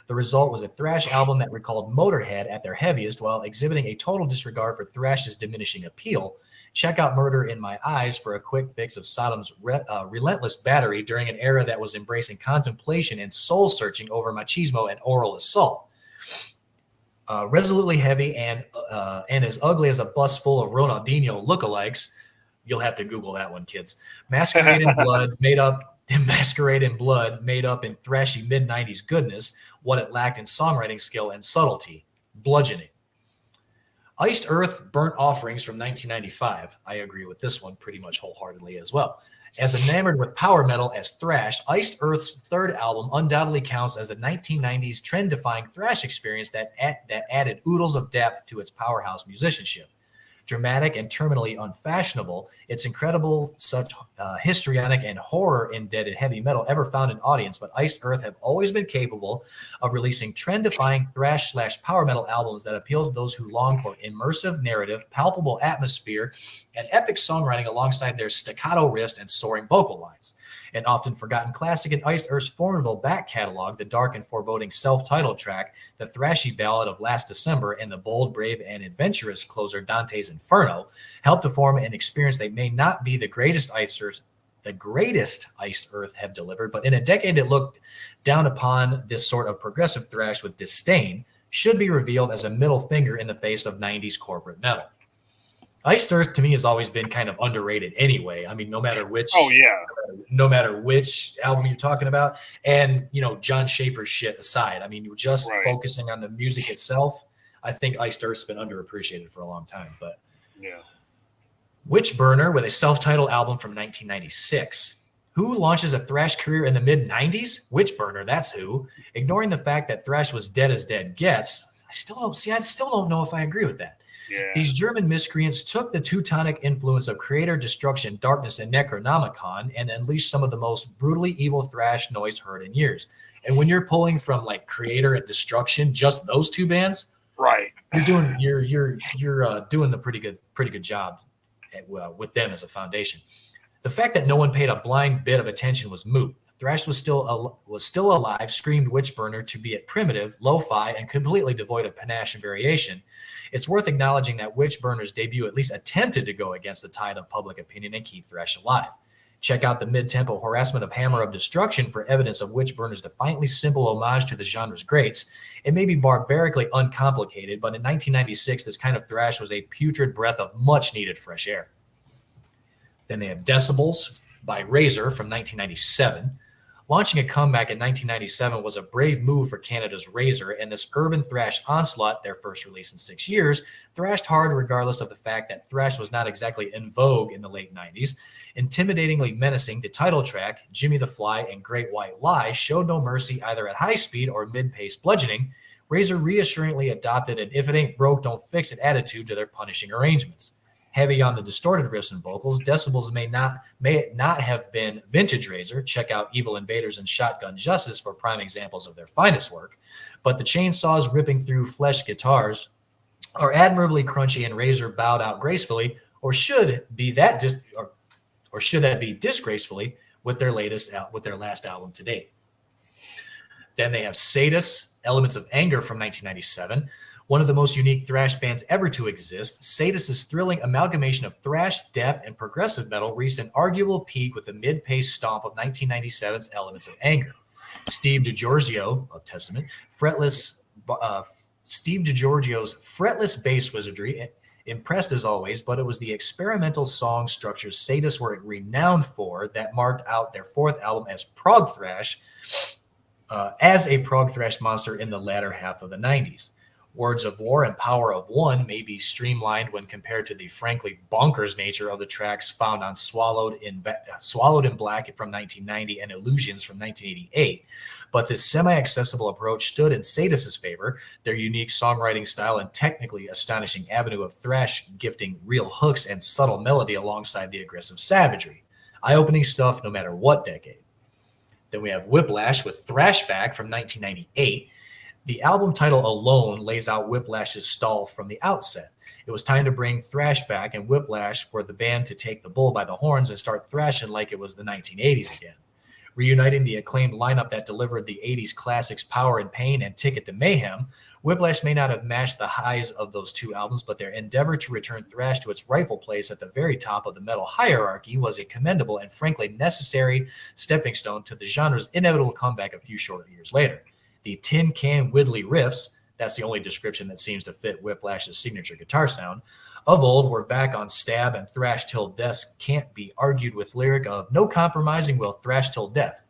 The result was a thrash album that recalled Motorhead at their heaviest while exhibiting a total disregard for thrash's diminishing appeal. Check out Murder in My Eyes for a quick fix of Sodom's relentless battery during an era that was embracing contemplation and soul-searching over machismo and oral assault. Resolutely heavy and as ugly as a bus full of Ronaldinho lookalikes. You'll have to Google that one, kids. Masquerade in Blood made up in thrashy mid-90s goodness, what it lacked in songwriting skill and subtlety. Bludgeoning. Iced Earth Burnt Offerings from 1995. I agree with this one pretty much wholeheartedly as well. As enamored with power metal as thrash, Iced Earth's third album undoubtedly counts as a 1990s trend-defying thrash experience that added oodles of depth to its powerhouse musicianship. Dramatic and terminally unfashionable, it's incredible such histrionic and horror-indebted heavy metal ever found an audience, but Iced Earth have always been capable of releasing trend-defying thrash/power metal albums that appeal to those who long for immersive narrative, palpable atmosphere, and epic songwriting alongside their staccato riffs and soaring vocal lines. An often forgotten classic in Iced Earth's formidable back catalog, the dark and foreboding self-titled track, the thrashy ballad of Last December, and the bold, brave, and adventurous closer Dante's Inferno, helped to form an experience that may not be the greatest Iced Earth have delivered, but in a decade that looked down upon this sort of progressive thrash with disdain, should be revealed as a middle finger in the face of 90s corporate metal. Iced Earth to me has always been kind of underrated anyway. I mean, no matter which album you're talking about, and John Schaefer's shit aside, I mean, you're just focusing on the music itself. I think Iced Earth's been underappreciated for a long time. But yeah, Witchburner with a self-titled album from 1996. Who launches a thrash career in the mid-90s? Witchburner, that's who. Ignoring the fact that thrash was dead as dead gets, I still don't know if I agree with that. Yeah. These German miscreants took the Teutonic influence of Creator, Destruction, Darkness, and Necronomicon and unleashed some of the most brutally evil thrash noise heard in years. And when you're pulling from like Creator and Destruction, just those two bands, right? You're doing the pretty good job with them as a foundation. The fact that no one paid a blind bit of attention was moot. Thrash was still alive, screamed Witchburner to be at primitive, lo-fi, and completely devoid of panache and variation. It's worth acknowledging that Witchburner's debut at least attempted to go against the tide of public opinion and keep thrash alive. Check out the mid-tempo Harassment of Hammer of Destruction for evidence of Witchburner's defiantly simple homage to the genre's greats. It may be barbarically uncomplicated, but in 1996, this kind of thrash was a putrid breath of much-needed fresh air. Then they have Decibels by Razor from 1997. Launching a comeback in 1997 was a brave move for Canada's Razor, and this urban thrash onslaught, their first release in 6 years, thrashed hard regardless of the fact that thrash was not exactly in vogue in the late 90s. Intimidatingly menacing, the title track, Jimmy the Fly and Great White Lie, showed no mercy either at high speed or mid-pace bludgeoning. Razor reassuringly adopted an if it ain't broke, don't fix it attitude to their punishing arrangements. Heavy on the distorted riffs and vocals, Decibels may not have been vintage Razor. Check out Evil Invaders and Shotgun Justice for prime examples of their finest work. But the chainsaws ripping through flesh guitars are admirably crunchy, and Razor bowed out gracefully, or should that be disgracefully with their last album to date. Then they have Sadus, Elements of Anger from 1997. One of the most unique thrash bands ever to exist, Sadus' thrilling amalgamation of thrash, death, and progressive metal reached an arguable peak with the mid-paced stomp of 1997's Elements of Anger. Steve DiGiorgio's fretless bass wizardry impressed as always, but it was the experimental song structures Sadus were renowned for that marked out their fourth album as prog thrash, as a prog thrash monster in the latter half of the 90s. Words of War and Power of One may be streamlined when compared to the frankly bonkers nature of the tracks found on Swallowed in Black from 1990 and Illusions from 1988. But this semi-accessible approach stood in Sadus' favor, their unique songwriting style and technically astonishing avenue of thrash gifting real hooks and subtle melody alongside the aggressive savagery. Eye-opening stuff no matter what decade. Then we have Whiplash with Thrashback from 1998. The album title alone lays out Whiplash's stall from the outset. It was time to bring thrash back, and Whiplash were the band to take the bull by the horns and start thrashing like it was the 1980s again. Reuniting the acclaimed lineup that delivered the 80s classics Power and Pain and Ticket to Mayhem, Whiplash may not have matched the highs of those two albums, but their endeavor to return thrash to its rightful place at the very top of the metal hierarchy was a commendable and frankly necessary stepping stone to the genre's inevitable comeback a few short years later. The tin can widdly riffs, that's the only description that seems to fit Whiplash's signature guitar sound, of old were back on Stab, and Thrash Till Death can't be argued with lyric of no compromising, will thrash till death.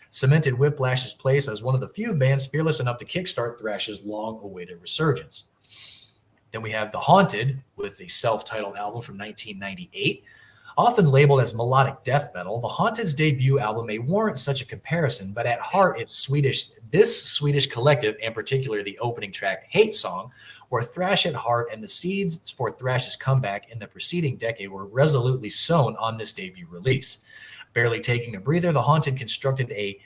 Cemented Whiplash's place as one of the few bands fearless enough to kickstart thrash's long-awaited resurgence. Then we have The Haunted with the self-titled album from 1998. Often labeled as melodic death metal, The Haunted's debut album may warrant such a comparison, but at heart this Swedish collective, and particularly the opening track, Hate Song, were thrash at heart, and the seeds for thrash's comeback in the preceding decade were resolutely sown on this debut release. Barely taking a breather, The Haunted constructed a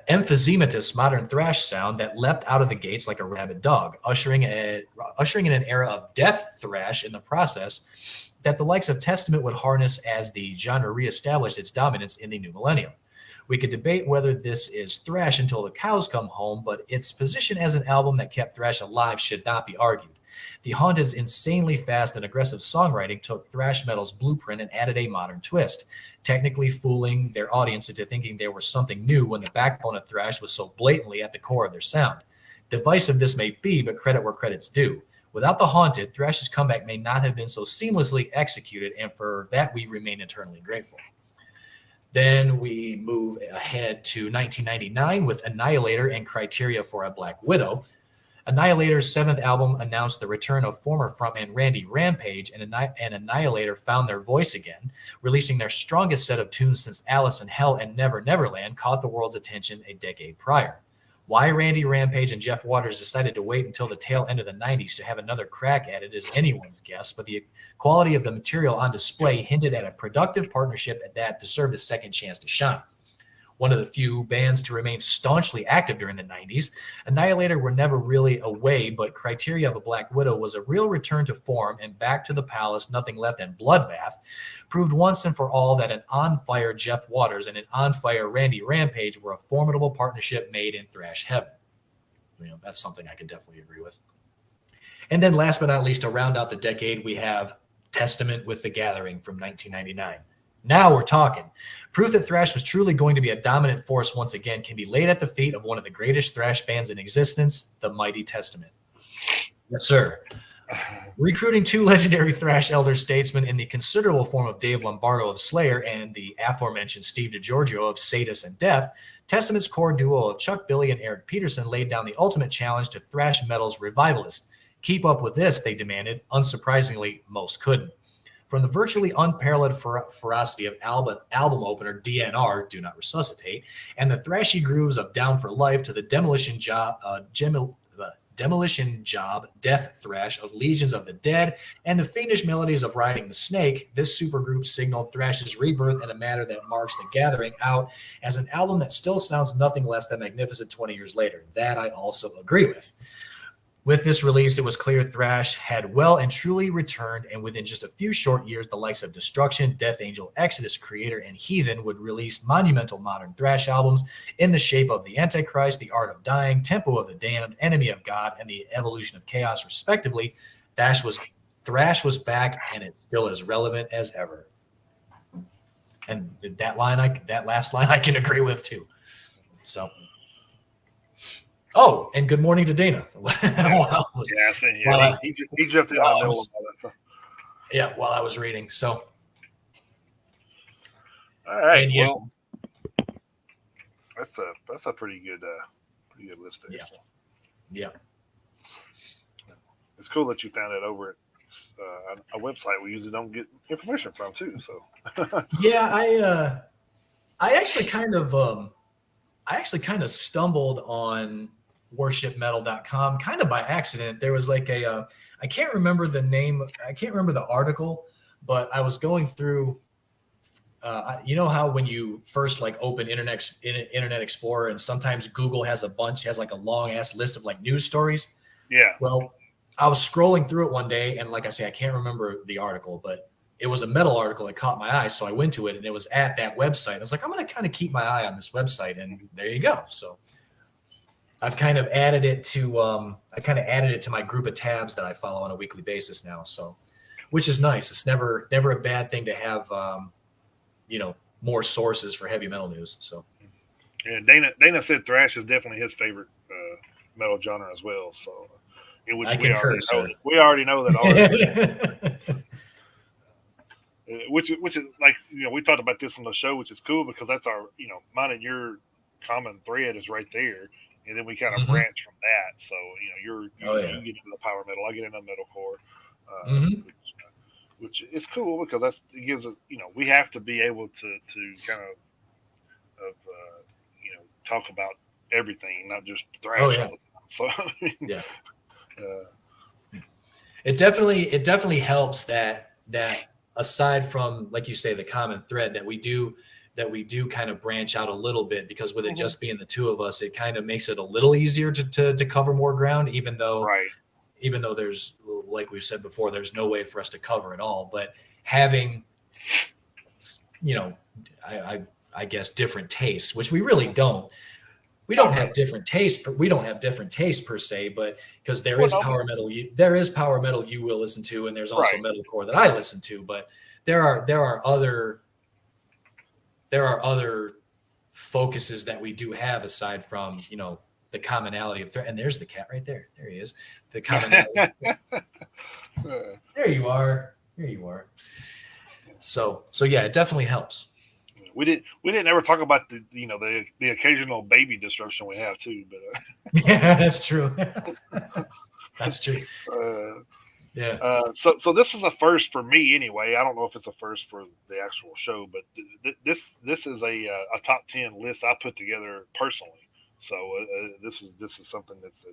emphysematous modern thrash sound that leapt out of the gates like a rabid dog, ushering in an era of death thrash in the process that the likes of Testament would harness as the genre reestablished its dominance in the new millennium. We could debate whether this is thrash until the cows come home, but its position as an album that kept thrash alive should not be argued. The Haunted's insanely fast and aggressive songwriting took thrash metal's blueprint and added a modern twist, technically fooling their audience into thinking there was something new when the backbone of thrash was so blatantly at the core of their sound. Divisive this may be, but credit where credit's due. Without The Haunted, thrash's comeback may not have been so seamlessly executed, and for that we remain eternally grateful. Then we move ahead to 1999 with Annihilator and Criteria for a Black Widow. Annihilator's seventh album announced the return of former frontman Randy Rampage, and Annihilator found their voice again, releasing their strongest set of tunes since Alice in Hell and Never Neverland caught the world's attention a decade prior. Why Randy Rampage and Jeff Waters decided to wait until the tail end of the 90s to have another crack at it is anyone's guess, but the quality of the material on display hinted at a productive partnership that deserved a second chance to shine. One of the few bands to remain staunchly active during the 90s, Annihilator were never really away, but Criteria of a Black Widow was a real return to form, and Back to the Palace, Nothing Left, and Bloodbath proved once and for all that an on-fire Jeff Waters and an on-fire Randy Rampage were a formidable partnership made in thrash heaven. That's something I can definitely agree with. And then last but not least, to round out the decade, we have Testament with the Gathering from 1999. Now we're talking. Proof that thrash was truly going to be a dominant force once again can be laid at the feet of one of the greatest thrash bands in existence, the mighty Testament. Yes, sir. Recruiting two legendary thrash elder statesmen in the considerable form of Dave Lombardo of Slayer and the aforementioned Steve DiGiorgio of Sadus and Death, Testament's core duo of Chuck Billy and Eric Peterson laid down the ultimate challenge to thrash metal's revivalists. Keep up with this, they demanded. Unsurprisingly, most couldn't. From the virtually unparalleled ferocity of album opener DNR, Do Not Resuscitate, and the thrashy grooves of Down for Life to the demolition job, death thrash of Legions of the Dead, and the fiendish melodies of Riding the Snake, this supergroup signaled thrash's rebirth in a manner that marks the Gathering out as an album that still sounds nothing less than magnificent 20 years later. That I also agree with. With this release, it was clear thrash had well and truly returned, and within just a few short years, the likes of Destruction, Death Angel, Exodus, Creator, and Heathen would release monumental modern thrash albums in the shape of The Antichrist, The Art of Dying, Tempo of the Damned, Enemy of God, and The Evolution of Chaos, respectively. Thrash was back, and it's still as relevant as ever. And that last line I can agree with too. So. Oh, and good morning to Dana. He jumped in the middle of that. Yeah, while I was reading. So, all right. Well, that's a pretty good list there. Yeah. So. Yeah. It's cool that you found it over at a website we usually don't get information from too. So. Yeah, I actually kind of stumbled on worshipmetal.com kind of by accident. There was like I can't remember the name, I can't remember the article, but I was going through you know how when you first like open Internet Explorer and sometimes Google has like a long ass list of like news stories. Yeah. Well, I was scrolling through it one day, and like I say, I can't remember the article, but it was a metal article that caught my eye. So I went to it, and it was at that website. I was like, I'm going to kind of keep my eye on this website, and there you go. So I've kind of added it to my group of tabs that I follow on a weekly basis now. So, which is nice. It's never a bad thing to have, more sources for heavy metal news. So, yeah, Dana said thrash is definitely his favorite metal genre as well. So, I concur, sir. We already know that already. Which is like, we talked about this on the show, which is cool because that's our, mine and your common thread is right there. And then we kind of branch from that. So, you get into the power metal, I get into metalcore, which is cool because it gives us, we have to be able to kind of talk about everything, not just thrash all the time. So, yeah. It definitely helps that aside from, like you say, the common thread that we do kind of branch out a little bit, because with it just being the two of us, it kind of makes it a little easier to cover more ground, even though there's, like we've said before, there's no way for us to cover it all. But having, I guess different tastes, which we really don't. We don't have different tastes, but we don't have different tastes per se, but because there is power metal you will listen to, and there's also metalcore that I listen to, but there are other focuses that we do have aside from, the commonality of and there's the cat right there. There he is. The commonality. There you are. So yeah, it definitely helps. We didn't ever talk about the occasional baby disruption we have too, but yeah, that's true. That's true. Yeah. So this is a first for me anyway. I don't know if it's a first for the actual show, but this is a top 10 list I put together personally. So this is something that's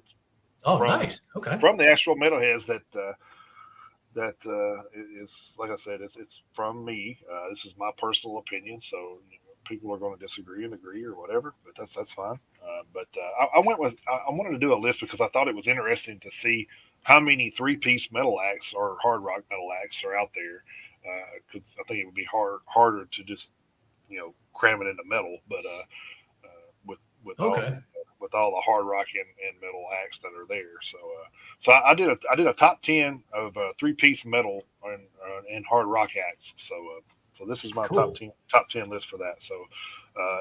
nice. Okay. From the actual Metalheads that is, like I said, it's from me. This is my personal opinion, so people are going to disagree and agree or whatever, but that's fine. But I wanted to do a list because I thought it was interesting to see how many 3-piece metal acts or hard rock metal acts are out there, because I think it would be harder to just cram it into metal. But with with all the hard rock and metal acts that are there. So I did a top 10 of 3-piece metal and hard rock acts. So this is my Cool. top 10 list for that. So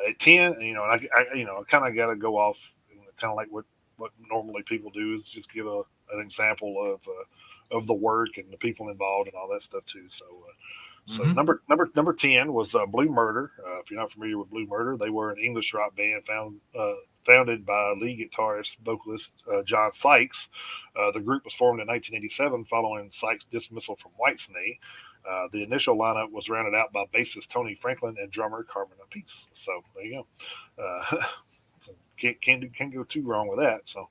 at 10, and I kind of got to go off kind of like what normally people do is just give an example of the work and the people involved and all that stuff too. So number 10 was Blue Murder. If you're not familiar with Blue Murder, they were an English rock band founded by lead guitarist vocalist John Sykes. The group was formed in 1987 following Sykes' dismissal from Whitesnake. The initial lineup was rounded out by bassist Tony Franklin and drummer Carmen Appice. So there you go. So can't go too wrong with that. So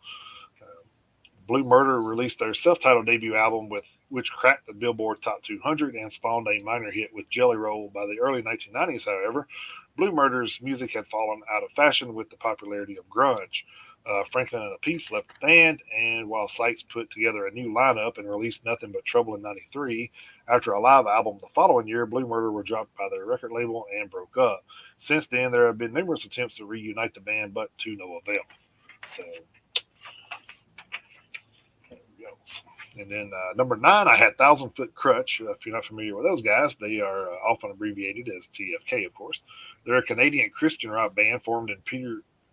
Blue Murder released their self-titled debut album, which cracked the Billboard Top 200 and spawned a minor hit with Jelly Roll. By the early 1990s, however, Blue Murder's music had fallen out of fashion with the popularity of grunge. Franklin and Appice left the band, and while Sykes put together a new lineup and released Nothing But Trouble in '93, after a live album the following year, Blue Murder were dropped by their record label and broke up. Since then, there have been numerous attempts to reunite the band, but to no avail. So and then number 9, I had Thousand Foot Crutch. If you're not familiar with those guys, they are often abbreviated as TFK, of course. They're a Canadian Christian rock band formed in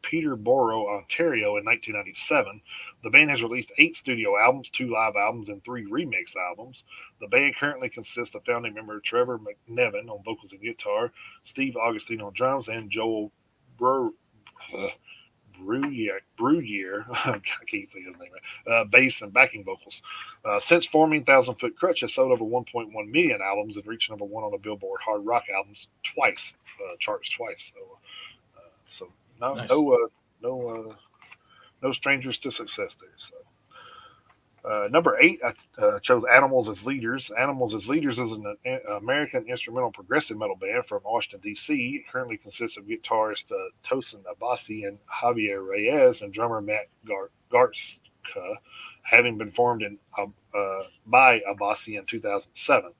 Peterborough, Ontario in 1997. The band has released 8 studio albums, 2 live albums, and 3 remix albums. The band currently consists of founding member Trevor McNevin on vocals and guitar, Steve Augustine on drums, and Joel Bruyere, I can't say his name, bass and backing vocals. Since forming, Thousand Foot Crutch has sold over 1.1 million albums and reached number 1 on the Billboard Hard Rock albums charts twice. So Nice. no strangers to success there. So number 8, I chose Animals as Leaders. Animals as Leaders is an American instrumental progressive metal band from Washington, D.C. It currently consists of guitarist Tosin Abasi and Javier Reyes and drummer Matt Garska, having been formed by Abasi in 2007.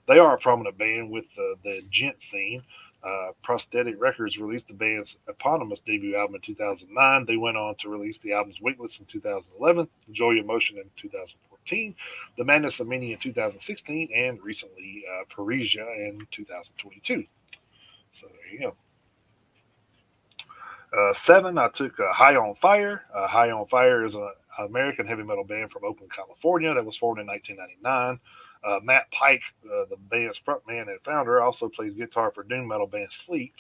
They are a prominent band with the gent scene. Prosthetic Records released the band's eponymous debut album in 2009. They went on to release the albums Weightless in 2011, Enjoy Your Motion in 2014, The Madness of Many in 2016, and recently Parisia in 2022. So there you go. 7, I took High on Fire. High on Fire is an American heavy metal band from Oakland, California that was formed in 1999. Matt Pike, the band's frontman and founder, also plays guitar for doom metal band Sleep.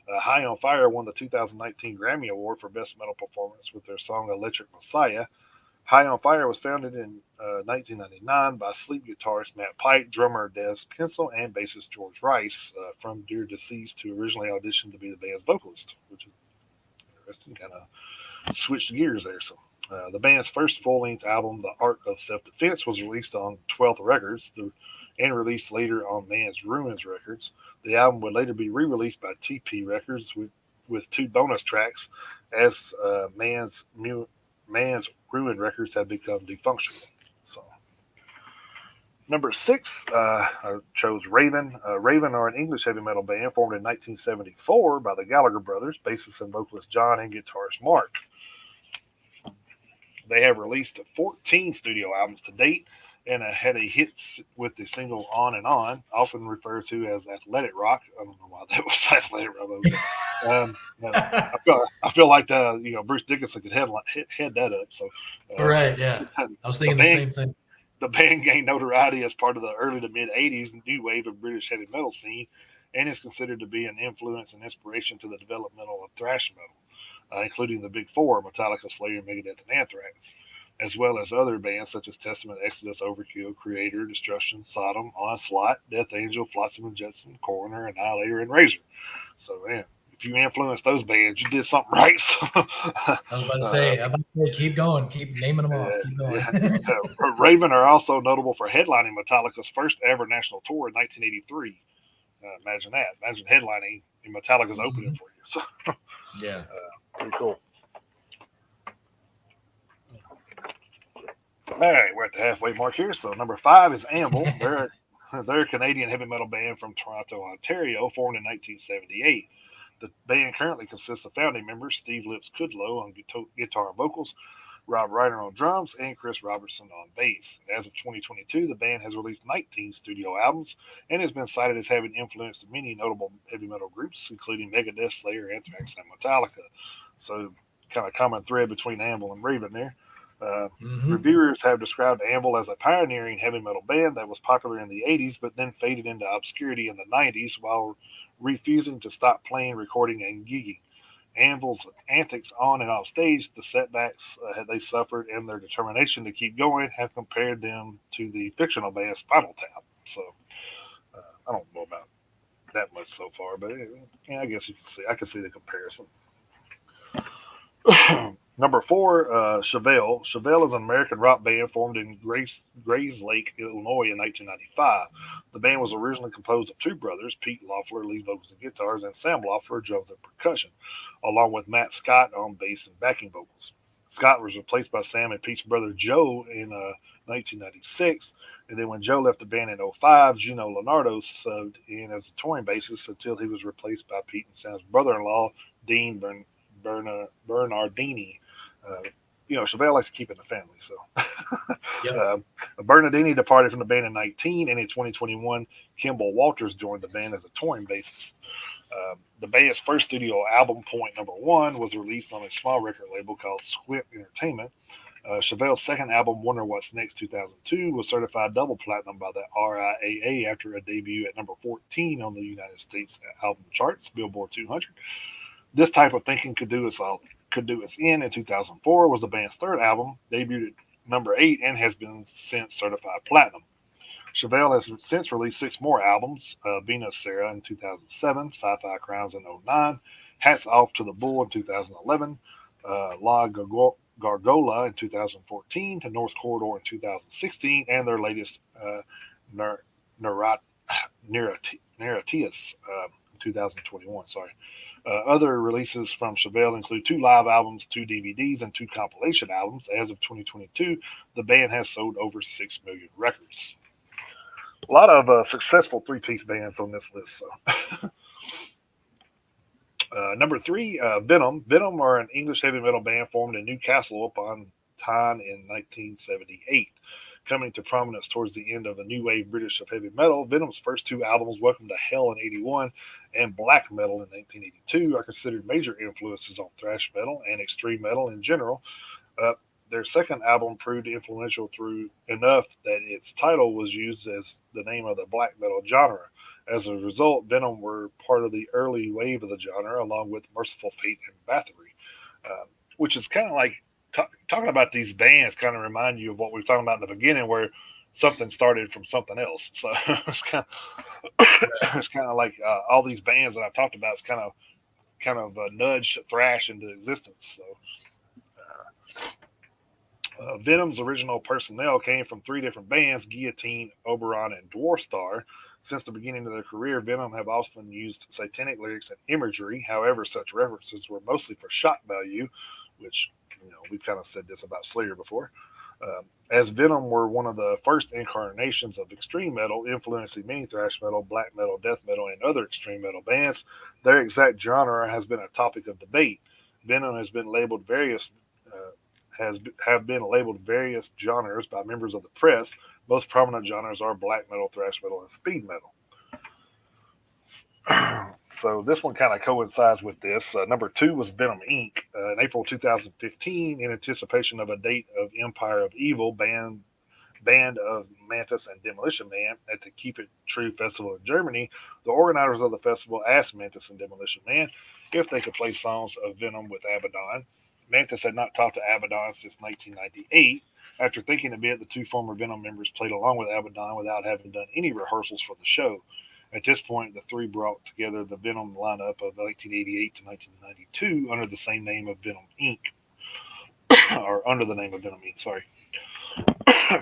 High on Fire won the 2019 Grammy Award for Best Metal Performance with their song Electric Messiah. High on Fire was founded in 1999 by Sleep guitarist Matt Pike, drummer Des Kinsel, and bassist George Rice, from Dear Deceased, who originally auditioned to be the band's vocalist, which is interesting. Kind of switched gears there. So the band's first full-length album, The Art of Self-Defense, was released on 12th Records and released later on Man's Ruins Records. The album would later be re-released by TP Records with 2 bonus tracks, as Man's Ruin Records had become defunctional. So, number 6, I chose Raven. Raven are an English heavy metal band formed in 1974 by the Gallagher brothers, bassist and vocalist John and guitarist Mark. They have released 14 studio albums to date and had a hit with the single On and On, often referred to as athletic rock. I don't know why that was athletic rock. I feel like Bruce Dickinson could head that up. So, Right, yeah. I was thinking the same thing. The band gained notoriety as part of the early to mid-'80s new wave of British heavy metal scene and is considered to be an influence and inspiration to the developmental of thrash metal, including the Big Four, Metallica, Slayer, Megadeth, and Anthrax, as well as other bands such as Testament, Exodus, Overkill, Creator, Destruction, Sodom, Onslaught, Death Angel, Flotsam and Jetsam, Coroner, Annihilator, and Razor. So, man, if you influenced those bands, you did something right. I was about to say, keep going, keep naming them off, keep going. Raven are also notable for headlining Metallica's first ever national tour in 1983. Imagine that. Imagine headlining and Metallica's opening for you. So, yeah. Pretty cool. All right, we're at the halfway mark here. So number 5 is Anvil. They're a Canadian heavy metal band from Toronto, Ontario, formed in 1978. The band currently consists of founding members Steve Lips Kudlow on guitar and vocals, Rob Ryder on drums, and Chris Robertson on bass. As of 2022, the band has released 19 studio albums and has been cited as having influenced many notable heavy metal groups, including Megadeth, Slayer, Anthrax, and Metallica. So, kind of common thread between Anvil and Raven there. Reviewers have described Anvil as a pioneering heavy metal band that was popular in the 80s but then faded into obscurity in the 90s while refusing to stop playing, recording, and gigging. Anvil's antics on and off stage, the setbacks they suffered, and their determination to keep going have compared them to the fictional band Spinal Tap. So I don't know about that much so far, but I guess you can see. I can see the comparison. Number 4, Chevelle. Chevelle is an American rock band formed in Grays Lake, Illinois in 1995. The band was originally composed of two brothers, Pete Loeffler, lead vocals and guitars, and Sam Loeffler, drums and percussion, along with Matt Scott on bass and backing vocals. Scott was replaced by Sam and Pete's brother Joe in 1996, and then when Joe left the band in 2005, Gino Leonardo subbed in as a touring bassist until he was replaced by Pete and Sam's brother-in-law, Dean Bernardini. Chevelle likes to keep it in the family. So, Yep. Bernardini departed from the band in 2019, and in 2021, Kimball Walters joined the band as a touring bassist. The band's first studio album, Point Number 1, was released on a small record label called Squint Entertainment. Chevelle's second album, Wonder What's Next 2002, was certified double platinum by the RIAA after a debut at number 14 on the United States album charts, Billboard 200. This type of thinking could do us in 2004 was the band's third album, debuted at number 8 and has been since certified platinum. Chevelle has since released 6 more albums, Venus Sarah in 2007, Sci-Fi Crowns in 2009, Hats Off to the Bull in 2011, La Gargola in 2014, to North Corridor in 2016, and their latest Narratius in 2021. Other releases from Chevelle include 2 live albums, 2 DVDs, and 2 compilation albums. As of 2022, the band has sold over 6 million records. A lot of successful 3-piece bands on this list. So. Number 3, Venom. Venom are an English heavy metal band formed in Newcastle upon Tyne in 1978. Coming to prominence towards the end of the new wave British of heavy metal, Venom's first 2 albums, Welcome to Hell in 1981 and Black Metal in 1982, are considered major influences on thrash metal and extreme metal in general. Their second album proved influential through enough that its title was used as the name of the black metal genre. As a result, Venom were part of the early wave of the genre, along with Merciful Fate and Bathory, which is kind of like talking about these bands kind of remind you of what we were talking about in the beginning, where something started from something else. So it's kind of like all these bands that I've talked about is kind of nudged thrash into existence. So Venom's original personnel came from 3 different bands: Guillotine, Oberon, and Dwarfstar. Since the beginning of their career, Venom have often used satanic lyrics and imagery. However, such references were mostly for shock value, which we've kind of said this about Slayer before. As Venom were one of the first incarnations of extreme metal, influencing many thrash metal, black metal, death metal, and other extreme metal bands, their exact genre has been a topic of debate. Venom has been labeled various various genres by members of the press. Most prominent genres are black metal, thrash metal, and speed metal. So this one kind of coincides with this. Number 2 was Venom Inc. In April 2015, in anticipation of a date of Empire of Evil, band of Mantis and Demolition Man at the Keep It True Festival in Germany, the organizers of the festival asked Mantis and Demolition Man if they could play songs of Venom with Abaddon. Mantis had not talked to Abaddon since 1998. After thinking a bit, the 2 former Venom members played along with Abaddon without having done any rehearsals for the show. At this point, the 3 brought together the Venom lineup of 1988 to 1992 under the same name of Venom Inc. or under the name of Venom Inc., sorry.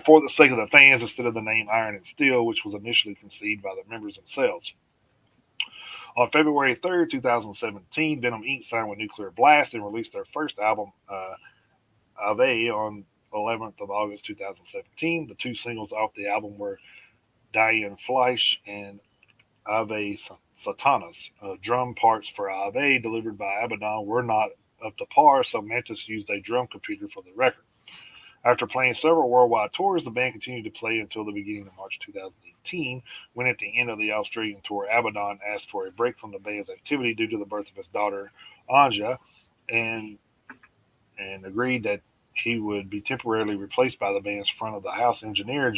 For the sake of the fans, instead of the name Iron and Steel, which was initially conceived by the members themselves. On February 3rd, 2017, Venom Inc. signed with Nuclear Blast and released their first album, Ave, on 11th of August 2017. The 2 singles off the album were Diane Fleisch and Ave Satanas. Drum parts for Ave delivered by Abaddon were not up to par, so Mantis used a drum computer for the record. After playing several worldwide tours, the band continued to play until the beginning of March 2018, when at the end of the Australian tour, Abaddon asked for a break from the band's activity due to the birth of his daughter, Anja, and agreed that he would be temporarily replaced by the band's front of the house engineer,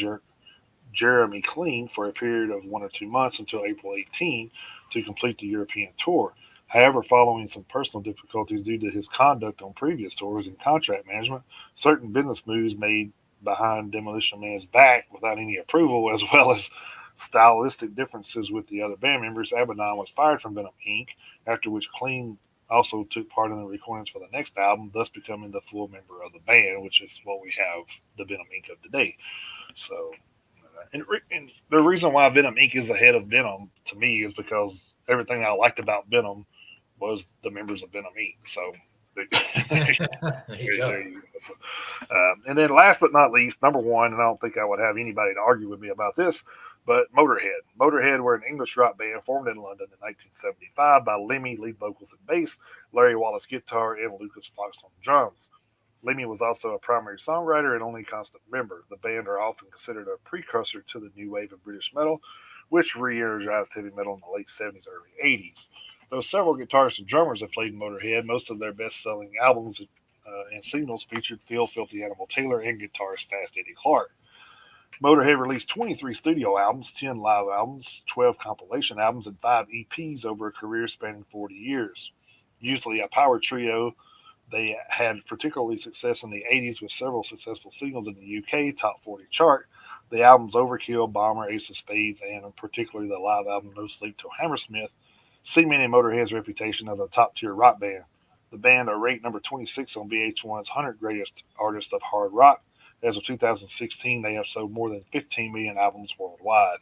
Jeremy Clean, for a period of 1 or 2 months until April 18 to complete the European tour. However, following some personal difficulties due to his conduct on previous tours and contract management, certain business moves made behind Demolition Man's back without any approval, as well as stylistic differences with the other band members, Abaddon was fired from Venom Inc., after which Clean also took part in the recordings for the next album, thus becoming the full member of the band, which is what we have the Venom Inc. of today. So, and the reason why Venom Inc. is ahead of Venom to me is because everything I liked about Venom was the members of Venom Inc. So There you go. there you go. So, and then last but not least, number one, and I don't think I would have anybody to argue with me about this, but Motorhead. Motorhead were an English rock band formed in London in 1975 by Lemmy, lead vocals and bass, Larry Wallace guitar, and Lucas Fox on drums. Lemmy was also a primary songwriter and only constant member. The band are often considered a precursor to the new wave of British metal, which re-energized heavy metal in the late 70s, early 80s. Though several guitarists and drummers have played in Motorhead, most of their best-selling albums and singles featured Phil "Filthy Animal" Taylor and guitarist Fast Eddie Clarke. Motorhead released 23 studio albums, 10 live albums, 12 compilation albums, and 5 EPs over a career spanning 40 years. Usually a power trio, they had particularly success in the 80s with several successful singles in the UK top 40 chart. The albums Overkill, Bomber, Ace of Spades, and particularly the live album No Sleep Till Hammersmith cemented Motorhead's reputation as a top-tier rock band. The band are ranked number 26 on VH1's 100 Greatest Artists of Hard Rock. As of 2016, they have sold more than 15 million albums worldwide.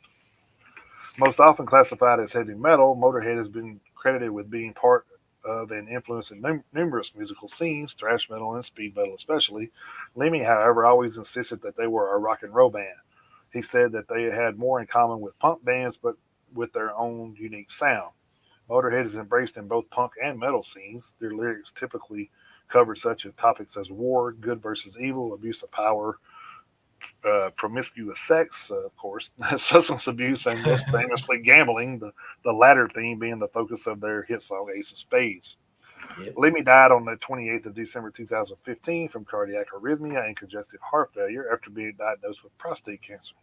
Most often classified as heavy metal, Motorhead has been credited with being part of and influencing numerous musical scenes, thrash metal and speed metal especially. Lemmy, however, always insisted that they were a rock and roll band. He said that they had more in common with punk bands, but with their own unique sound. Motorhead is embraced in both punk and metal scenes. Their lyrics typically cover such as topics as war, good versus evil, abuse of power, promiscuous sex, of course, substance abuse, and most famously gambling, the latter theme being the focus of their hit song Ace of Spades. Yep. Lemmy died on the 28th of December 2015 from cardiac arrhythmia and congestive heart failure after being diagnosed with prostate cancer.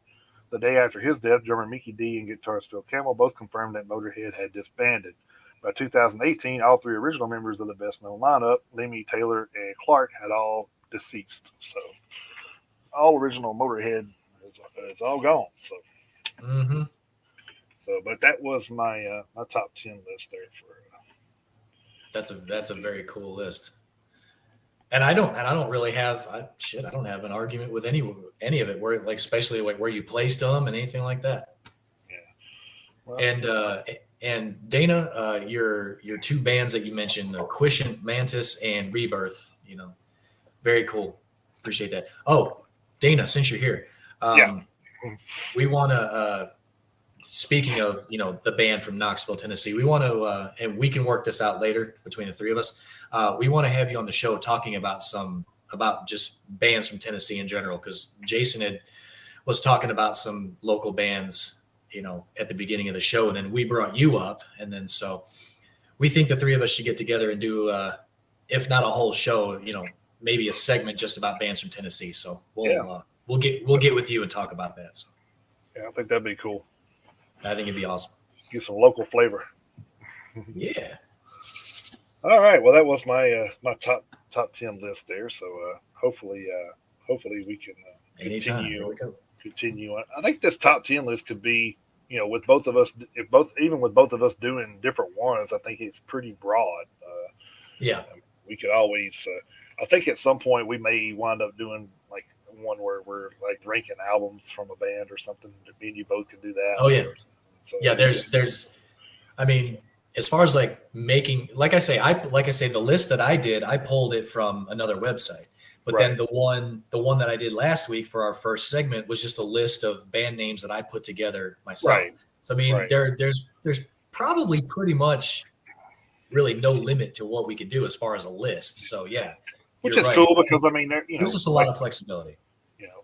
The day after his death, drummer Mickey D and guitarist Phil Campbell both confirmed that Motorhead had disbanded. By 2018, all 3 original members of the best-known lineup, Lemmy, Taylor, and Clarke, had all deceased. So, all original Motorhead is all gone. So, but that was my my top 10 list there for. That's a very cool list. And I don't really have I don't have an argument with any of it, where like especially like where you placed them and anything like that. Yeah. Well, And Dana, your 2 bands that you mentioned, Quiescent, Mantis, and Rebirth, very cool. Appreciate that. Oh, Dana, since you're here, we want to. Speaking of, the band from Knoxville, Tennessee, we want to, and we can work this out later between the 3 of us. We want to have you on the show talking about just bands from Tennessee in general, because Jason was talking about some local bands, at the beginning of the show, and then we brought you up, and then so we think the 3 of us should get together and do, if not a whole show, maybe a segment just about bands from Tennessee. So we'll get with you and talk about that. So. Yeah, I think that'd be cool. I think it'd be awesome. Get some local flavor. Yeah. All right. Well, that was my my top 10 list there. So hopefully we can continue. I think this top 10 list could be, with both of us, even with both of us doing different ones, I think it's pretty broad. We could always. I think at some point we may wind up doing like one where we're like ranking albums from a band or something. Me and you both can do that. Oh yeah. So, there's I mean, as far as like making, like I say, the list that I did, I pulled it from another website. But then the one that I did last week for our first segment was just a list of band names that I put together myself. Right. So I mean, there's probably pretty much really no limit to what we could do as far as a list. So yeah, which you're is right. cool because I mean, Gives us a lot of flexibility.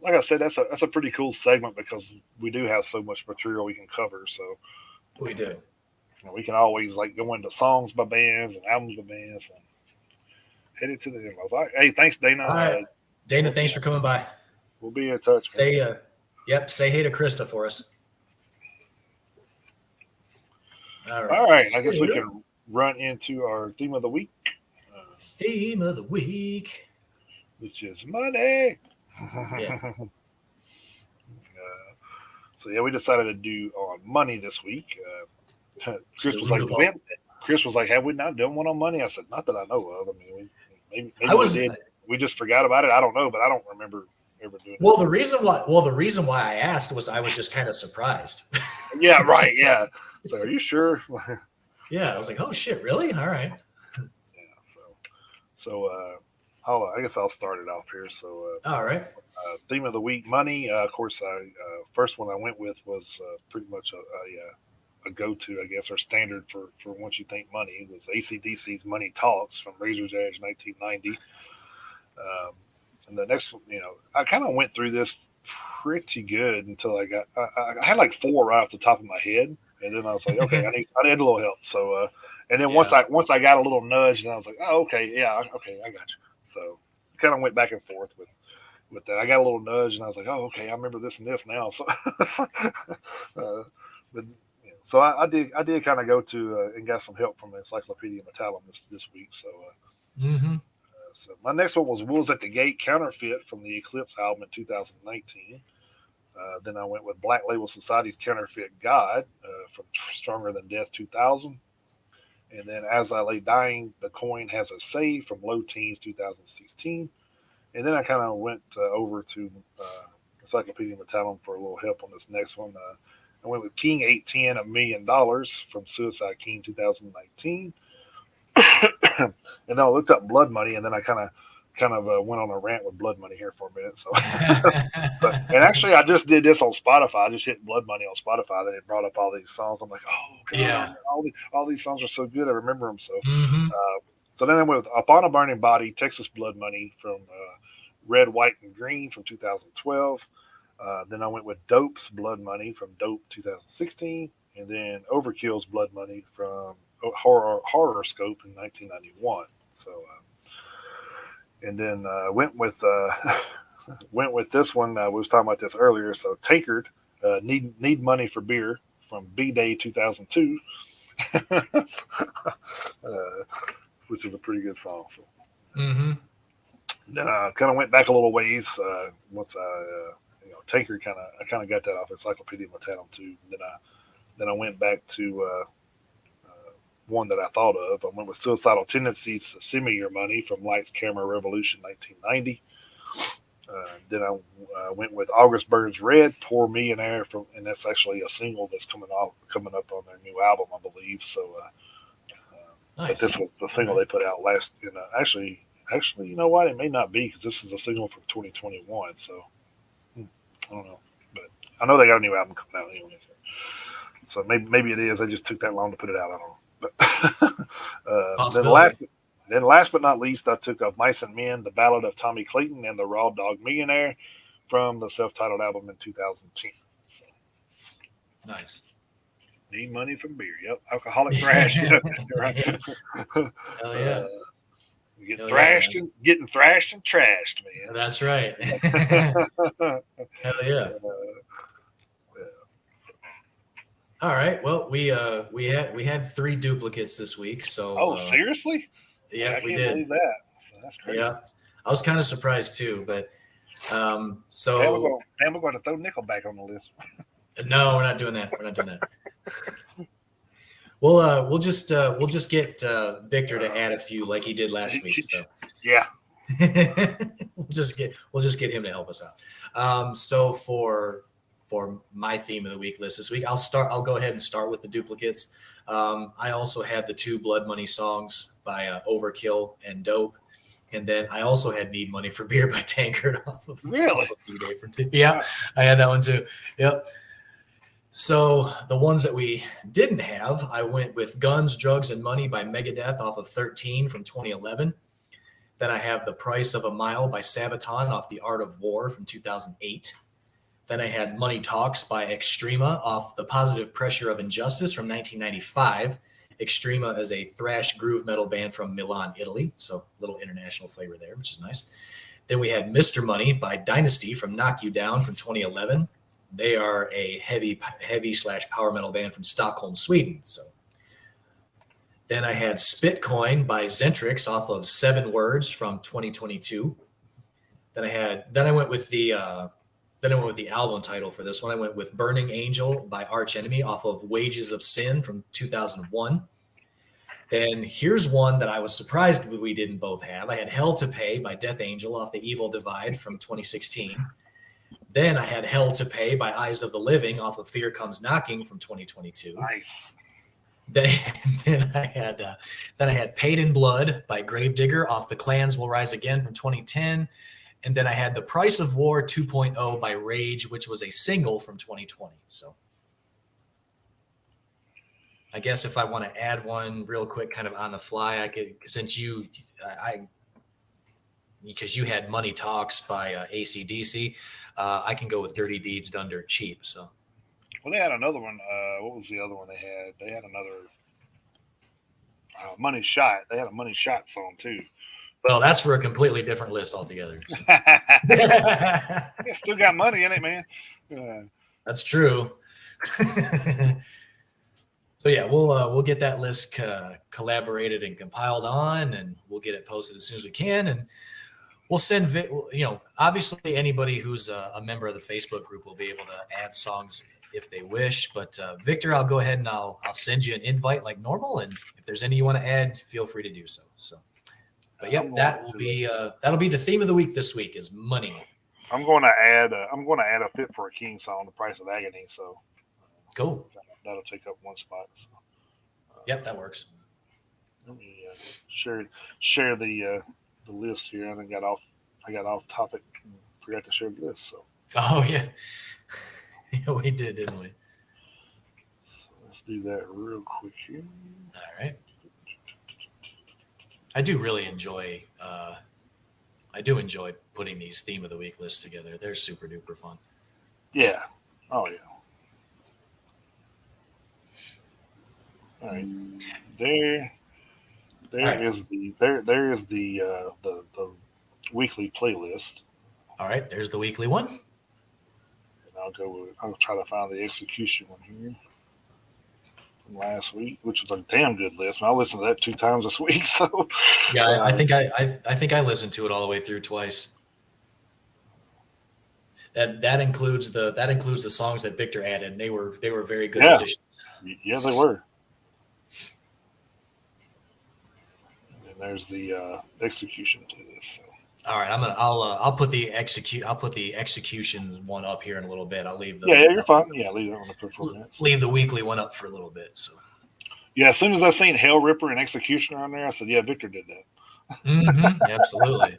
Like I said, that's a pretty cool segment because we do have so much material we can cover. So We do. we can always like go into songs by bands and albums by bands and head it to the end. All right. Hey, thanks, Dana. All right, Dana, thanks for coming by. We'll be in touch. Say say hey to Krista for us. All right. I guess we can run into our theme of the week. Theme of the week, which is money. Yeah. So yeah, we decided to do on money this week. Chris was like, "Have we not done one on money?" I said, "Not that I know of. I mean, maybe we did. We just forgot about it. I don't know, but I don't remember ever doing it." The reason why I asked was I was just kind of surprised. Yeah, right. Yeah. So, are you sure? Yeah, I was like, "Oh shit, really? All right." Yeah. So I guess I'll start it off here. So, all right. Theme of the week, money. Of course, first one I went with was pretty much a go-to, I guess, or standard for once you think money. It was AC/DC's "Money Talks" from Razor's Edge, 1990. And the next one, I kind of went through this pretty good until I had like 4 right off the top of my head, and then I was like, okay, I need a little help. So, and then once I got a little nudge, then I was like, oh, okay, yeah, okay, I got you. So, kind of went back and forth with that. I got a little nudge, and I was like, oh, okay, I remember this and this now. So, so I did kind of go to and got some help from the Encyclopedia Metallum this week. So, so my next one was "Wolves at the Gate" Counterfeit from the Eclipse album in 2019. Then I went with Black Label Society's "Counterfeit God" from Stronger Than Death 2000. And then "As I Lay Dying, the Coin Has a Say" from Low Teens 2016. And then I kind of went over to Encyclopedia Metallum for a little help on this next one. I went with King 810, $1 million from Suicide King 2019. And then I looked up Blood Money, and then I kind of went on a rant with Blood Money here for a minute. So, and actually, I just did this on Spotify. I just hit Blood Money on Spotify. Then it brought up all these songs. I'm like, oh god, yeah, all these songs are so good. I remember them. So, so then I went with "Upon a Burning Body," Texas Blood Money from Red, White, and Green from 2012. Then I went with Dope's Blood Money from Dope 2016, and then Overkill's Blood Money from Horror Scope in 1991. So, and then went with this one. We was talking about this earlier. So, Tankard, Need Money for Beer from B-Day 2002, which is a pretty good song. So. Then I kind of went back a little ways once Tankard I kind of got that off Encyclopedia Metallum too. Then I went back to one that I thought of. I went with Suicidal Tendencies, "Send Me Your Money" from Lights Camera Revolution 1990. Then I went with August Burns Red, "Poor Millionaire" and that's actually a single that's coming up on their new album, I believe. So, nice. But this was the single they put out last. Actually, you know what? It may not be because this is a single from 2021. So, I don't know, but I know they got a new album coming out anyway. So maybe it is. They just took that long to put it out. I don't know. But then last but not least, I took of "Mice and Men," "The Ballad of Tommy Clayton," and "The Raw Dog Millionaire" from the self-titled album in 2010. So, nice. Need money from beer. Yep. Alcoholic thrash. Right. Hell yeah. Getting thrashed and trashed, man. That's right. Hell yeah. All right. Well, we had 3 duplicates this week. So. Seriously? Yeah, we did. Believe that. So that's crazy. Yeah, I was kind of surprised too, but so. We're going to throw Nickelback on the list. No, we're not doing that. We'll just get Victor to add a few like he did last week. So. Yeah. we'll just get him to help us out. So for my theme of the week list this week, I'll go ahead and start with the duplicates. I also had the 2 Blood Money songs by Overkill and Dope. And then I also had "Need Money for Beer" by Tankard off of really? B-Day for 2. Yeah, I had that one too. Yep. So the ones that we didn't have, I went with Guns, Drugs, and Money by Megadeth off of 13 from 2011. Then I have The Price of a Mile by Sabaton off The Art of War from 2008. Then I had Money Talks by Extrema off The Positive Pressure of Injustice from 1995. Extrema is a thrash groove metal band from Milan, Italy. So a little international flavor there, which is nice. Then we had Mr. Money by Dynasty from Knock You Down from 2011. They are a heavy / power metal band from Stockholm, Sweden. So then I had Spitcoin by Zentrix off of 7 Words from 2022. Then I went with the album title for this one. I went with Burning Angel by Arch Enemy off of Wages of Sin from 2001. Then here's one that I was surprised we didn't both have. I had Hell to Pay by Death Angel off the Evil Divide from 2016. Then I had Hell to Pay by Eyes of the Living off of Fear Comes Knocking from 2022. Nice. Then I had Paid in Blood by Gravedigger off The Clans Will Rise Again from 2010. And then I had The Price of War 2.0 by Rage, which was a single from 2020. So I guess if I want to add one real quick, kind of on the fly, I could, because you had Money Talks by AC/DC, I can go with Dirty Deeds Done Dirt Cheap. So, well, they had another one. What was the other one they had? They had another Money Shot. They had a Money Shot song too. Well, that's for a completely different list altogether. Yeah, still got money in it, man. That's true. So yeah, we'll get that list collaborated and compiled on, and we'll get it posted as soon as we can, and we'll send obviously anybody who's a member of the Facebook group will be able to add songs if they wish. But Victor, I'll go ahead and I'll send you an invite like normal, and if there's any you want to add, feel free to do so. So. But yep, that'll be the theme of the week this week is money. I'm going to add a Fit for a King song, The Price of Agony. So cool. That'll take up one spot. So, yep, that works. Let me share the list here. I got off topic and forgot to share the list. So. Oh yeah, yeah, we did, didn't we? So let's do that real quick here. All right. I do really enjoy putting these theme of the week lists together. They're super duper fun. Yeah. Oh yeah. All right. There is the weekly playlist. All right, there's the weekly one. And I'll try to find the execution one here. Last week, which was a damn good list. I listened to that 2 times this week. So yeah, I think I listened to it all the way through twice. That includes the songs that Victor added. They were very good additions. Yeah, they were. And there's the execution to this. So. All right, I'll put the execution one up here in a little bit. I'll leave the you're fine. Yeah, leave that one up for 4 minutes. Leave the weekly one up for a little bit. So yeah, as soon as I seen Hell Ripper and Executioner on there, I said, yeah, Victor did that. Mm-hmm, absolutely.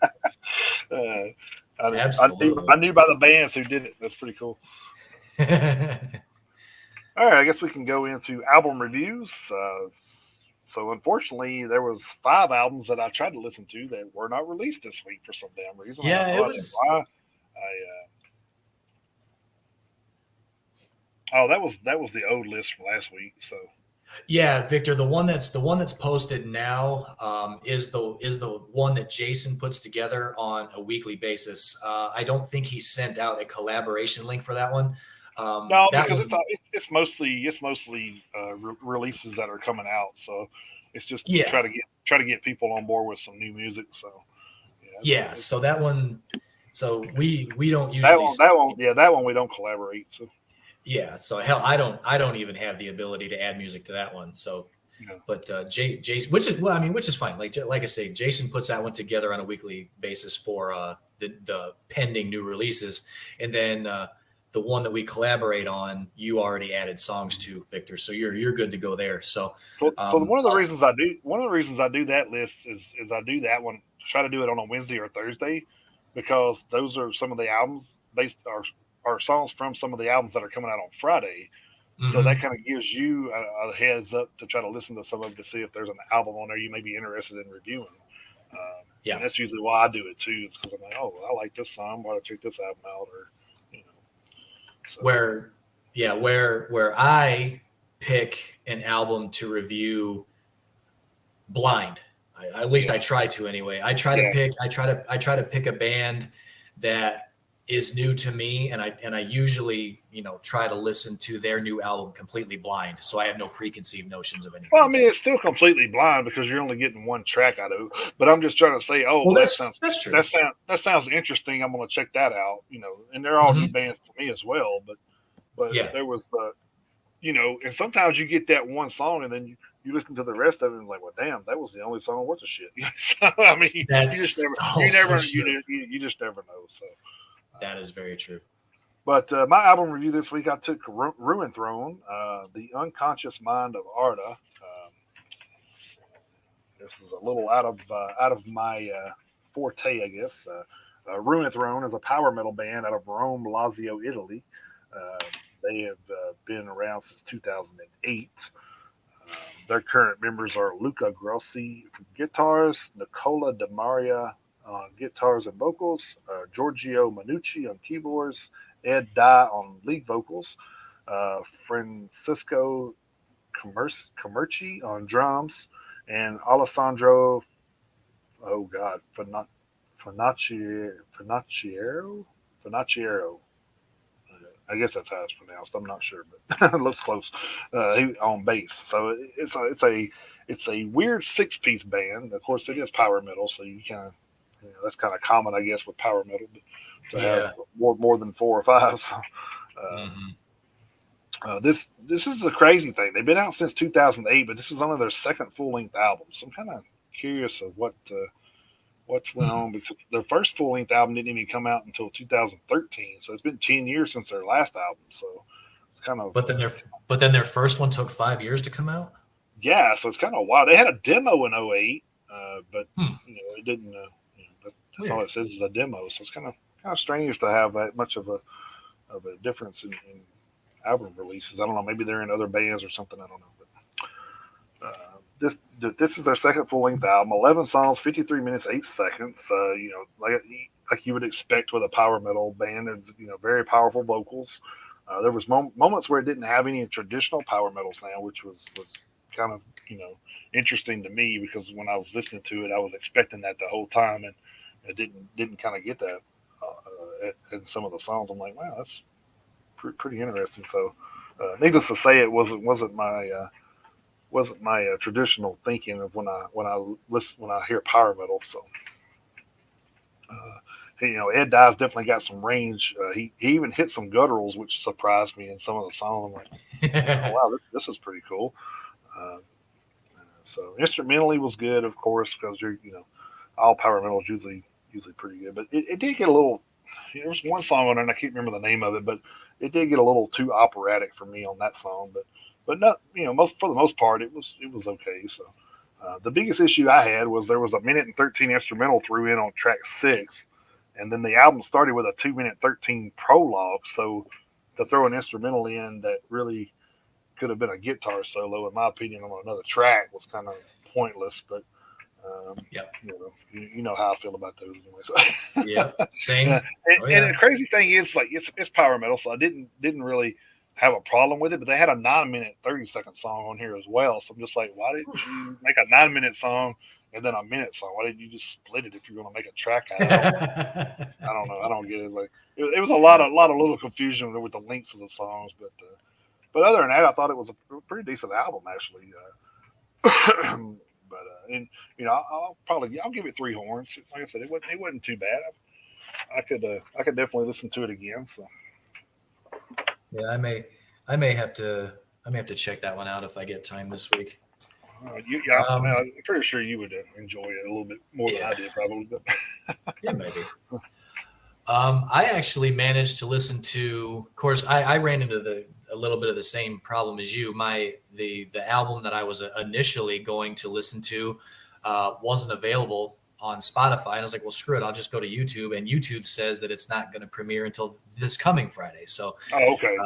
Absolutely. I knew by the bands who did it. That's pretty cool. All right, I guess we can go into album reviews. So unfortunately, there was 5 albums that I tried to listen to that were not released this week for some damn reason. Yeah, it was. That was the old list from last week. So. Yeah, Victor, the one that's posted now is the one that Jason puts together on a weekly basis. I don't think he sent out a collaboration link for that one. No, because it's mostly releases that are coming out, so it's just try to get people on board with some new music. So so that one, so we don't usually that one we don't collaborate. So so hell, I don't even have the ability to add music to that one. So, but Jason, which is fine. Like I say, Jason puts that one together on a weekly basis for the pending new releases, and then. The one that we collaborate on, you already added songs to, Victor. So you're good to go there. So one of the reasons I do that list is I do that one, try to do it on a Wednesday or Thursday, because those are some of the albums are songs from some of the albums that are coming out on Friday. So that kind of gives you a heads up to try to listen to some of it to see if there's an album on there you may be interested in reviewing. Yeah. And that's usually why I do it too. It's because I'm like, oh, I like this song. Why don't I check this album out? Or, you know, so. Where I pick an album to review blind. At least I try to anyway. I try to pick a band that is new to me, and I usually try to listen to their new album completely blind, so I have no preconceived notions of anything. Well, I mean, it's still completely blind because you're only getting one track out of it. But I'm just trying to say, that's true. That sounds interesting. I'm going to check that out. And they're all new bands to me as well. But there was and sometimes you get that one song and then you listen to the rest of it and it's like, well, damn, that was the only song worth a shit. So, I mean, you just never know. So that is very true. But my album review this week, I took Ruin Throne, The Unconscious Mind of Arda. This is a little out of my forte, I guess. Ruin Throne is a power metal band out of Rome, Lazio, Italy. They have been around since 2008. Their current members are Luca Grossi from guitars, Nicola De Maria on guitars and vocals, Giorgio Manucci on keyboards, Ed Dye on lead vocals, Francisco Comerci on drums, and Alessandro, Finacciero. I guess that's how it's pronounced. I'm not sure, but it looks close. On bass, so it's a weird 6-piece band. Of course, it is power metal, so you kind of that's kind of common, I guess, with power metal to have more than 4 or 5. So, this is a crazy thing. They've been out since 2008, but this is only their second full-length album. So I'm kind of curious of what's went on because their first full-length album didn't even come out until 2013. So it's been 10 years since their last album. So it's kind of. But then their first one took 5 years to come out. Yeah, so it's kind of wild. They had a demo in 2008, but it didn't. That's all it says is a demo. So it's kind of strange to have that much of a difference in album releases. I don't know. Maybe they're in other bands or something. I don't know. But this is their second full length album. 11 songs, 53 minutes, 8 seconds. Like you would expect with a power metal band. There's very powerful vocals. There was moments where it didn't have any traditional power metal sound, which was kind of interesting to me because when I was listening to it, I was expecting that the whole time, and it didn't kind of get that in some of the songs. I'm like, wow, that's pretty interesting. So, needless to say, it wasn't my traditional thinking of when I hear power metal. So, Ed Dye's definitely got some range. He even hit some gutturals, which surprised me in some of the songs. I'm like, oh, wow, this is pretty cool. So instrumentally was good, of course, because all power metal is usually pretty good. But it did get a little. There was one song on there, and I can't remember the name of it, but it did get a little too operatic for me on that song. But not for the most part, it was okay. So the biggest issue I had was there was a 1:13 instrumental threw in on track 6, and then the album started with a 2:13 prologue. So to throw an instrumental in that really could have been a guitar solo, in my opinion, on another track was kind of pointless. But you know how I feel about those anyway. So. Yeah, same. And the crazy thing is, like, it's power metal, so I didn't really have a problem with it. But they had a 9-minute 30-second song on here as well. So I'm just like, why didn't you make a 9-minute song and then a minute song? Why didn't you just split it if you're going to make a track out of it? I don't know. I don't get it. Like it was a lot of little confusion with the lengths of the songs, but other than that, I thought it was a pretty decent album actually. But I'll give it 3 horns. Like I said, it wasn't too bad. I could definitely listen to it again. So yeah, I may have to check that one out if I get time this week. I'm pretty sure you would enjoy it a little bit more than I did, probably. But. Yeah, maybe. I actually managed to listen to. Of course, I ran into a little bit of the same problem as you. The album that I was initially going to listen to wasn't available on Spotify, and I was like, well, screw it, I'll just go to YouTube. And YouTube says that it's not going to premiere until this coming Friday. So, okay.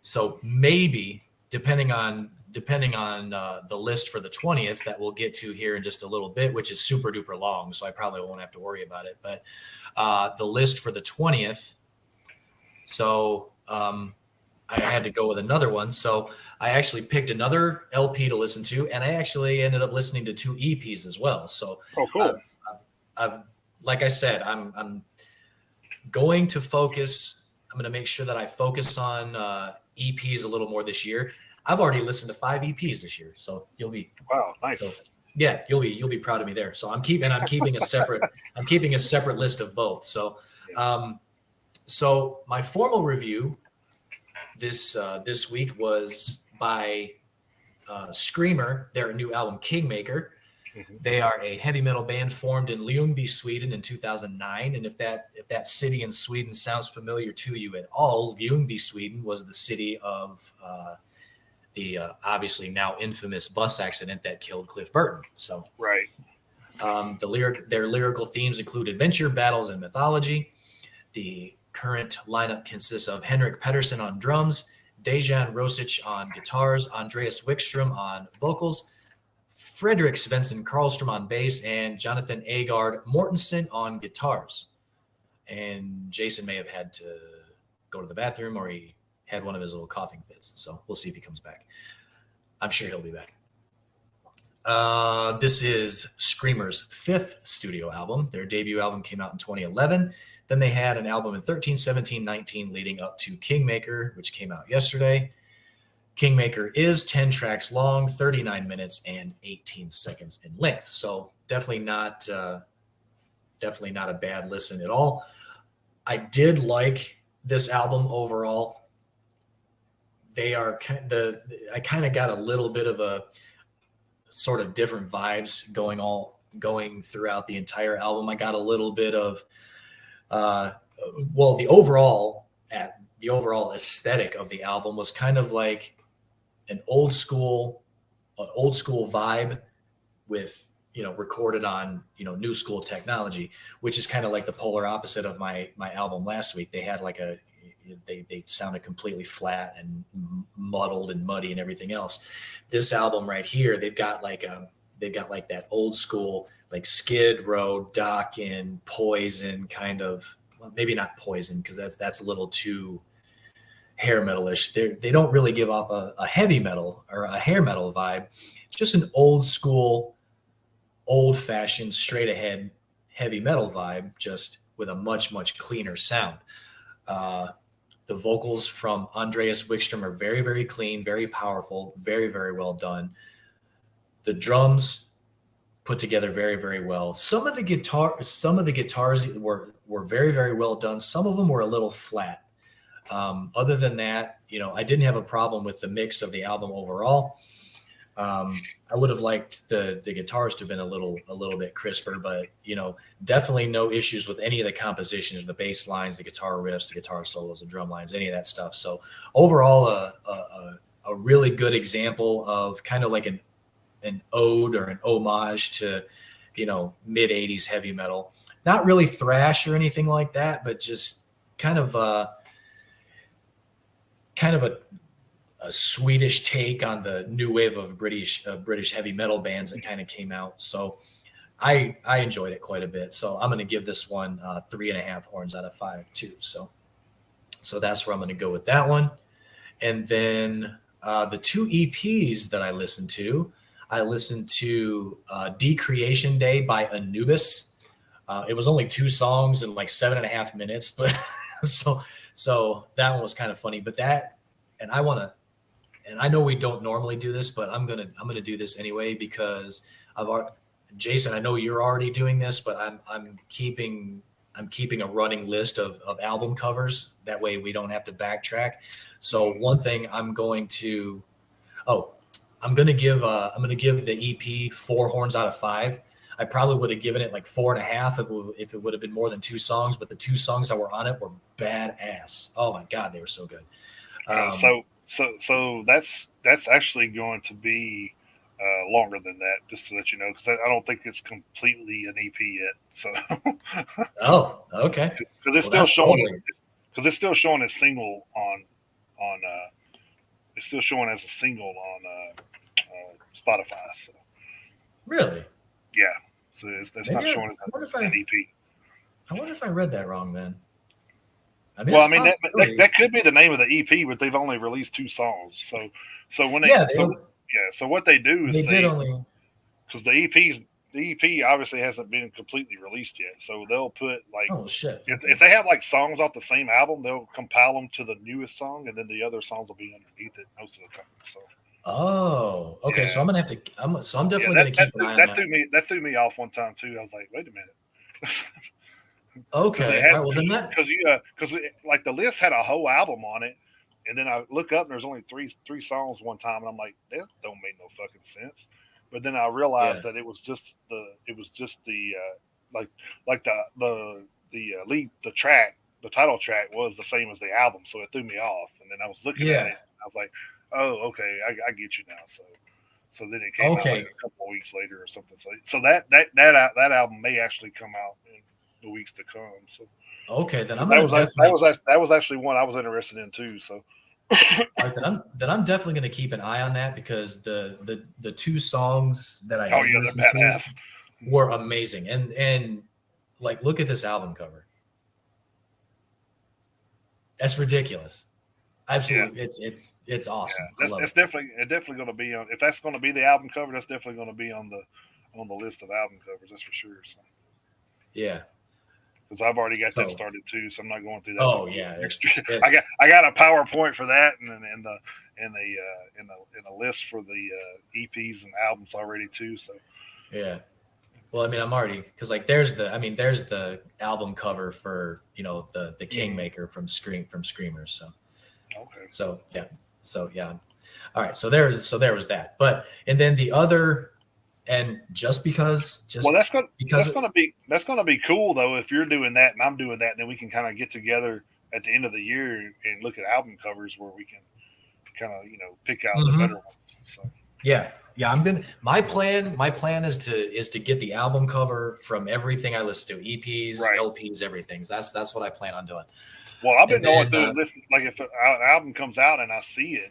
So maybe depending on the list for the 20th that we'll get to here in just a little bit, which is super duper long, so I probably won't have to worry about it. But the list for the 20th, so I had to go with another one. So I actually picked another LP to listen to, and I actually ended up listening to 2 EPs as well. So cool. I've like I said, I'm going to focus. I'm going to make sure that I focus on EPs a little more this year. I've already listened to 5 EPs this year, so you'll be nice. So, yeah, you'll be proud of me there. So I'm keeping a separate list of both. So so my formal review this week was by Screamer, their new album Kingmaker. Mm-hmm. They are a heavy metal band formed in Ljungby, Sweden in 2009. And if that city in Sweden sounds familiar to you at all, Ljungby, Sweden was the city of the obviously now infamous bus accident that killed Cliff Burton. So right. Their lyrical themes include adventure, battles, and mythology. The current lineup consists of Henrik Pettersson on drums, Dejan Rosic on guitars, Andreas Wickstrom on vocals, Fredrik Svensson Karlstrom on bass, and Jonathan Agard Mortensen on guitars. And Jason may have had to go to the bathroom, or he had one of his little coughing fits. So we'll see if he comes back. I'm sure he'll be back. This is Screamer's 5th studio album. Their debut album came out in 2011. Then they had an album in 13, 17, 19 leading up to Kingmaker, which came out yesterday. Kingmaker is 10 tracks long, 39 minutes and 18 seconds in length. So definitely not a bad listen at all. I did like this album overall. I kind of got a little bit of a sort of different vibes going throughout the entire album. I got a little bit of the overall aesthetic of the album was kind of like an old school vibe with, recorded on, new school technology, which is kind of like the polar opposite of my album last week. They had like they sounded completely flat and muddled and muddy and everything else. This album right here, they've got like that old school, like Skid Row, Dokken, Poison kind of, well, maybe not Poison, because that's a little too hair metalish. They don't really give off a heavy metal or a hair metal vibe. It's just an old school, old fashioned, straight ahead heavy metal vibe, just with a much, much cleaner sound. The vocals from Andreas Wickstrom are very, very clean, very powerful, very, very well done. The drums put together very, very well. Some of the guitars were very, very well done. Some of them were a little flat. Other than that, I didn't have a problem with the mix of the album overall. I would have liked the guitars to have been a little bit crisper, but definitely no issues with any of the compositions, the bass lines, the guitar riffs, the guitar solos, the drum lines, any of that stuff. So overall, a really good example of kind of like an ode or an homage to mid 80s heavy metal. Not really thrash or anything like that, but just kind of a Swedish take on the new wave of British heavy metal bands that kind of came out. So I enjoyed it quite a bit. So I'm going to give this one 3.5 horns out of 5 too. So that's where I'm going to go with that one. And then the 2 EPs that I listened to Decreation Day by Anubis. It was only 2 songs and like 7.5 minutes, but so that one was kind of funny. But and I know we don't normally do this, but I'm gonna do this anyway because Jason, I know you're already doing this, but I'm keeping a running list of album covers. That way we don't have to backtrack. So one thing I'm going to give the EP 4 horns out of 5. I probably would have given it like 4.5 if it would have been more than 2 songs, but the 2 songs that were on it were badass. Oh my God, they were so good. So that's actually going to be longer than that, just to let you know, because I don't think it's completely an EP yet. So. Oh, okay. Because it's still showing. Because it's still showing a single on it's still showing as a single on Spotify. So Really? yeah, so it's Maybe not showing as an EP. I wonder if I read that wrong then. I mean, Well, it's I mean possibility. that could be the name of the EP, but they've only released 2 songs. So when Yeah, so what they do is they did only. because the EP obviously hasn't been completely released yet, so they'll put like Oh shit! if they have like songs off the same album, they'll compile them to the newest song, and then the other songs will be underneath it most of the time. So Oh, okay. yeah, So I'm gonna have to. So I'm definitely that gonna keep an eye on that that. threw me off one time too. I was like, wait a minute. Because it Okay. had All right. Well, then that. because like the list had a whole album on it, and then I look up and there's only three songs one time, and I'm like, that don't make no fucking sense. But then I realized Yeah. that it was just the like the title track was the same as the album, so it threw me off. And then I was looking at Yeah. it, and I was like, oh, okay, I get you now. So then it came out like Okay. a couple of weeks later or something. So that album may actually come out in the weeks to come. So Okay. Then I'm that gonna was definitely. that was actually one I was interested in too. So All right. Then I'm definitely gonna keep an eye on that because the 2 songs that I oh did yeah, listen they're to badass. were amazing, and like look at this album cover. That's ridiculous. Yeah, Absolutely, it's awesome. I love that's it. definitely going to be on. If that's going to be the album cover, that's definitely going to be on the list of album covers. That's for sure. So, Yeah. because I've already got that So. started too, so I'm not going through that. Oh yeah. Extra. It's I got a PowerPoint for that, and a list for the EPs and albums already too. So yeah. Well, I mean, I'm already because like there's the album cover for the Kingmaker from Screamers. okay. So yeah. All right. So there was that. But and then the other and Well, because that's gonna be cool though if you're doing that and I'm doing that, and then we can kind of get together at the end of the year and look at album covers where we can kind of pick out the better ones. So yeah. My plan is to get the album cover from everything I listen to, EPs, right. LPs, everything. That's what I plan on doing. Well, I've been And going then through and listening. Like if an album comes out and I see it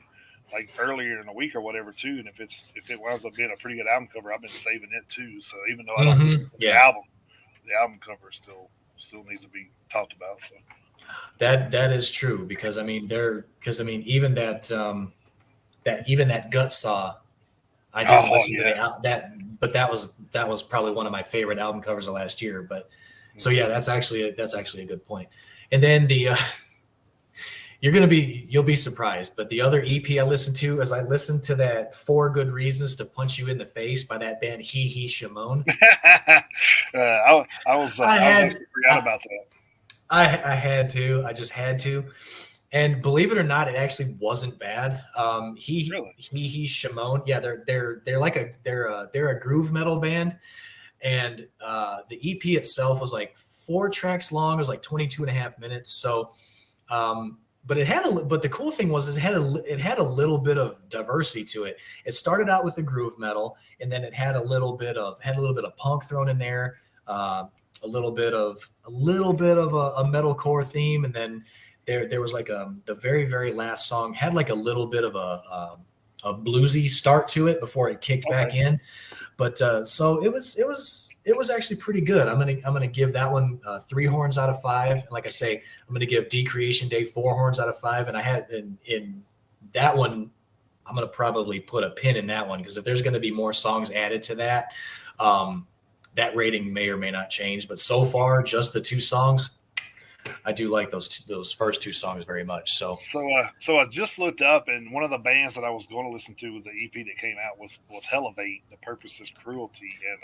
like earlier in the week or whatever too, and if it winds up being a pretty good album cover, I've been saving it too. So even though I don't listen to the album cover still needs to be talked about. So that is true because I mean even that Gut Saw, I didn't listen to but that was probably one of my favorite album covers of last year. But so yeah, that's actually a good point. And then you'll be surprised, but the other EP I listened to is I listened to that 4 Good Reasons to Punch You in the Face by that band He Shimon. I actually forgot about that. I had to. I just had to. And believe it or not, it actually wasn't bad. He Shimon. Yeah, they're like they're a groove metal band, and the EP itself was like 4 tracks long. It was like 22 and a half minutes. So, but the cool thing was it had a little bit of diversity to it. It started out with the groove metal, and then it had a little bit of punk thrown in there, a little bit of a metalcore theme, and then there was like the very very last song had like a little bit of a bluesy start to it before it kicked back in. But so it was actually pretty good. I'm gonna give that one 3 horns out of 5. And like I say, I'm gonna give Decreation Day 4 horns out of 5. And I had in that one, I'm gonna probably put a pin in that one because if there's gonna be more songs added to that, that rating may or may not change. But so far, just the 2 songs, I do like those first 2 songs very much. So I just looked up, and one of the bands that I was going to listen to with the EP that came out was Elevate, The Purpose Is Cruelty, and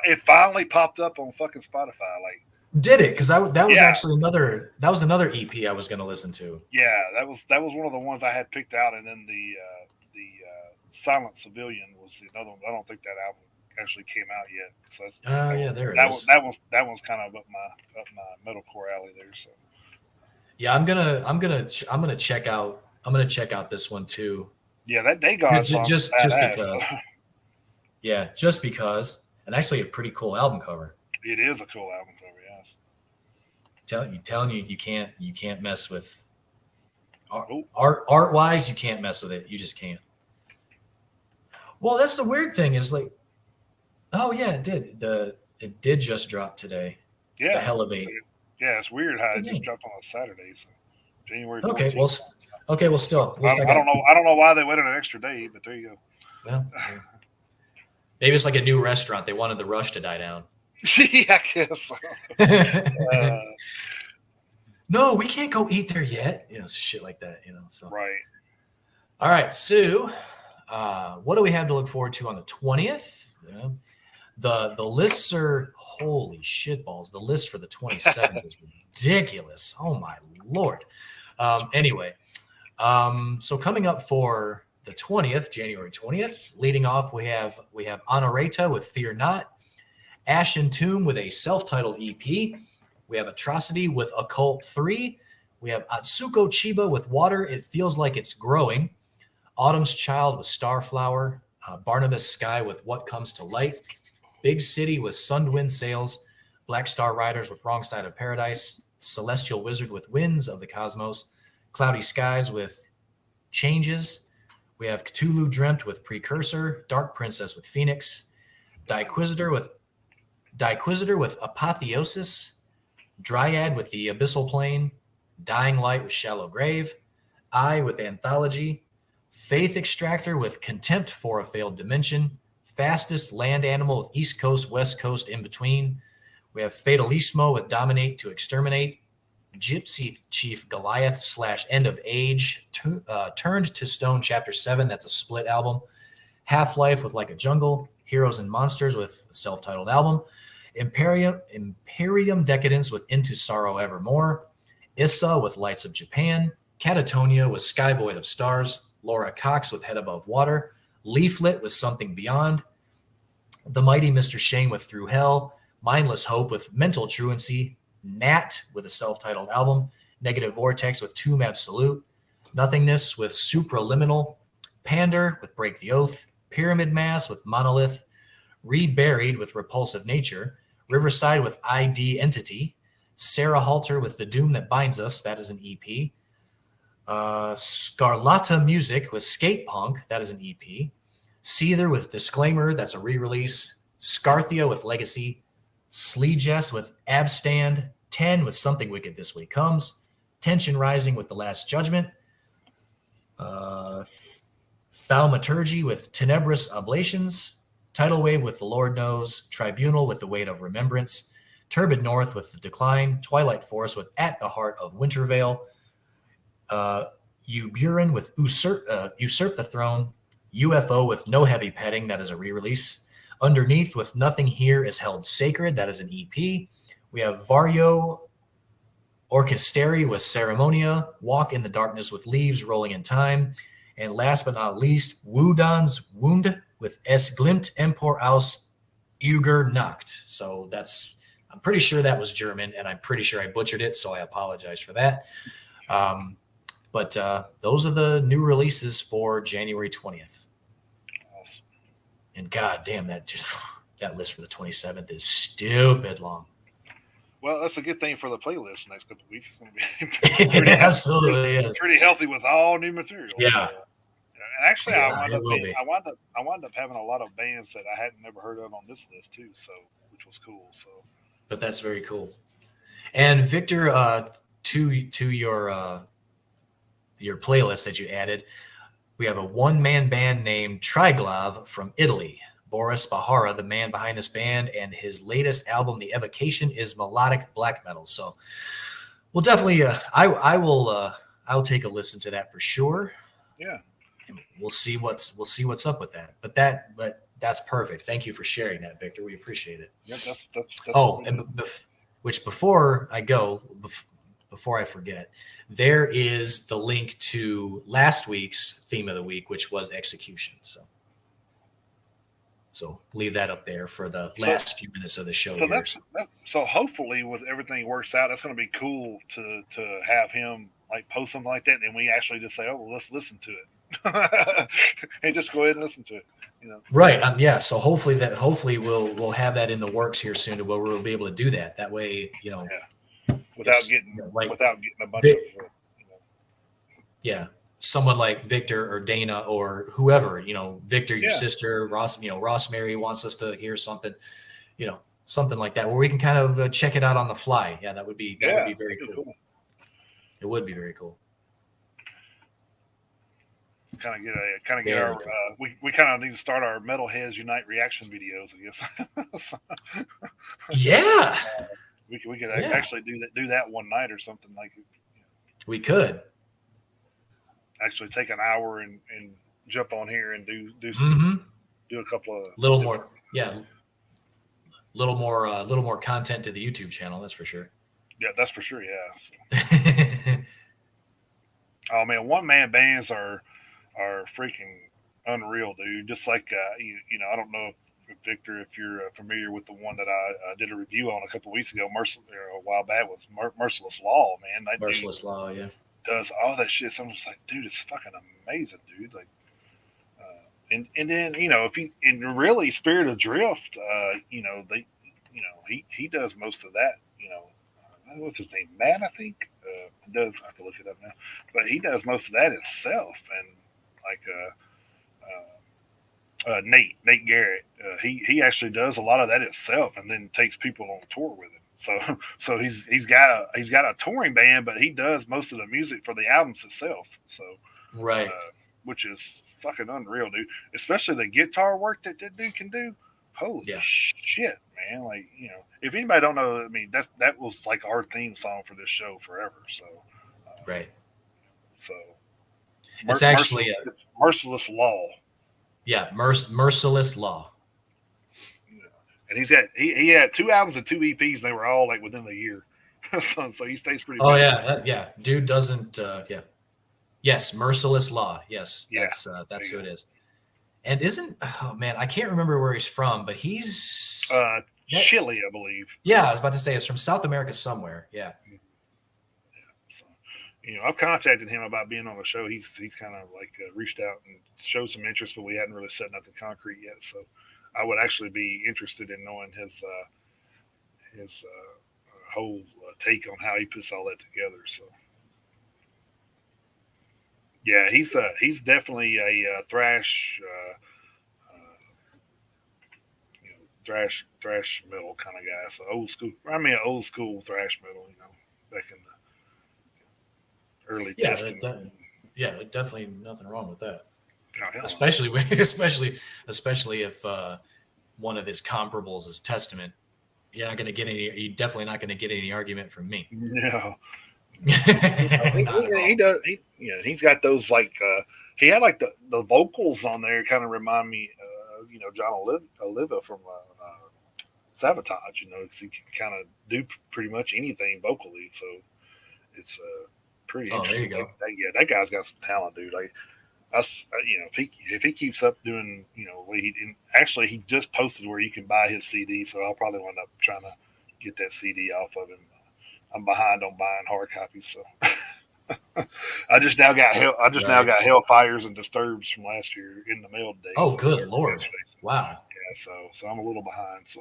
it finally popped up on fucking Spotify. Like, did it? Because that was actually another EP I was going to listen to. Yeah, that was one of the ones I had picked out, and then the Silent Civilian was another one. I don't think that album actually came out yet. So there it is. That one's kind of up my metalcore alley there. So yeah, I'm gonna check out this one too. Yeah, that Dagon song just because. Yeah, just because, and actually a pretty cool album cover. It is a cool album cover, yes. Telling you can't mess with Art wise, you can't mess with it. You just can't. Well, that's the weird thing is like, oh yeah, it did. It did just drop today. Yeah. The Elevate. Yeah, it's weird how it just dropped on a Saturday. So January 14th. Well, still. I don't know why they waited an extra day, but there you go. Well, maybe it's like a new restaurant. They wanted the rush to die down. Yeah, I guess. No, we can't go eat there yet. Shit like that. So right. All right, Sue. What do we have to look forward to on the 20th? The lists are holy shitballs. The list for the 27th is ridiculous. Oh my Lord. Anyway, so coming up for the 20th, January 20th, leading off, we have Honorata with Fear Not, Ashen Tomb with a self-titled EP. We have Atrocity with Occult 3. We have Atsuko Chiba with Water. It Feels Like It's Growing. Autumn's Child with Starflower. Barnabas Sky with What Comes to Light. Big City with Sundwind Sails. Black Star Riders with Wrong Side of Paradise. Celestial Wizard with Winds of the Cosmos. Cloudy Skies with Changes. We have Cthulhu Dreamt with Precursor. Dark Princess with Phoenix. Diquisitor with Apotheosis. Dryad with The Abyssal Plane. Dying Light with Shallow Grave. I with Anthology. Faith Extractor with Contempt for a Failed Dimension. Fastest Land Animal with East Coast, West Coast, in between. We have Fatalismo with Dominate to Exterminate. Gypsy Chief Goliath / End of Age. Turned to Stone Chapter 7. That's a split album. Half-Life with Like a Jungle. Heroes and Monsters with a self-titled album. Imperium Decadence with Into Sorrow Evermore. Issa with Lights of Japan. Catatonia with Sky Void of Stars. Laura Cox with Head Above Water. Leaflet with Something Beyond. The Mighty Mr. Shane with Through Hell. Mindless Hope with Mental Truancy. Nat with a self-titled album. Negative Vortex with Tomb Absolute. Nothingness with Supraliminal. Pander with Break the Oath. Pyramid Mass with Monolith. Reburied with Repulsive Nature. Riverside with ID Entity. Sarah Halter with The Doom That Binds Us. That is an EP. Scarlata Music with Skate Punk. That is an EP. Seether with Disclaimer. That's a re-release. Scarthia with Legacy. Sleejess with Abstand. 10 with Something Wicked This Way Comes. Tension Rising with The Last Judgment. Thaumaturgy with Tenebrous Oblations. Tidal Wave with The Lord Knows. Tribunal with The Weight of Remembrance. Turbid North with The Decline. Twilight Force with At the Heart of Wintervale. Uburin with Usurp the Throne. UFO with No Heavy Petting. That is a re-release. Underneath with Nothing Here is Held Sacred. That is an EP. We have Vario Orchesteri with Ceremonia. Walk in the Darkness with Leaves Rolling in Time. And last but not least, Wudon's Wound with Es Glimt Empor aus Uger Nacht. So I'm pretty sure that was German, and I'm pretty sure I butchered it, so I apologize for that. But those are the new releases for January 20th. Awesome. And god damn, that list for the 27th is stupid long. Well, that's a good thing for the playlist next couple of weeks. It's going to be pretty, absolutely pretty healthy with all new material. Yeah. And actually, Yeah, I wound up having a lot of bands that I hadn't never heard of on this list too, which was cool. So, but that's very cool. And Victor, to your playlist that you added, we have a one-man band named Triglav from Italy. Boris Bahara, the man behind this band, and his latest album, The Evocation, is melodic black metal. So we'll definitely, I'll take a listen to that for sure. Yeah, and we'll see what's up with that. But that's perfect. Thank you for sharing that, Victor. We appreciate it. Yeah, that's before I forget, there is the link to last week's theme of the week, which was execution. So leave that up there for the last few minutes of the show. So hopefully, with everything works out, that's going to be cool to have him like post something like that, and we actually just say, "Oh, well, let's listen to it," and just go ahead and listen to it. Right. Yeah. So hopefully we'll have that in the works here soon, to where we'll be able to do that. That way, without getting a bunch of. Yeah. Someone like Victor or Dana or whoever, Victor, your Yeah, sister, Ross, Ross Mary wants us to hear something, something like that, where we can kind of check it out on the fly. Yeah, that would be that'd very be cool. cool. It would be very cool. Kind of get our Very cool. we kind of need to start our Metalheads Unite reaction videos, I guess. Yeah. We could Yeah. actually do that one night or something like We could. actually take an hour and jump on here and Mm-hmm. do a couple of Little different. more. Yeah. Little more content to the YouTube channel. That's for sure. Yeah, that's for sure. Yeah. So, oh man, one man bands are freaking unreal, dude. Just like I don't know if Victor, if you're familiar with the one that I did a review on a couple of weeks ago, a while back, was Merciless Law. Man, that dude Merciless Law. Yeah. does all that shit. So I'm just like, dude, it's fucking amazing, dude. Like, and then if he in really Spirit of Drift, he does most of that. What's his name? Matt, I think. Does I have to look it up now, but he does most of that himself, and like Nate Garrett, he actually does a lot of that himself, and then takes people on tour with him. So he's got a touring band, but he does most of the music for the albums itself. So Right. which is fucking unreal, dude. Especially the guitar work that dude can do. Holy Yeah. shit, man! Like if anybody don't know, I mean that was like our theme song for this show forever. Right. So It's actually merciless law. Merciless Law. And he had 2 albums and 2 EPs, and they were all like within the year. So he stays pretty Oh busy. yeah, yeah. Dude doesn't. Yeah. Yes, Merciless Law. Yes, Yeah, there that's you who it is. And isn't oh man, I can't remember where he's from, but he's go. Chile, I believe. yeah. I was about to say it's from South America somewhere. Yeah. So, I've contacted him about being on the show. He's kind of like reached out and showed some interest, but we hadn't really said nothing concrete yet. So I would actually be interested in knowing his whole take on how he puts all that together. So yeah, he's definitely a thrash. Thrash metal kind of guy. So old school. I mean, old school thrash metal. Back in the early Yeah. Testament. Yeah. Definitely nothing wrong with that. Oh hell no. Especially especially if one of his comparables is Testament. You're not going to get any. You're definitely not going to get any argument from me. No, Not at he all. does. He's got those like he had like the vocals on there kind of remind me, John Oliva from Sabotage. Because he can kind of do pretty much anything vocally. So it's pretty Oh, there you interesting. go. That guy's got some talent, dude. Like us, if he keeps up doing, actually he just posted where you can buy his CD, so I'll probably wind up trying to get that CD off of him. I'm behind on buying hard copies, so I just now Right. got Hellfires and Disturbs from last year in the mail today. Oh, So good Lord. yesterday. So, Wow. yeah, so I'm a little behind. So,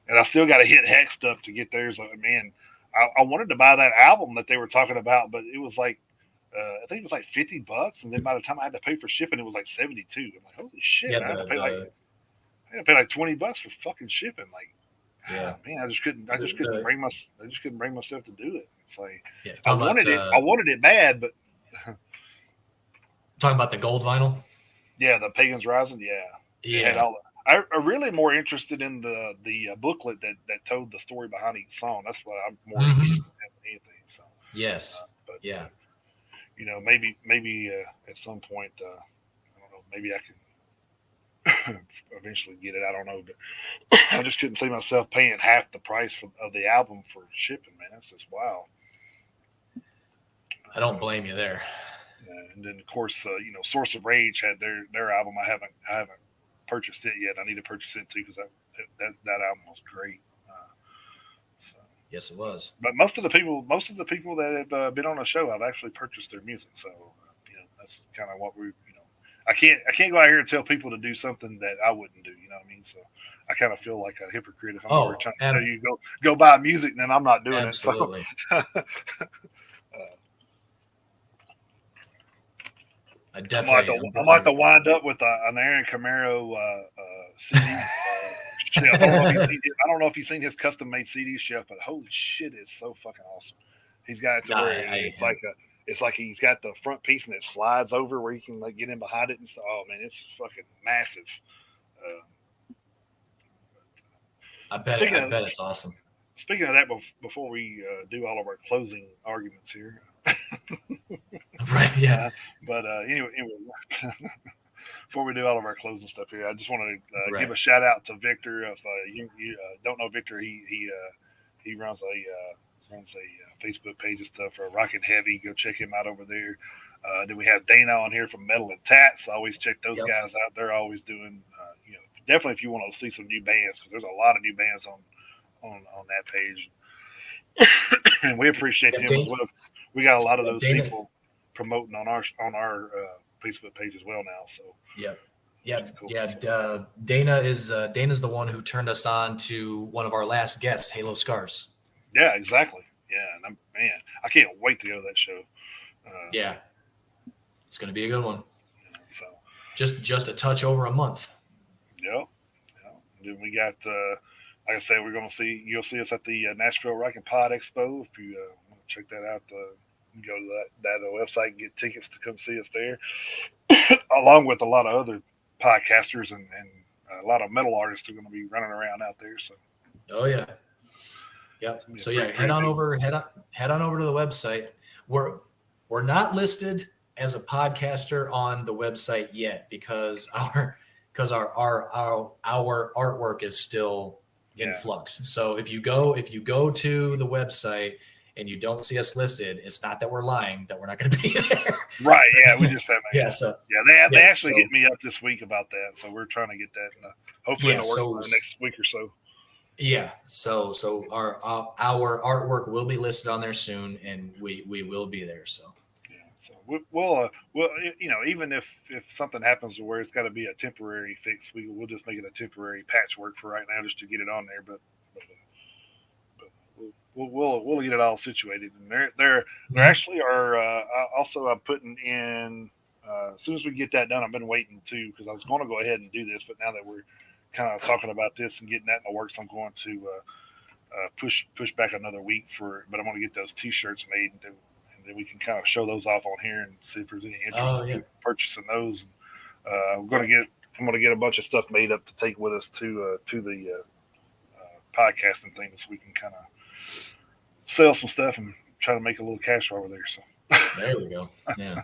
and I still got to hit Hex stuff to get theirs. Man, I wanted to buy that album that they were talking about, but it was like I think it was like $50, and then by the time I had to pay for shipping, it was like 72. I'm like, holy shit! Yeah. I had to pay like $20 for fucking shipping. Like, Yeah. man, I just couldn't. I just couldn't bring myself to do it. It's like Yeah. I wanted it. I wanted it bad, but Talking about the gold vinyl. yeah, the Pagans Rising. Yeah, it had Yeah. all. I'm really more interested in the booklet that told the story behind each song. That's what I'm more Mhm. interested in than anything. So, Yes. but Yeah. maybe at some point, I don't know. Maybe I can eventually get it. I don't know, but I just couldn't see myself paying half the price of the album for shipping. Man, that's just wow. I don't blame you there. And then of course, Source of Rage had their album. I haven't purchased it yet. I need to purchase it too because that album was great. So, Yes, it was. but most of the people that have been on the show, I've actually purchased their music. So that's kind of what we. I can't go out here and tell people to do something that I wouldn't do. You know what I mean? So I kind of feel like a hypocrite if I'm over Oh, trying to tell you go buy music and then I'm not doing it. So absolutely. I I might definitely have to wind up with an Aaron Camaro CD shelf. I don't know if you've seen his custom made CD shelf, but holy shit, it's so fucking awesome. He's got it to no, where it's like he's got the front piece and it slides over where you can like get in behind it and stuff. Oh man, it's fucking massive. I bet it's awesome. Speaking of that, before we do all of our closing arguments here, Right? Yeah. Anyway, before we do all of our closing stuff here, I just want to Right. give a shout out to Victor. If you don't know Victor, he runs a Facebook page and stuff for Rockin' Heavy. Go check him out over there. Then we have Dana on here from Metal and Tats. Always check those guys out. They're always doing, definitely if you want to see some new bands, because there's a lot of new bands on that page, and we appreciate them as well. We got a lot of those people promoting on our Facebook page as well now. So cool. Dana's the one who turned us on to one of our last guests, Halo Scars. Yeah, exactly. Yeah, and I can't wait to go to that show. It's going to be a good one. So just a touch over a month. Yep. Then we got, like I said, you'll see us at the Nashville Rock and Pod Expo. If you want to check that out, you go to that website and get tickets to come see us there, along with a lot of other podcasters and a lot of metal artists are going to be running around out there. So. Oh yeah. Yep. So head on over to the website. We're not listed as a podcaster on the website yet because our artwork is still in flux. So if you go to the website and you don't see us listed, it's not that we're lying that we're not going to be there. Right. Yeah. We just haven't. They actually hit me up this week about that. So we're trying to get that hopefully in the works for the next week or so. Yeah. So our artwork will be listed on there soon, and we will be there. So. So we'll even if something happens to where it's got to be a temporary fix, we'll just make it a temporary patchwork for right now just to get it on there. But we'll get it all situated. And there actually are also I'm putting in as soon as we get that done. I've been waiting too because I was going to go ahead and do this, but now that we're kind of talking about this and getting that in the works, I'm going to push back another week but I'm going to get those T-shirts made and then we can kind of show those off on here and see if there's any interest in purchasing those. I'm going to get a bunch of stuff made up to take with us to the podcasting thing so we can kind of sell some stuff and try to make a little cash over there. So there we go. Yeah.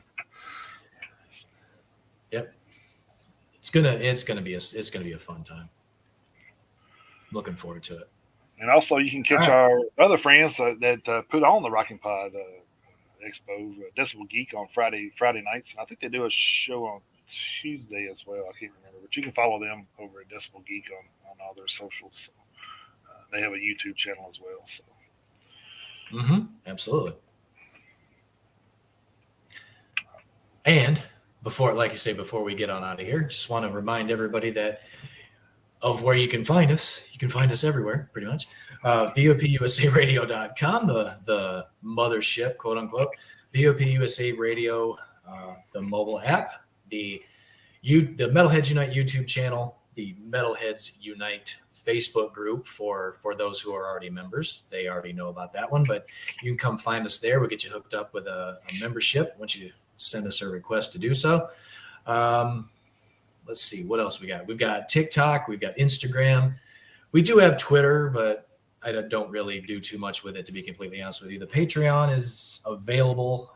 Yep. It's gonna be a fun time. Looking forward to it. And also, you can catch our other friends that put on the Rocking Pod Expo, Decibel Geek on Friday nights, and I think they do a show on Tuesday as well. I can't remember, but you can follow them over at Decibel Geek on all their socials. So, they have a YouTube channel as well. So, absolutely. And before we get on out of here, just want to remind everybody of where you can find us. You can find us everywhere, pretty much. VOPUSARadio.com, the mothership, quote unquote. VOPUSA Radio, the mobile app, the Metalheads Unite YouTube channel, the Metalheads Unite Facebook group for those who are already members. They already know about that one, but you can come find us there. We'll get you hooked up with a membership once you send us a request to do so. Let's see what else we got. We've got TikTok, we've got Instagram. We do have Twitter, but I don't really do too much with it, to be completely honest with you. The Patreon is available.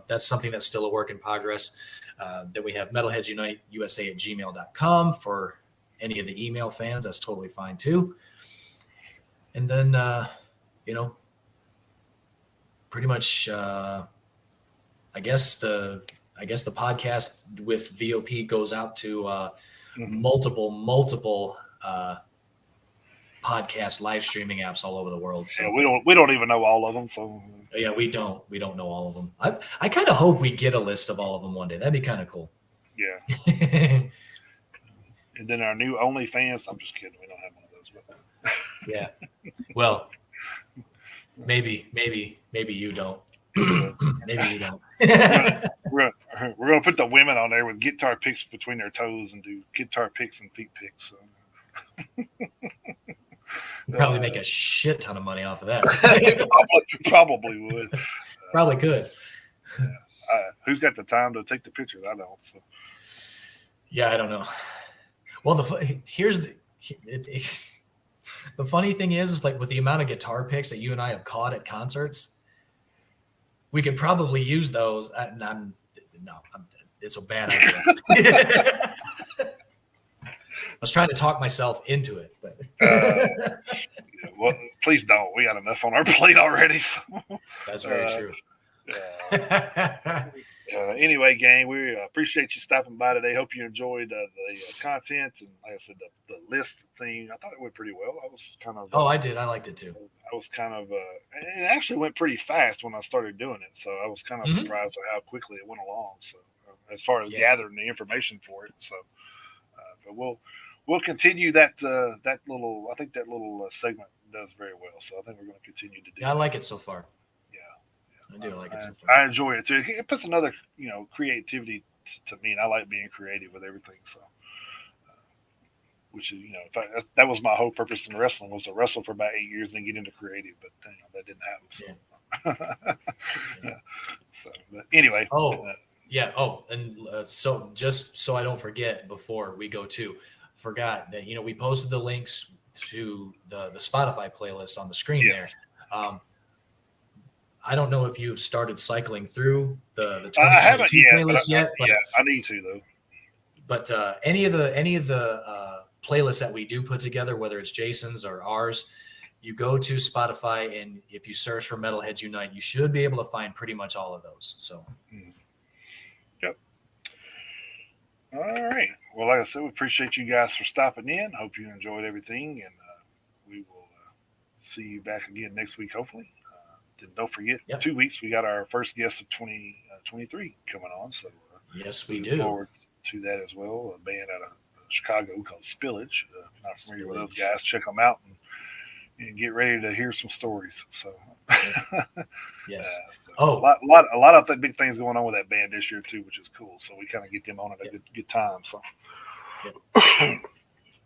That's something that's still a work in progress. Then we have metalheadsuniteusa@gmail.com for any of the email fans. That's totally fine too. And then, pretty much, I guess the podcast with VOP goes out to multiple podcast live streaming apps all over the world. So we don't even know all of them. So yeah, we don't know all of them. I kind of hope we get a list of all of them one day. That'd be kind of cool. Yeah. And then our new OnlyFans. I'm just kidding. We don't have one of those. But yeah. Well, maybe you don't. Maybe we don't. we're gonna put the women on there with guitar picks between their toes and do guitar picks and feet picks. So. Probably make a shit ton of money off of that. probably would. Probably could. Who's got the time to take the pictures? I don't. So. Yeah, I don't know. Well, the funny thing is like with the amount of guitar picks that you and I have caught at concerts, we could probably use those. It's a bad idea. I was trying to talk myself into it, but well, please don't. We got enough on our plate already. So. That's very true. Anyway, gang, we appreciate you stopping by today. Hope you enjoyed the content and, like I said, the list thing. I thought it went pretty well. I was kind of. I did. I liked it too. I was kind of. It actually went pretty fast when I started doing it, so I was kind of surprised at how quickly it went along. So, as far as gathering the information for it, so, but we'll continue that little. I think that little segment does very well. So I think we're going to continue to do. Yeah, I like it so far. I do like it so far. I enjoy it too. It puts another, creativity to me, and I like being creative with everything. So, which is, that was my whole purpose in wrestling, was to wrestle for about 8 years and then get into creative, but that didn't happen. So, So, but anyway. So just so I don't forget before we go forgot that we posted the links to the Spotify playlist on the screen there. I don't know if you've started cycling through the 2022 playlist yet. But I need to though. But any of the playlists that we do put together, whether it's Jason's or ours, you go to Spotify and if you search for Metalheads Unite, you should be able to find pretty much all of those. So. Yep. All right. Well, like I said, we appreciate you guys for stopping in. Hope you enjoyed everything, and we will see you back again next week, hopefully. Don't forget, 2 weeks, we got our first guest of 2023 coming on. So yes, we do. Look forward to that as well. A band out of Chicago called Spillage. If you're not familiar with those guys, check them out and get ready to hear some stories. So yes. A lot of big things going on with that band this year too, which is cool. So we kind of get them on at a good time. So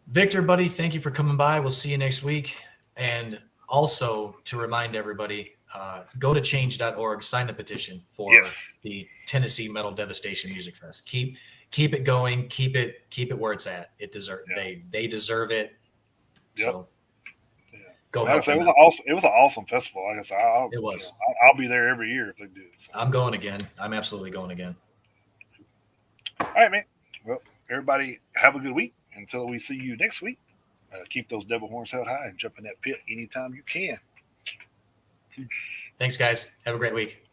Victor, buddy, thank you for coming by. We'll see you next week. And also to remind everybody, go to change.org, sign the petition for the Tennessee Metal Devastation Music Fest. Keep it going. Keep it where it's at. They deserve it. Yep. So go help. It was an awesome festival. Like I said, I'll be there every year if they do it. So. I'm going again. I'm absolutely going again. All right, man. Well, everybody have a good week. Until we see you next week, keep those devil horns held high and jump in that pit anytime you can. Thanks, guys. Have a great week.